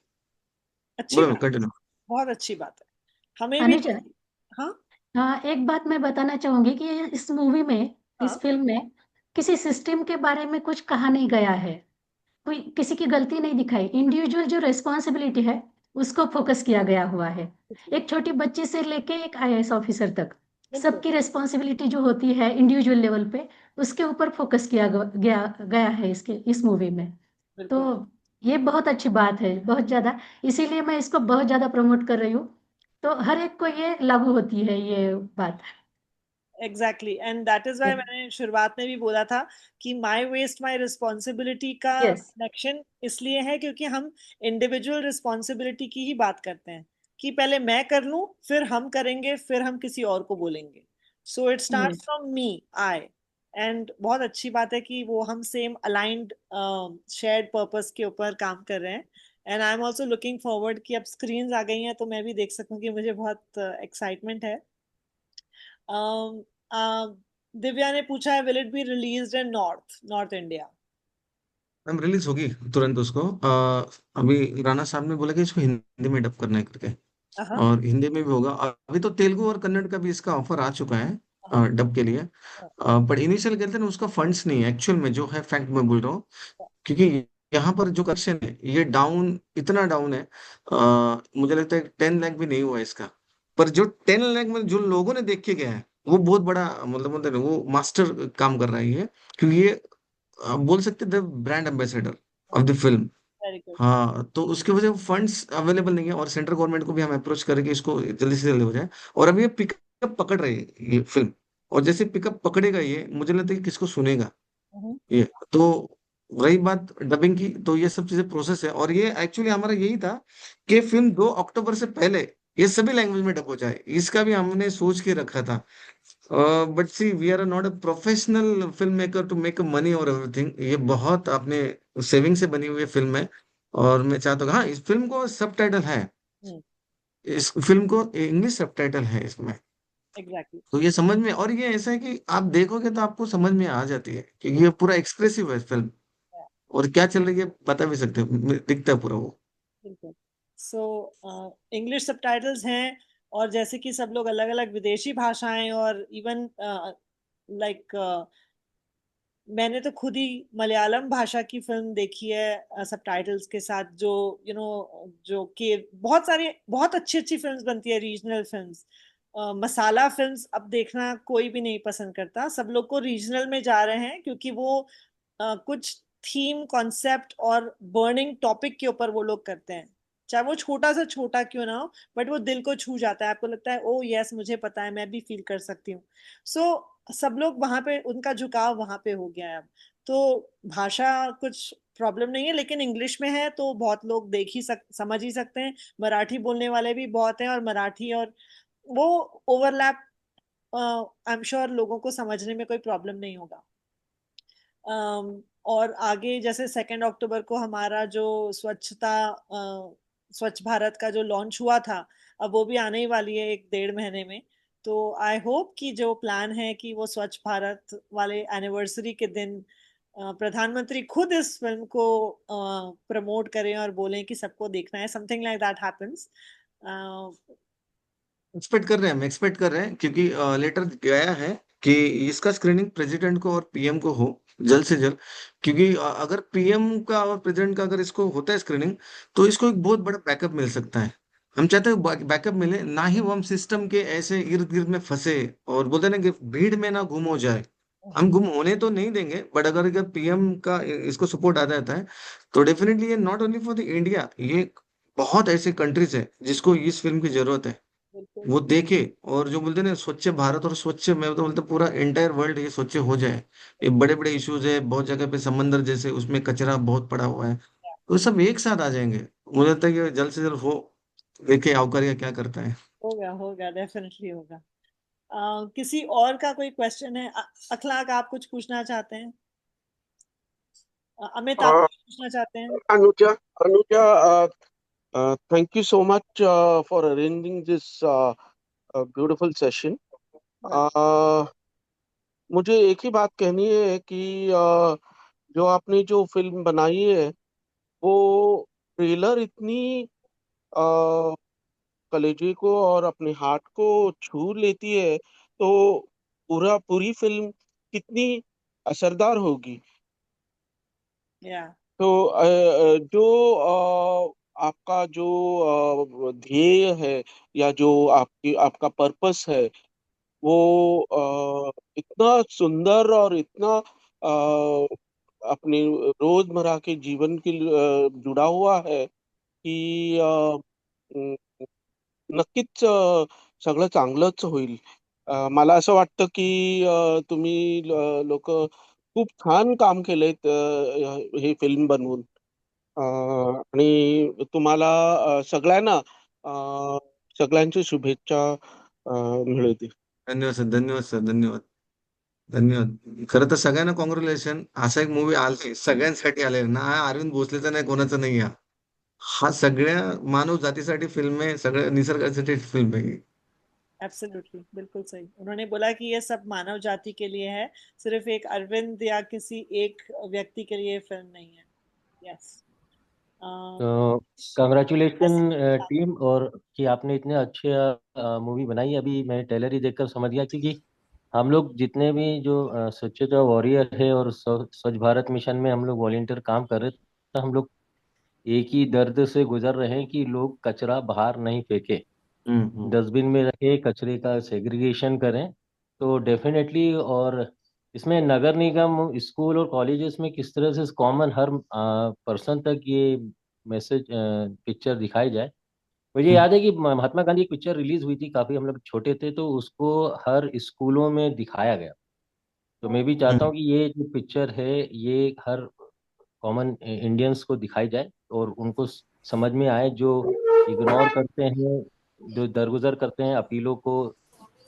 अच्छी बोलो बात, कंटिन्यू। बहुत अच्छी बात है, हमें भी। अनुजा, हाँ, हाँ, एक बात मैं बताना चाहूंगी कि इस मूवी में, इस हाँ, फिल्म में किसी सिस्टम के बारे में कुछ कहा नहीं गया है। कोई किसी की गलती नहीं दिखाई, इंडिविजुअल जो रिस्पॉन्सिबिलिटी है उसको फोकस किया गया हुआ है। एक छोटी बच्ची से लेके एक आईएएस ऑफिसर तक बिल्कुल, सबकी रिस्पॉन्सिबिलिटी जो होती है इंडिविजुअल लेवल पे, उसके ऊपर फोकस किया गया है इसके इस मूवी में। तो बिल्कुल। ये बहुत अच्छी बात है, बहुत ज्यादा। इसीलिए मैं इसको बहुत ज्यादा प्रमोट कर रही हूँ। तो हर एक को ये लागू होती है ये बात। Exactly, and that is why मैंने शुरुआत में भी बोला था कि माई वेस्ट माई रिस्पॉन्सिबिलिटी का यस। कनेक्शन इसलिए है क्योंकि हम इंडिविजुअल रिस्पॉन्सिबिलिटी की ही बात करते हैं, कि पहले मैं कर लूं, फिर हम करेंगे, फिर हम किसी और को बोलेंगे। So it start yes. From me, I. And बहुत अच्छी बात है कि वो हम सेम अलाइंड शेयर्ड पर्पस के ऊपर काम कर रहे हैं। And I am also looking forward कि अब स्क्रीन्स आ गई हैं तो मैं भी देख सकूंगी, मुझे बहुत एक्साइटमेंट है। Um, दिव्या ने पूछा है, will it be released in north north India? Ma'am release होगी तुरंत उसको। अभी राणा साहब ने बोला कि इसको हिंदी में डब करना है करके, हाँ, और हिंदी में भी होगा। अभी तो तेलुगु और कन्नड़ का भी इसका ऑफर आ चुका हाँ, है डब के लिए। पर इनिशियल कहते हैं ना, उसका फंड्स नहीं है एक्चुअल में, जो है फैक्ट मैं बोल रहा हूँ। क्योंकि यहाँ पर जो कलेक्शन है ये डाउन, इतना डाउन है। मुझे लगता है 10 लाख भी नहीं हुआ है इसका। पर जो 10 लाख में जो लोगों ने देख के गया है, वो बहुत बड़ा, मतलब बोलते हैं ना, वो मास्टर काम कर रहा है ये। क्योंकि ये आप बोल सकते the brand ambassador of the film. Very good. हाँ, तो उसकी वजह से फंड्स अवेलेबल नहीं है, और सेंट्रल गवर्नमेंट को भी हम अप्रोच करेंगे इसको जल्दी से जल्दी हो जाए। और अभी ये पिकअप पकड़ रही है ये फिल्म, और जैसे पिकअप पकड़ेगा ये, मुझे लगता है कि किसको सुनेगा ये। तो रही बात डबिंग की, तो ये सब चीजें प्रोसेस है, और ये एक्चुअली हमारा यही था कि फिल्म 2 अक्टूबर से पहले ये सभी लैंग्वेज में डब हो जाए, इसका भी हमने सोच के रखा था। But see we are not a professional film maker to make money और एवरीथिंग, ये बहुत अपने सेविंग से बनी हुई फिल्म है। और मैं चाहता हूँ, हाँ, इस फिल्म को सबटाइटल है, इस फिल्म को इंग्लिश सबटाइटल है इसमें। एग्जैक्टली। तो ये समझ में, और ये ऐसा है कि आप देखोगे तो आपको समझ में आ जाती है कि ये पूरा एक्सप्रेसिव है फिल्म, और क्या चल रही है बता भी सकते हो, दिखता है पूरा वो। बिल्कुल। सो इंग्लिश सबटाइटल्स हैं, और जैसे कि सब लोग अलग अलग विदेशी भाषाएं, और इवन लाइक मैंने तो खुद ही मलयालम भाषा की फिल्म देखी है सबटाइटल्स के साथ, जो जो कि बहुत सारी बहुत अच्छी अच्छी फिल्म्स बनती है, रीजनल फिल्म्स। मसाला फिल्म्स अब देखना कोई भी नहीं पसंद करता, सब लोग को रीजनल में जा रहे हैं, क्योंकि वो कुछ थीम कॉन्सेप्ट और बर्निंग टॉपिक के ऊपर वो लोग करते हैं, चाहे वो छोटा सा छोटा क्यों ना हो, बट वो दिल को छू जाता है, आपको लगता है ओ यस मुझे पता है, मैं भी फील कर सकती हूँ। सो सब लोग वहां पे, उनका झुकाव वहां पे हो गया है अब। तो भाषा कुछ प्रॉब्लम नहीं है, लेकिन इंग्लिश में है तो बहुत लोग देख ही समझ ही सकते हैं। मराठी बोलने वाले भी बहुत हैं, और मराठी और वो ओवरलैप, आई एम श्योर लोगों को समझने में कोई प्रॉब्लम नहीं होगा। और आगे जैसे 2 अक्टूबर को हमारा जो स्वच्छता स्वच्छ भारत का जो लॉन्च हुआ था, अब वो भी आने ही वाली है 1-1.5 महीने में। तो आई होप कि जो प्लान है कि वो स्वच्छ भारत वाले एनिवर्सरी के दिन प्रधानमंत्री खुद इस फिल्म को प्रमोट करें और बोलें कि सबको देखना है, something like that happens. Expect कर रहे हैं, हम एक्सपेक्ट कर रहे हैं, क्योंकि लेटर गया है कि इसका स्क्रीनिंग प्रेसिडेंट को और पीएम को हो जल्द से जल्द। क्योंकि अगर पीएम का और प्रेसिडेंट का अगर इसको होता है स्क्रीनिंग, तो इसको एक बहुत बड़ा बैकअप मिल सकता है। हम चाहते हैं बैकअप मिले, ना ही वो हम सिस्टम के ऐसे इर्द गिर्द में फंसे और बोलते हैं ना कि भीड़ में ना गुम हो जाए। हम गुम होने तो नहीं देंगे, बट अगर पीएम का इसको सपोर्ट आ जाता है, तो डेफिनेटली ये not only for the India, ये बहुत ऐसे कंट्रीज है जिसको इस फिल्म की जरूरत है। बिल्कुल। वो देखे, और जो बोलते हैं ना स्वच्छ भारत, और स्वच्छ, मैं तो बोलता हूँ पूरा एंटायर वर्ल्ड ये स्वच्छ हो जाए। ये बड़े बड़े इश्यूज है बहुत जगह पे, समंदर जैसे उसमें कचरा बहुत पड़ा हुआ है, तो सब एक साथ आ जाएंगे। मुझे लगता है कि जल्द से जल्द हो, देखे आउकरिया क्या करता है। होगा होगा, डेफिनेटली होगा। किसी और का कोई क्वेश्चन है? अखलाक, आप कुछ पूछना चाहते हैं? अमित, आप Uh, कुछ पूछना चाहते हैं? Anuja, thank you so much for arranging this beautiful session. Uh, मुझे एक ही बात कहनी है कि जो आपने जो फिल्म बनाई है, वो ट्रेलर इतनी कलेजे को और अपने हार्ट को छू लेती है, तो पूरी फिल्म कितनी असरदार होगी। या तो जो आपका जो ध्येय है, या जो आपका पर्पस है, वो इतना सुंदर और इतना अपने रोजमर्रा के जीवन के जुडा हुआ है की अं, नक्कीच सगळं चांगलंच होईल. मला असं वाटतं की तुम्ही लोक खूप छान काम केलंय हे फिल्म बनवून. आणि तुम्हाला सगळ्यांना सगळ्यांची शुभेच्छा मिळू दे. धन्यवाद सर, धन्यवाद सर, धन्यवाद, धन्यवाद. खरं तर सगळ्यांना कॉंग्रॅच्युलेशन. असा एक मूवी आलाय, सगळ्यांसाठी आलाय ना, हा अरविंद भोसलेचा नाही, कोणाचा नाही. हा सगळ्या मानव जातीसाठी फिल्म आहे, सगळ्या निसर्गासाठी फिल्म आहे ही. एब्सोल्युटली, बिल्कुल सही। उन्होंने बोला कि ये सब मानव जाति के लिए है, सिर्फ एक अरविंद या किसी एक व्यक्ति के लिए फिल्म नहीं है। यस। तो कंग्रेचुलेशन टीम, और कि आपने इतने अच्छे मूवी बनाई। अभी मैं ट्रेलर ही देखकर समझ गया, क्योंकि हम लोग जितने भी जो स्वच्छता वॉरियर है और स्वच्छ भारत मिशन में हम लोग वॉलेंटियर काम कर रहे थे, तो हम लोग एक ही दर्द से गुजर रहे हैं कि लोग कचरा बाहर नहीं फेंके, हम्म. डस्टबिन में रखे, कचरे का सेग्रीगेशन करें। तो डेफिनेटली, और इसमें नगर निगम, स्कूल और कॉलेजेस में किस तरह से कॉमन हर पर्सन तक ये मैसेज पिक्चर दिखाई जाए। मुझे हम्म. याद है कि महात्मा गांधी की पिक्चर रिलीज हुई थी, काफी हम लोग छोटे थे, तो उसको हर स्कूलों में दिखाया गया। तो मैं भी चाहता हम्म. हूँ कि ये जो पिक्चर है, ये हर कॉमन इंडियंस को दिखाई जाए और उनको समझ में आए, जो इग्नोर करते हैं, जो दरगुजर करते हैं अपीलों को।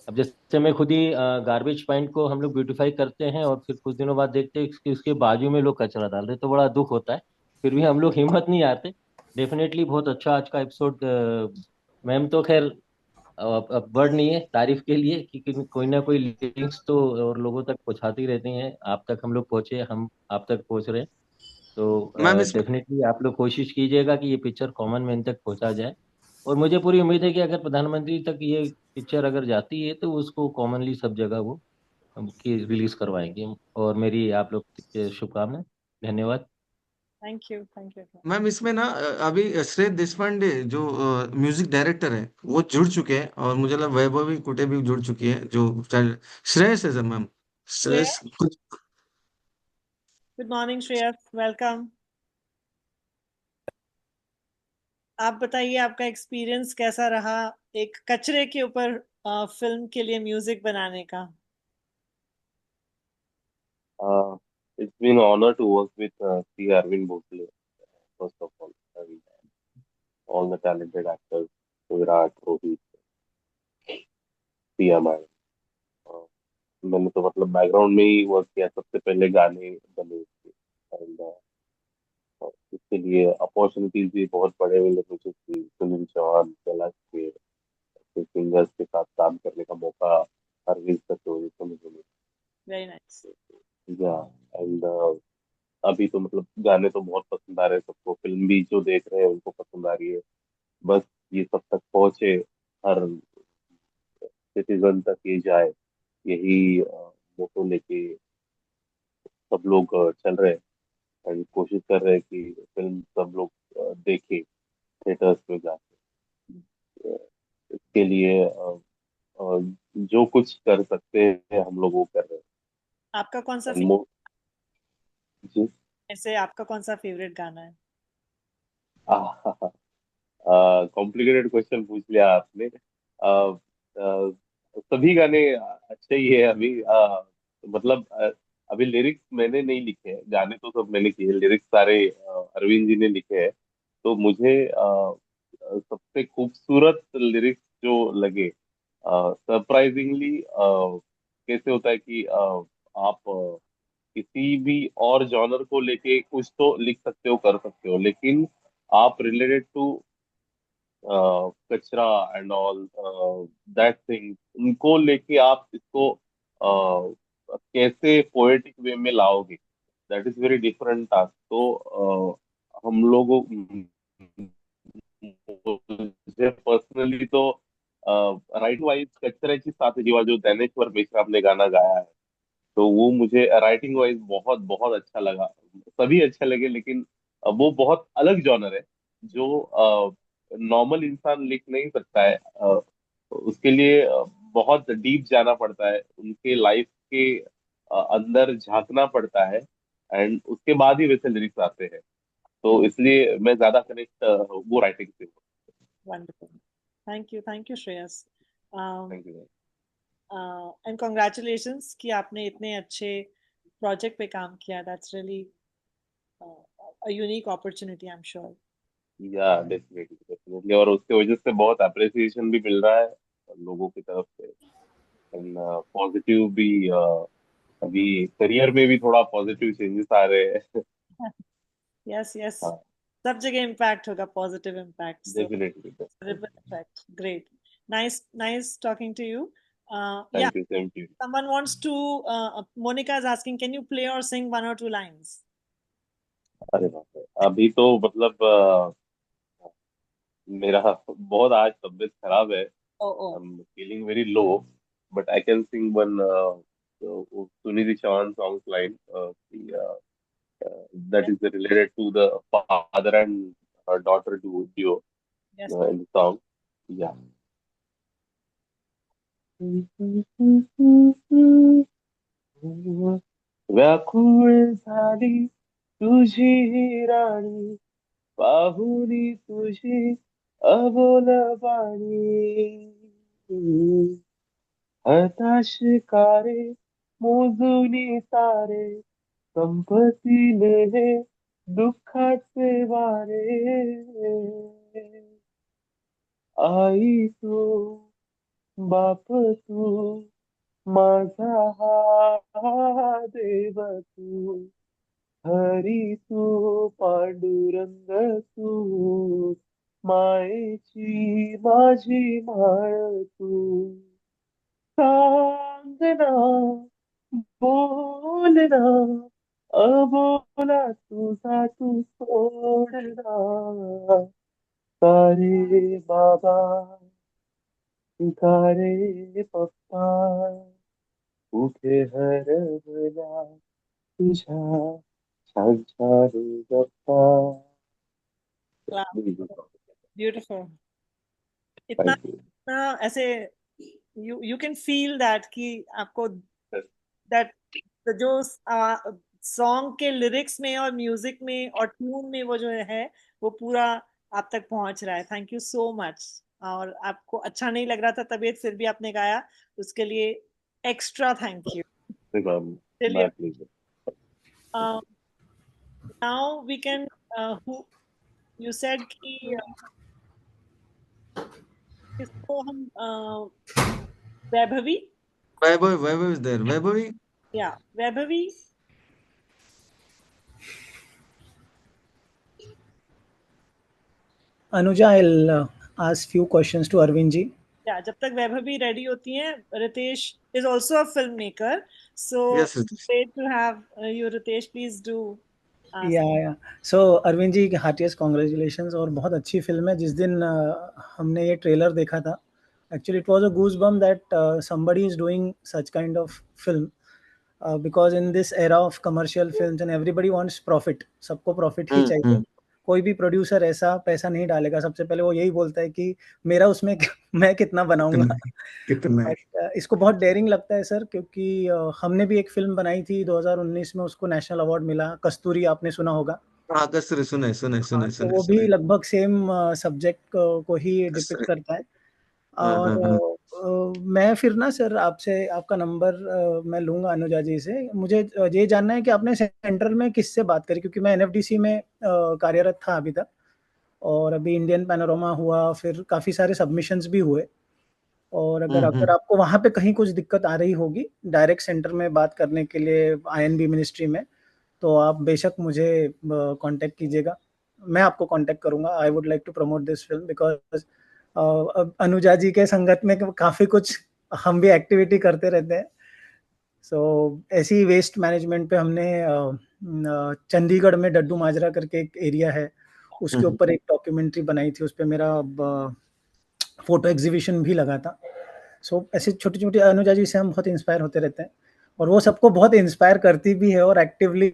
अब जैसे मैं खुद ही गार्बेज पॉइंट को हम लोग ब्यूटीफाई करते हैं, और फिर कुछ दिनों बाद देखते हैं कि उसके बाजू में लोग कचरा डाल रहे, तो बड़ा दुख होता है। फिर भी हम लोग हिम्मत नहीं आते। डेफिनेटली बहुत अच्छा आज का एपिसोड। मैम तो खैर अब वर्ड नहीं है तारीफ के लिए, कि कोई ना कोई लिंक्स तो और लोगों तक पहुंचाती रहती हैं। आप तक हम लोग पहुंचे, हम आप तक पहुंच रहे हैं। तो मैम इसमें डेफिनेटली आप लोग कोशिश कीजिएगा कि ये पिक्चर कॉमन मैन तक पहुंचा जाए। और मुझे पूरी उम्मीद है कि अगर प्रधानमंत्री तक ये पिक्चर अगर जाती है, तो उसको कॉमनली सब जगह वो हम की रिलीज करवाएंगे। और मेरी आप लोग के शुभकामनाएं। धन्यवाद। Thank you, thank you. Ma'am इसमें ना अभी श्रेय देशपांडे जो म्यूजिक डायरेक्टर है वो जुड़ चुके हैं, और मुझे लगा वैभवी कुटे भी जुड़ चुकी है जो चाइल्ड। श्रेयस है सर, मैम श्रेयस कुछ। Good morning Shreyas, welcome. आप बताइए, आपका एक्सपीरियंस कैसा रहा एक कचरे के ऊपर फिल्म के लिए म्यूजिक बनाने का? It's been an honor to work with C. Arvind Bhosle, first of all, and all the talented actors, Virat, Rohit, Priya ma'am. मैंने तो मतलब बैकग्राउंड में ही वर्क किया, सबसे पहले गाने बने उसके, एंड इसके लिए अपॉर्चुनिटीज भी बहुत बड़े हुए लोगों को थी। सुनील चौहान, कैलाश खेर के सिंगर्स के साथ काम करने का मौका अरविंद कटोरी को मुझे वेरी नाइस। मिला। एंड अभी तो मतलब गाने तो बहुत पसंद आ रहे हैं सबको, फिल्म भी जो देख रहे हैं उनको पसंद आ रही है। बस ये सब तक पहुंचे, हर सिटीजन तक ये जाए, यही मोटो लेके सब लोग चल रहे हैं। एंड कोशिश कर रहे हैं कि फिल्म सब लोग देखे थिएटर्स में जाके। इसके लिए जो कुछ कर सकते हैं हम लोग वो कर रहे आपका कौन सा हैं। जी। ऐसे आपका कौन सा फेवरेट गाना है? कॉम्प्लिकेटेड क्वेश्चन पूछ लिया आपने। सभी गाने अच्छे ही है अभी। मतलब अभी लिरिक्स मैंने नहीं लिखे हैं, गाने तो सब मैंने किए, लिरिक्स सारे अरविंद जी ने लिखे हैं। तो मुझे सबसे खूबसूरत लिरिक्स जो लगे, सरप्राइजिंगली कैसे होता है कि आप किसी भी और जॉनर को लेके कुछ तो लिख सकते हो, कर सकते हो, लेकिन आप रिलेटेड टू कचरा एंड ऑल दैट थिंग, उनको लेके आप इसको कैसे पोएटिक वे में लाओगे, that is very different task. तो हम लोगों, मुझे पर्सनली तो राइट वाइज कचऱ्याची साथ जीवा जो ज्ञानेश्वर मेश्राम ने गाना गाया है, तो वो मुझे राइटिंग वाइज बहुत बहुत अच्छा लगा। सभी अच्छे लगे, लेकिन वो बहुत अलग जॉनर है जो नॉर्मल इंसान लिख नहीं सकता है। उसके लिए बहुत डीप जाना पड़ता है, उनके लाइफ के अंदर झांकना पड़ता है, एंड उसके बाद ही वैसे लिरिक्स आते हैं। तो इसलिए मैं ज्यादा कनेक्ट वो राइटिंग से हूँ। Wonderful, thank you Shreyas. Thank you. And congratulations कि आपने इतने अच्छे प्रोजेक्ट पे काम किया। That's really a unique opportunity, I am sure. या डेफिनेटली डेफिनेटली, और उसके वजह से बहुत अप्रिसिएशन भी मिल रहा है लोगों की तरफ से। एंड पॉजिटिव भी अभी करियर में भी थोड़ा पॉजिटिव चेंजेस आ रहे हैं। यस यस, हाँ, सब जगह इम्पैक्ट होगा, positive impact. So definitely. ripple effect. Great. Nice talking to you. Yeah, thank you, same to you. someone wants to, Monica is asking, can you play or sing one or two lines? अरे बाप रे, अभी तो मतलब मेरा बहुत आज तबीयत खराब है। Oh, oh. I am feeling very low, but I can sing one Sunidhi Chauhan song line that is related to the father and daughter duo Yes. in the song. Yeah. व्याकुळ झाली तुझी राणी, पाहुनी तुझी अबोल बाणी, हताश कारे मोजुनी तारे, संपतीने हे दुःखाचे वारे, आई तू, बाप तू, माझा हा देव तू, हरी तू, पांडुरंग तू, मायेची माझी माळ तू, सांगना, बोलना, अबोला तुझा तू सोडना, सारे बाबा, सारे पप्पा, कुठे हरवला तुझ्या छान छान गप्पा। Wow. Beautiful. इतना थैंक यू। इतना ऐसे you can feel that कि आपको that जो सॉन्ग के लिरिक्स में और म्यूजिक में और ट्यून में वो जो है वो पूरा आप तक पहुंच रहा है। Thank you so much. और आपको अच्छा नहीं लग रहा था तबीयत, फिर भी आपने गाया, उसके लिए extra thank you. My pleasure. Now we can, who you said कि किसको हम Vaibhavi, Vaibhav is there. Vaibhavi, या Vaibhavi, Anuja, I'll ask few questions to Arvind ji. या जब तक वैभवी रेडी होती हैं, Ritesh is also a film maker, so yes Ritesh. Great to have you Ritesh, please do ask. Yeah so Arvind ji, heartiest congratulations. और बहुत अच्छी film है। जिस दिन हमने ये ट्रेलर देखा था, actually it was a goose bomb that somebody is doing such kind of film, because in this era of commercial films and everybody wants profit, सबको प्रॉफिट ही चाहिए। हम्म। कोई भी प्रोड्यूसर ऐसा पैसा नहीं डालेगा, सबसे पहले वो यही बोलता है कि मेरा उसमें मैं कितना बनाऊंगा। कितना कितना है। बट इसको बहुत डेयरिंग लगता है सर, क्योंकि हमने भी एक फिल्म बनाई थी 2019 में, उसको नेशनल अवार्ड मिला, कस्तूरी, आपने सुना होगा। हाँ कसर, सुने सुने हाँ, सुने तो सुने वो भी सुने। लगभग सेम सब्जेक्ट को ही डिपिक्ट कसर। करता है। हाँ और हाँ हाँ। मैं फिर ना सर आपसे आपका नंबर मैं लूंगा अनुजा जी से। मुझे ये जानना है कि आपने सेंट्रल में किससे बात करी, क्योंकि मैं एनएफडीसी में कार्यरत था अभी तक, और अभी इंडियन पैनोरमा हुआ, फिर काफ़ी सारे सबमिशंस भी हुए। और अगर अगर हम्म। आपको वहाँ पे कहीं कुछ दिक्कत आ रही होगी डायरेक्ट सेंटर में बात करने के लिए आईएनबी मिनिस्ट्री में, तो आप बेशक मुझे कांटेक्ट कीजिएगा। मैं आपको कांटेक्ट करूंगा। I would like to promote this film because Anuja ji के संगत में काफ़ी कुछ हम भी एक्टिविटी करते रहते हैं। सो ऐसी वेस्ट मैनेजमेंट पे हमने चंडीगढ़ में डड्डू माजरा करके एक एरिया है, उसके हम्म। ऊपर एक डॉक्यूमेंट्री बनाई थी, उस पर मेरा फोटो एग्जीबिशन भी लगा था। सो ऐसे छोटी छोटी अनुजा जी से हम बहुत इंस्पायर होते रहते हैं, और वो सबको बहुत इंस्पायर करती भी है और एक्टिवली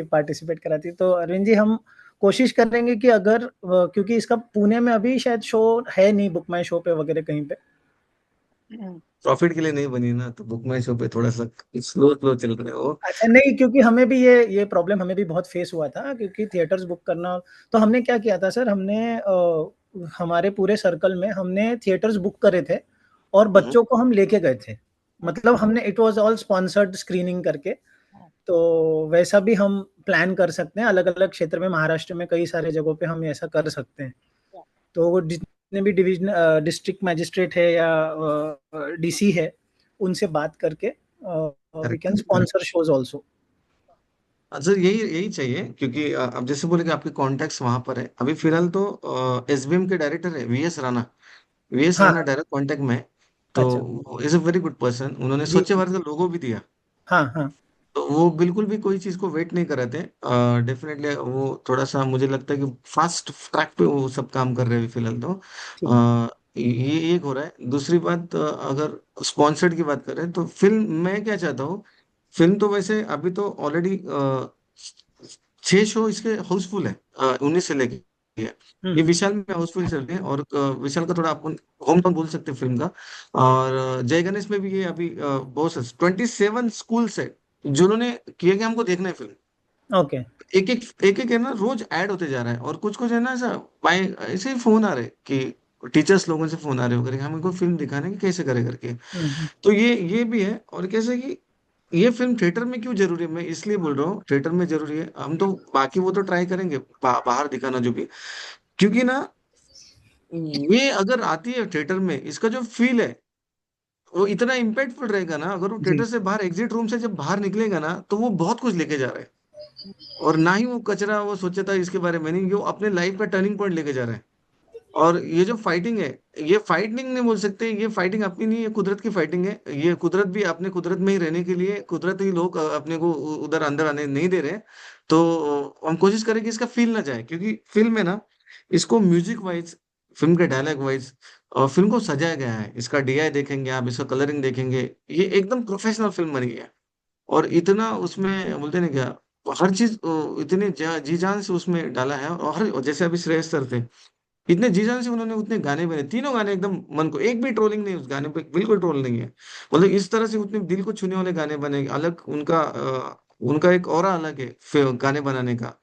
पार्टिसिपेट कराती है। तो अरविंद जी, हम कोशिश करेंगे कि अगर क्योंकि इसका पुणे में अभी शायद शो है नहीं, बुक माई शो पे वगैरह कहीं पे। प्रॉफिट के लिए नहीं बनी ना, तो बुक माई शो पे थोड़ा सा स्लो स्लो चल रहे हो। अच्छा, नहीं, क्योंकि हमें भी ये प्रॉब्लम हमें भी बहुत फेस हुआ था, क्योंकि थिएटर्स बुक करना। तो हमने क्या किया था सर, हमने हमारे पूरे सर्कल में हमने थिएटर्स बुक करे थे, और हम्म। बच्चों को हम लेके गए थे। मतलब हमने it was all sponsored screening करके। तो वैसा भी हम प्लान कर सकते हैं, अलग अलग क्षेत्र में, महाराष्ट्र में कई सारे जगहों पे हम ऐसा कर सकते हैं। तो वो जितने भी डिवीजन डिस्ट्रिक्ट मैजिस्ट्रेट है या डीसी है, उनसे बात करके we can correct correct. Sponsor shows also. Sir यही यही चाहिए, क्योंकि अब जैसे बोले कि आपके कॉन्टेक्ट्स वहां पर है। अभी फिलहाल तो एसबीएम के डायरेक्टर है वीएस राणा। वीएस हाँ, राणा डायरेक्ट कांटेक्ट में है। अच्छा, तो is a very good person. उन्होंने जी, स्वच्छ भारत का लोगो भी दिया। हाँ, हाँ, तो वो बिल्कुल भी कोई चीज को वेट नहीं कर रहे थे। डेफिनेटली वो थोड़ा सा मुझे लगता है कि फास्ट ट्रैक पे वो सब काम कर रहे हैं फिलहाल तो। ठीक है। ये एक हो रहा है। दूसरी बात, अगर स्पॉन्सर्ड की बात करें तो फिल्म मैं क्या चाहता हूँ। फिल्म तो वैसे अभी तो ऑलरेडी 6 शो इसके हाउसफुल है, 19 से लेके। हुँ, ये हुँ, विशाल में हाउसफुल चल रहे हैं, और विशाल का थोड़ा अपन होम टाउन बोल सकते हैं फिल्म का। और जय गणेश में भी ये अभी बहुत 27 स्कूल्स है जिन्होंने किया कि हमको देखना है फिल्म। ओके। एक एक है ना, रोज ऐड होते जा रहा है। और कुछ कुछ है ना ऐसा, बाय ऐसे ही फोन आ रहे हैं कि टीचर्स लोगों से फोन आ रहे हो करके हमें कोई फिल्म दिखाने की कैसे करे करके। हुँ, हुँ, तो ये भी है। और कैसे कि ये फिल्म थिएटर में क्यों जरूरी है, मैं इसलिए बोल रहा हूँ थिएटर में जरूरी है। हम तो बाकी वो तो ट्राई करेंगे बाहर दिखाना जो भी, क्योंकि ना ये अगर आती है थिएटर में, इसका जो फील है वो इतना इम्पैक्टफुल रहेगा ना। अगर वो जी। थिएटर से बाहर एग्जिट रूम से जब बाहर निकलेगा ना, तो वो बहुत कुछ लेके जा रहा है। और ना ही वो कचरा वो सोचता है इसके बारे में, नहीं, ये वो अपने लाइफ का टर्निंग पॉइंट लेके जा रहे हैं। और ये जो फाइटिंग है, ये फाइटिंग नहीं बोल सकते, ये फाइटिंग अपनी नहीं, ये कुदरत की फाइटिंग है। ये कुदरत भी अपने कुदरत में ही रहने के लिए, कुदरत ही लोग अपने को उधर अंदर आने नहीं दे रहे। तो हम कोशिश करें कि इसका फील ना जाए, क्योंकि फिल्म है ना, इसको म्यूजिक वाइज, फिल्म के डायलॉग वाइज और फिल्म को सजाया गया है। इसका डीआई देखेंगे आप, इसका कलरिंग देखेंगे, ये एकदम प्रोफेशनल फिल्म बनी है। और इतना उसमें बोलते ना क्या, हर चीज इतने जी जान से उसमें डाला है। और हर, जैसे अभी श्रेयस सर थे, इतने जी जान से उन्होंने उतने गाने बने, तीनों गाने एकदम मन को, एक भी ट्रोलिंग नहीं उस गाने पे, बिल्कुल ट्रोल नहीं है। मतलब इस तरह से उतने दिल को छूने वाले गाने बने, अलग उनका उनका एक ऑरा अलग है गाने बनाने का।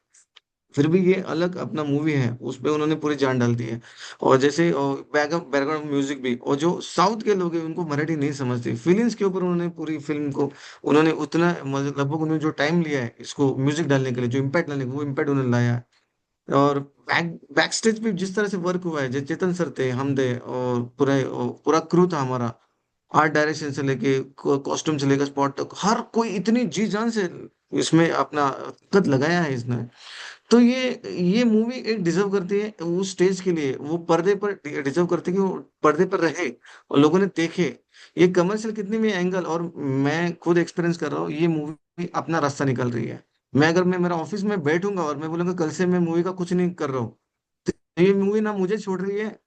फिर भी ये अलग अपना मूवी है, उस पे उन्होंने पूरी जान डाल दी है। और जैसे बैकग्राउंड म्यूजिक भी, और जो साउथ के लोग हैं उनको मराठी नहीं समझते, फीलिंग्स के ऊपर उन्होंने पूरी फिल्म को, उन्होंने उतना मतलब लगभग उन्होंने जो टाइम लिया है इसको म्यूजिक डालने के लिए, जो इम्पैक्ट लाने के, वो इम्पैक्ट उन्होंने लाया है। और बैक स्टेज पे जिस तरह से वर्क हुआ है, जो चेतन सर थे, हम थे, और पूरा पूरा क्रू था हमारा। आर्ट डायरेक्शन से लेके कॉस्ट्यूम से लेकर स्पॉट तक हर कोई इतनी जी जान से इसमें अपना कद लगाया है इसने। तो ये मूवी एक डिजर्व करती है उस स्टेज के लिए, वो पर्दे पर डिजर्व करती है कि वो पर्दे पर रहे और लोगों ने देखे। ये कमर्शियल कितनी भी एंगल, और मैं खुद एक्सपीरियंस कर रहा हूँ, ये मूवी अपना रास्ता निकल रही है। मैं मेरा ऑफिस में बैठूंगा और मैं बोलूंगा कल से मैं मूवी का कुछ नहीं कर रहा हूँ, तो ये मूवी ना मुझे छोड़ रही है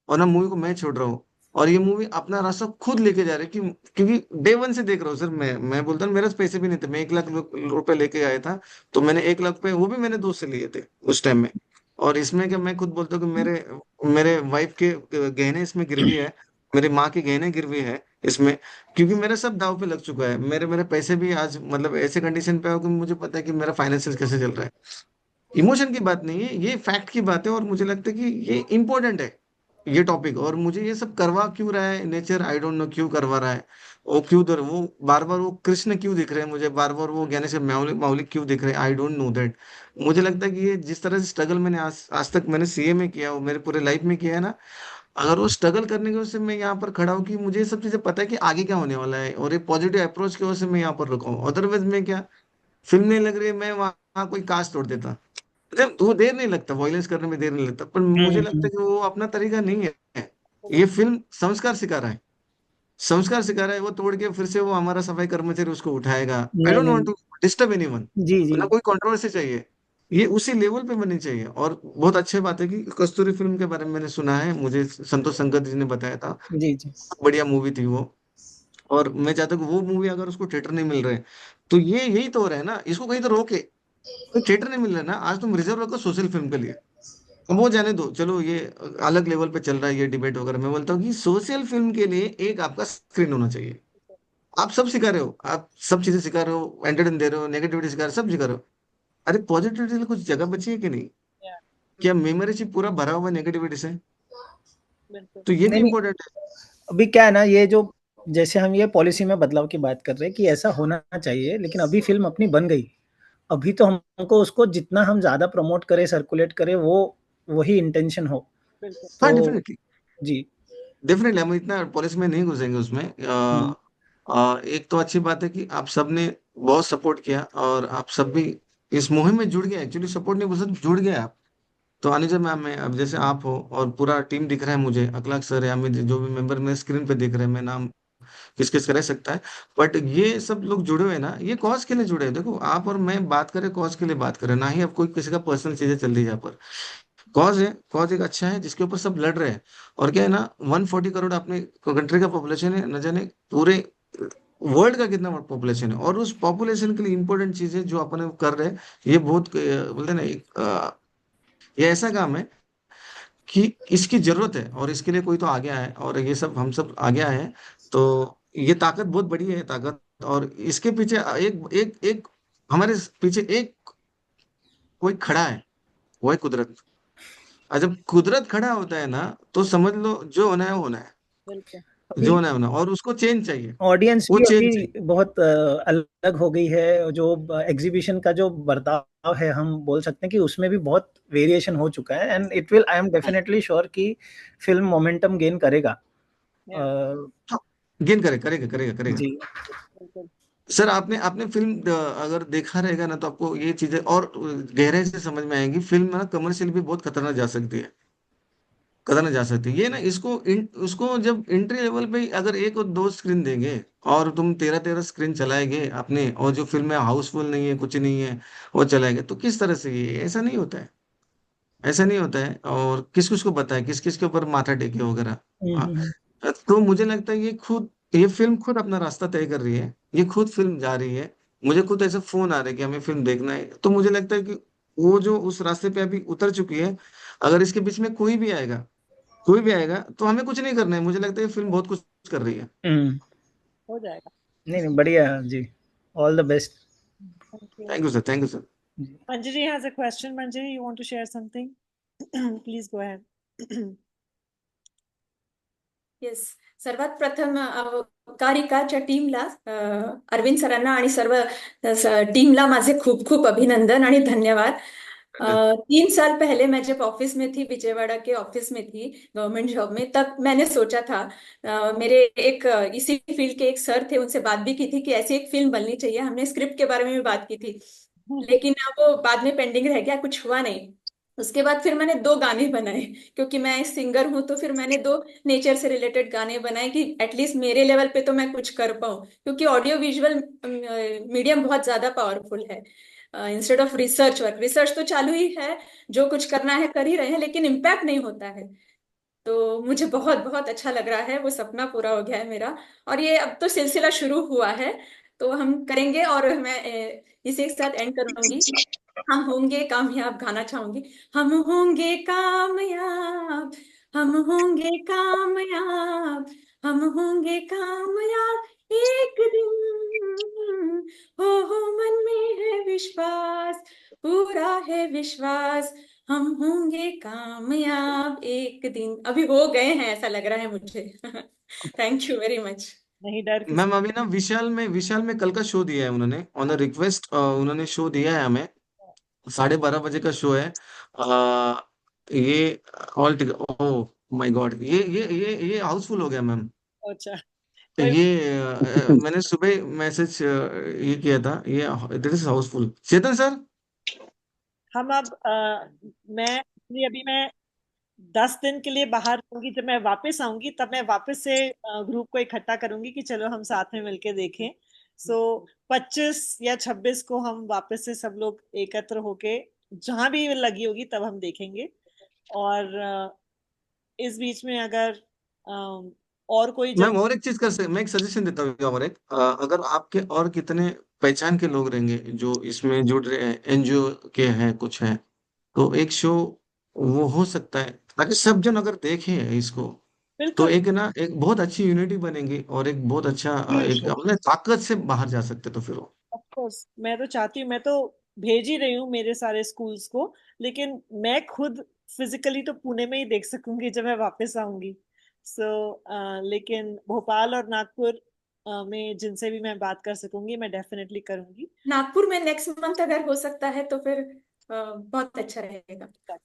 और ना मूवी को मैं छोड़ रहा हूँ। और ये मूवी अपना रास्ता खुद लेके जा रही है क्योंकि डे वन से देख रहा हूँ सर। मैं बोलता हूँ मेरे पास पैसे भी नहीं थे, मैं 1 लाख रुपए लेके आया था। तो मैंने 1 लाख रुपए वो भी मैंने दोस्त से लिए थे उस टाइम में। और इसमें क्या, मैं खुद बोलता हूँ कि मेरे मेरे वाइफ के गहने इसमें गिरवी है, मेरी माँ के गहने गिरवी है इसमें, क्योंकि मेरा सब दाव पे लग चुका है। मेरे मेरे पैसे भी आज मतलब ऐसे कंडीशन पे हो कि मुझे पता है कि मेरा फाइनेंशियल कैसे चल रहा है। इमोशन की बात नहीं है, ये फैक्ट की बात है। और मुझे लगता है कि ये इम्पोर्टेंट है ये टॉपिक। और मुझे ये सब करवा क्यों रहा है नेचर, आई डोंट नो क्यों करवा रहा है। वो क्यों दर वो बार बार वो कृष्ण क्यों दिख रहे हैं मुझे, बार बार वो ज्ञानेश्वर माउली माउली क्यों दिख रहे हैं, आई डोंट नो दैट। मुझे लगता है कि ये जिस तरह से स्ट्रगल मैंने आज तक मैंने सीए में किया, वो मेरे पूरे लाइफ में किया है ना, अगर वो स्ट्रगल करने की वजह से मैं यहाँ पर खड़ा हूँ कि मुझे ये सब चीजें पता है कि आगे क्या होने वाला है, और ये पॉजिटिव अप्रोच की वजह से मैं यहाँ पर रुका हूँ। अदरवाइज मैं क्या, फिल्म नहीं लग रही है, मैं वहाँ कोई कास्ट तोड़ देता। मतलब वो देर नहीं लगता, वॉयलेंस करने में देर नहीं लगता, पर मुझे लगता है कि वो अपना तरीका नहीं है। ये फिल्म संस्कार सिखा रहा है, संस्कार सिखा रहा है। वो तोड़ के फिर से वो हमारा सफाई कर्मचारी उसको उठाएगा। आई नहीं डोंट वांट नहीं। टू डिस्टर्ब एनीवन, जी जी ना कोई कंट्रोवर्सी चाहिए। ये उसी लेवल पे बननी चाहिए। और बहुत अच्छी बात है कि कस्तूरी फिल्म के बारे में मैंने सुना है, मुझे संतोष संगत जी ने बताया था, जी जी। बढ़िया मूवी थी वो। और मैं चाहता हूँ कि वो मूवी अगर उसको थिएटर नहीं मिल रहे, तो ये यही तो हो रहा है ना, इसको कहीं तो रोके। कोई थिएटर नहीं मिल रहा है ना, आज तुम रिजर्व रखो सोशल फिल्म के लिए। अब वो जाने दो, चलो ये अलग लेवल पे चल रहा है ये डिबेट वगैरह। मैं बोलता हूँ कि सोशल फिल्म के लिए एक आपका स्क्रीन होना चाहिए। आप सब सिखा रहे हो, आप सब चीजें सिखा रहे हो, एंटरटेन दे रहे हो, नेगेटिविटी सिखा रहे हो, सब सिखा रहे हो। अरे पॉजिटिविटी के लिए कुछ जगह बची है कि नहीं? क्या मेमोरी चिप पूरा भरा हुआ नेगेटिविटी से? तो ये भी नहीं नहीं, इम्पोर्टेंट है। अभी क्या है ना, ये जो जैसे हम ये पॉलिसी में बदलाव की बात कर रहे हैं कि ऐसा होना चाहिए, लेकिन अभी फिल्म अपनी बन गई। अभी तो हमको उसको जितना हम ज्यादा प्रमोट करें, सर्कुलेट करें, वो वही इंटेंशन हो। हाँ तो डेफिनेटली, जी। डेफिनेटली हम इतना पॉलिसी में नहीं घुसेंगे उसमें। हम्म, एक तो अच्छी बात है कि आप सब ने बहुत सपोर्ट किया और आप सब भी इस मुहिम में जुड़ गए। एक्चुअली सपोर्ट नहीं बोल सकते, जुड़ गए आप। तो अनुजा मैम है, अब जैसे आप हो, और पूरा टीम दिख रहा है मुझे, अखलाक सर है, अमित जो भी मेंबर मेरे स्क्रीन पे दिख रहे हैं, मैं नाम किस किस का रह सकता है, बट ये सब लोग जुड़े हुए हैं ना, ये कॉज के लिए जुड़े हैं। देखो आप और मैं बात करें कॉज के लिए बात करें, ना ही अब कोई किसी का पर्सनल चीजें चल रही है यहाँ पर। कॉज है, कॉज एक अच्छा है जिसके ऊपर सब लड़ रहे हैं। और क्या है ना, 140 करोड़ अपने कंट्री का पॉपुलेशन है, न जाने पूरे वर्ल्ड का कितना पॉपुलेशन है। और उस पॉपुलेशन के लिए इंपॉर्टेंट चीजें जो अपन कर रहे हैं, ये बहुत बोलते हैं ना ये ऐसा काम है कि इसकी जरूरत है, और इसके लिए कोई तो आगे आए, और ये सब हम सब आगे आए हैं। तो ये ताकत बहुत बड़ी है ताकत। और इसके पीछे एक एक एक हमारे पीछे एक कोई खड़ा है, वो है कुदरत। और जब कुदरत खड़ा होता है ना, तो समझ लो जो होना है वो होना है, अभी जो होना है होना है। और उसको चेंज चाहिए, ऑडियंस वो भी चेंज चाहिए। अभी बहुत अलग हो गई है। जो एग्जीबिशन का जो बर्ताव है, हम बोल सकते हैं कि उसमें भी बहुत वेरिएशन हो चुका है। And it will, I am definitely sure कि फिल्म मोमेंटम गेन करेगा। हाँ, गेन करेगा करेगा करेगा। जी सर आपने आपने फिल्म अगर देखा रहेगा ना, तो आपको ये चीजें और गहराई से समझ में आएंगी। फिल्म ना कमर्शियल भी बहुत खतरनाक जा सकती है, खतरनाक जा सकती है। ये ना उसको जब एंट्री लेवल पे अगर एक और दो स्क्रीन देंगे, और तुम 13-13 स्क्रीन चलाएंगे अपने, और जो फिल्म है हाउसफुल नहीं है कुछ नहीं है वो चलाएंगे, तो किस तरह से? ये ऐसा नहीं होता है, ऐसा नहीं होता है। और किस किस को पता है किस किस के ऊपर माथा टेके वगैरह। हाँ, हम्म। तो मुझे लगता है ये फिल्म खुद अपना रास्ता तय कर रही है, ये खुद फिल्म जा रही है। मुझे खुद ऐसे फोन आ रहे हैं कि हमें फिल्म देखना है, तो मुझे लगता है कि वो जो उस रास्ते पे अभी उतर चुकी है, अगर इसके बीच में कोई भी आएगा तो हमें कुछ नहीं करना है। मुझे लगता है ये फिल्म बहुत कुछ कर रही है। हम्म। हो जाएगा। नहीं नहीं, बढ़िया जी। All the best. Thank you sir, thank you sir. Manjari has a question. Manjari, you want to share something? Please go ahead. Yes, सर्वात प्रथम कारिकाच्या टीमला, अरविंद सरांना आणि सर्व टीमला माझे खूप खूप अभिनंदन आणि धन्यवाद. 3 साल पहले मैं जब ऑफिस में थी, विजयवाड़ा के ऑफिस में थी गवर्नमेंट जॉब में, तब मैंने सोचा था, मेरे एक इसी फील्ड के एक सर थे, उनसे बात भी की थी कि ऐसी एक फिल्म बननी चाहिए। हमने स्क्रिप्ट के बारे में भी बात की थी, लेकिन अब वो बाद में पेंडिंग रह गया, कुछ हुआ नहीं। उसके बाद फिर मैंने 2 गाने बनाए, क्योंकि मैं सिंगर हूं, तो फिर मैंने 2 नेचर से रिलेटेड गाने बनाए कि एटलीस्ट मेरे लेवल पे तो मैं कुछ कर पाऊँ, क्योंकि ऑडियो विजुअल मीडियम बहुत ज्यादा पावरफुल है। Instead of research work, research तो चालू ही है, जो कुछ करना है कर ही रहे हैं, लेकिन इम्पैक्ट नहीं होता है। तो मुझे बहुत बहुत अच्छा लग रहा है, वो सपना पूरा हो गया है मेरा। और ये अब तो सिलसिला शुरू हुआ है, तो हम करेंगे। और मैं इसी के साथ एंड करूंगी। हम होंगे कामयाब गाना चाहूंगी। हम होंगे कामयाब, हम होंगे कामयाब, हम होंगे कामयाब एक दिन। हो मन में है विश्वास, पूरा है विश्वास, हम होंगे कामयाब एक दिन। अभी हो गए हैं ऐसा लग रहा है मुझे। Thank you very much. नहीं डर किसी। मैम अभी ना विशाल में कल का शो दिया है उन्होंने, ऑन द रिक्वेस्ट उन्होंने शो दिया है हमें। 12:30 बजे का शो है। आ, ये ऑल ओ माय गॉड, ये हाउसफुल हो गया मैम। अच्छा, कोई। ये मैंने सुबह मैसेज ये किया था, ये this is Housefull. Chetan sir. हम अब मैं अभी मैं 10 दिन के लिए बाहर रहूंगी। जब मैं वापस आऊंगी तब मैं वापस से ग्रुप को इकट्ठा करूंगी कि चलो हम साथ में मिलके देखें। सो 25 या 26 को हम वापस से सब लोग एकत्र होके जहां भी लगी होगी तब हम देखेंगे। और इस बीच में अगर और कोई मैम जगह। और एक चीज मैं एक सजेशन देता हूँ। और एक अगर आपके और कितने पहचान के लोग रहेंगे जो इसमें जुड़ रहे हैं, एनजीओ के हैं कुछ हैं, तो एक शो वो हो सकता है, ताकि सब जन अगर देखें इसको तो बिल्कुल। एक ना एक बहुत अच्छी यूनिटी बनेगी, और एक बहुत अच्छा एक अपने ताकत से बाहर जा सकते तो फिर वो। ऑफ कोर्स मैं तो चाहती हूँ, मैं तो भेज ही रही हूँ मेरे सारे स्कूल्स को, लेकिन मैं खुद फिजिकली तो पुणे में ही देख सकूंगी जब मैं वापस आऊंगी। सो लेकिन भोपाल और नागपुर में जिनसे भी मैं बात कर सकूंगी मैं डेफिनेटली करूंगी। नागपुर में नेक्स्ट मंथ अगर हो सकता है तो फिर बहुत अच्छा रहेगा।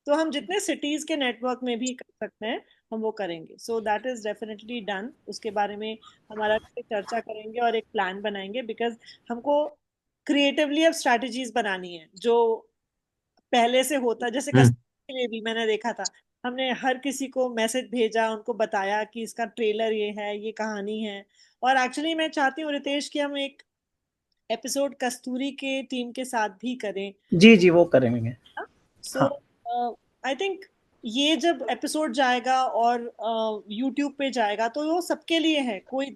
तो हम जितने सिटीज के नेटवर्क में भी कर सकते हैं हम वो करेंगे। So that is definitely done. उसके बारे में हमारा चर्चा करेंगे और एक प्लान बनाएंगे, बिकॉज हमको क्रिएटिवली अब स्ट्रैटेजीज बनानी है। जो पहले से होता, जैसे हम्म। कस्टमर के लिए भी मैंने देखा था, हमने हर किसी को मैसेज भेजा, उनको बताया कि इसका ट्रेलर ये है, ये कहानी है। और एक्चुअली मैं चाहती हूँ रितेश कि हम एक एपिसोड कस्तूरी के टीम के साथ भी करें। जी जी, वो करेंगे। सो हाँ आई थिंक ये जब एपिसोड जाएगा और यूट्यूब पे जाएगा तो वो सबके लिए है, कोई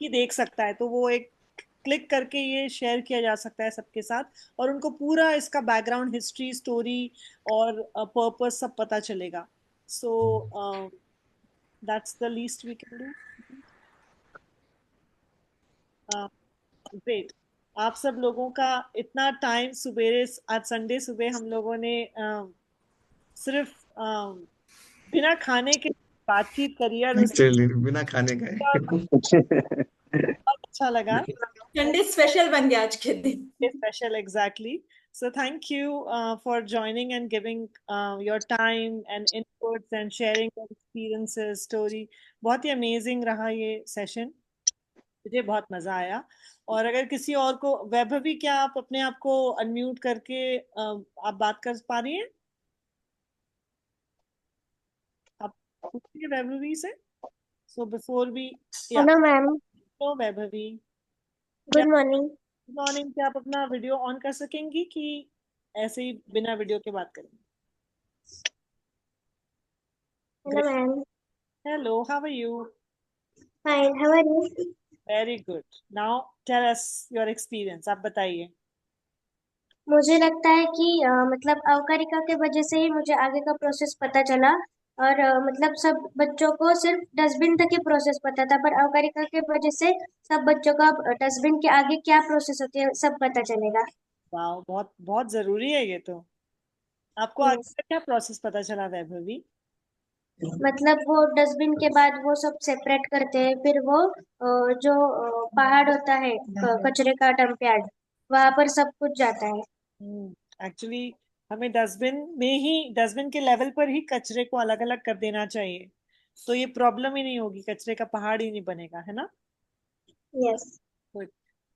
देख सकता है, तो वो एक क्लिक करके ये शेयर किया जा सकता है सबके साथ, और उनको पूरा इसका बैकग्राउंड, हिस्ट्री, स्टोरी और पर्पस सब पता चलेगा। So that's the least we can do. Great. आप सब लोगों का इतना टाइम सुबेरे, आज संडे सुबह हम लोगों ने सिर्फ बिना खाने के बातचीत करी और उसका चलिए बिना खाने का बहुत अच्छा लगा। संडे स्पेशल बन गया आज के दिन। Special, exactly. So thank you for joining and giving your time and inputs and sharing your experiences, story. बहुत ही amazing रहा ये सेशन, मुझे बहुत मजा आया। और अगर किसी और को, वैभवी क्या आप अपने आप को अनम्यूट करके आप बात कर पा रही हैं? आप पूछिए वैभवी से। सो बिफोर वी, या हेलो मैम। तो वैभवी, क्या गुड मॉर्निंग। मॉर्निंग, क्या आप अपना वीडियो ऑन कर सकेंगी कि ऐसे ही बिना वीडियो के बात करेंगे? Hello great. Ma'am. Hello, how are you? Fine, how are you? Very good. Now tell us your experience, आप बताइए। मुझे लगता है कि मतलब अवकारिका के वजह से ही मुझे आगे का प्रोसेस पता चला। और मतलब सब बच्चों को सिर्फ डस्टबिन तक ही प्रोसेस पता था, पर अवकारिका के वजह से सब बच्चों का डस्टबिन के आगे क्या प्रोसेस होती है सब पता चलेगा। वाह, बहुत बहुत जरूरी है ये तो। आपको आगे यस। का क्या प्रोसेस पता चला वैभवी? मतलब वो डस्टबिन के बाद वो सब सेपरेट करते हैं, फिर वो जो पहाड़ होता है कचरे का डंप यार्ड, वहां पर सब कुछ जाता है। एक्चुअली हमें डस्टबिन के लेवल पर ही कचरे को अलग अलग कर देना चाहिए, तो ये प्रॉब्लम ही नहीं होगी, कचरे का पहाड़ ही नहीं बनेगा, है ना? यस। गुड।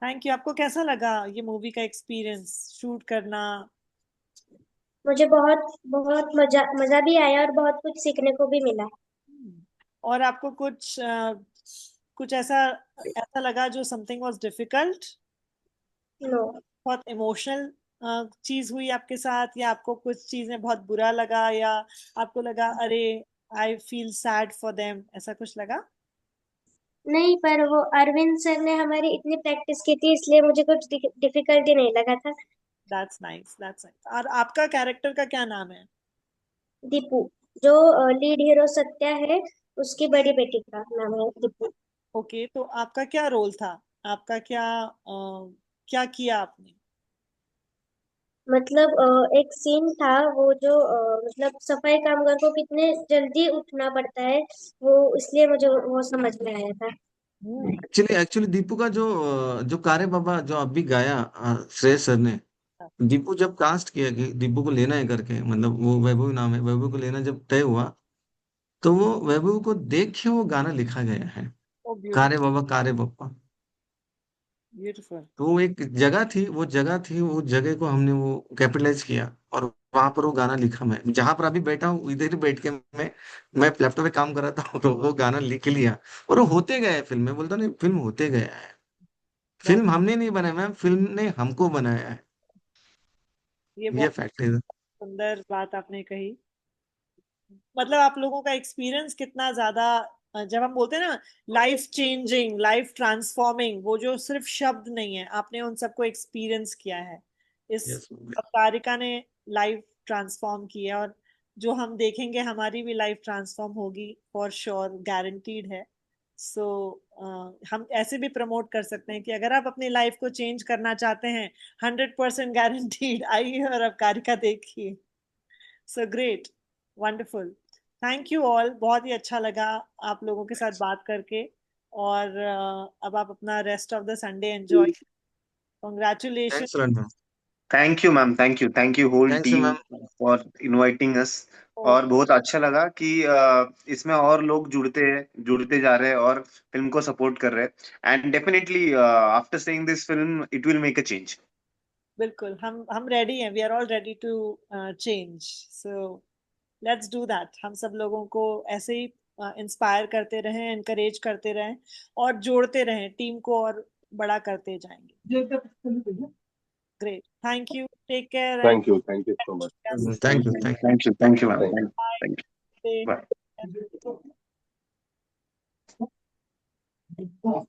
Thank you. आपको कैसा लगा ये मूवी का एक्सपीरियंस, शूट करना? मुझे बहुत बहुत मजा मजा भी आया और बहुत कुछ सीखने को भी मिला। और आपको कुछ ऐसा ऐसा लगा जो समथिंग वाज डिफिकल्ट, नो। बहुत इमोशनल चीज हुई आपके साथ, या आपको कुछ चीजें बहुत बुरा लगा, या आपको लगा अरे I feel sad for them, ऐसा कुछ लगा? नहीं, पर वो अरविंद सर ने हमारी इतनी प्रैक्टिस की थी, इसलिए मुझे कुछ डिफिकल्टी नहीं लगा था। That's nice, that's nice. और आपका कैरेक्टर का क्या नाम है? दीपू, जो लीड हीरो सत्या है, उसकी बड़ी बेटी का नाम है दीपू। ओके, तो आपका क्या रोल था? आपका क्या किया आपने? मतलब एक सीन था, वो जो मतलब सफाई कामगार को कितने जल्दी उठना पड़ता है, वो इसलिए मुझे वो समझ में आया था। एक्चुअली एक्चुअली दीपू का जो कारे बाबा जो अभी गाया श्रेयस सर ने, दीपू जब कास्ट किया कि दीपू को लेना है करके, मतलब वो वैभव नाम है, वैभव को लेना जब तय हुआ, तो वो वैभव को देख के वो गाना लिखा गया है, ओ कारे ब्यूटीफुल, बाबा कारे बाबा। ब्यूटीफुल। तो वो एक जगह थी, वो जगह को हमने वो कैपिटलाइज किया, और वहां पर वो गाना लिखा। मैं जहां पर अभी बैठा हूँ इधर ही बैठ के मैं लैपटॉप पे काम कर रहा था और वो गाना लिख लिया, और वो होते गया है फिल्म में, बोलता नहीं फिल्म होते गया है। बहुत फिल्म हमने नहीं बनाया मैम, फिल्म ने हमको बनाया है। ये ये बहुत फैक्ट है। सुंदर बात आपने कही। मतलब आप लोगों का एक्सपीरियंस कितना ज्यादा, जब हम बोलते हैं ना लाइफ चेंजिंग, लाइफ ट्रांसफॉर्मिंग, वो जो सिर्फ शब्द नहीं है, आपने उन सबको एक्सपीरियंस किया है। इस यस। अवतारिका ने लाइफ ट्रांसफॉर्म की है, और जो हम देखेंगे हमारी भी लाइफ ट्रांसफॉर्म होगी, फॉर श्योर, गारंटीड है। सो हम ऐसे भी प्रमोट कर सकते हैं कि अगर आप अपनी लाइफ को चेंज करना चाहते हैं, 100% गारंटीड, आइए और अवतारिका देखिए। So great, wonderful. Thank you all, बहुत ही अच्छा लगा आप लोगों के साथ बात करके। और अब आप अपना rest of the Sunday enjoy. Congratulation. Thanks ma'am. Thank you ma'am, thank you whole thanks team ma'am. For inviting us. और बहुत अच्छा लगा कि इसमें और लोग जुड़ते जा रहे हैं और फिल्म को सपोर्ट कर रहे हैं, and definitely after seeing this film it will make a change. बिल्कुल, हम रेडी हैं, we are all ready to change. So let's do that. हम सब लोगों को ऐसे ही इंस्पायर करते रहें, एनकरेज करते रहें, और जोड़ते रहें टीम को, और बड़ा करते जाएंगे। Great, thank you, take care and thank you so much. Thank you thank you ma'am, thank thank you. Bye. Bye.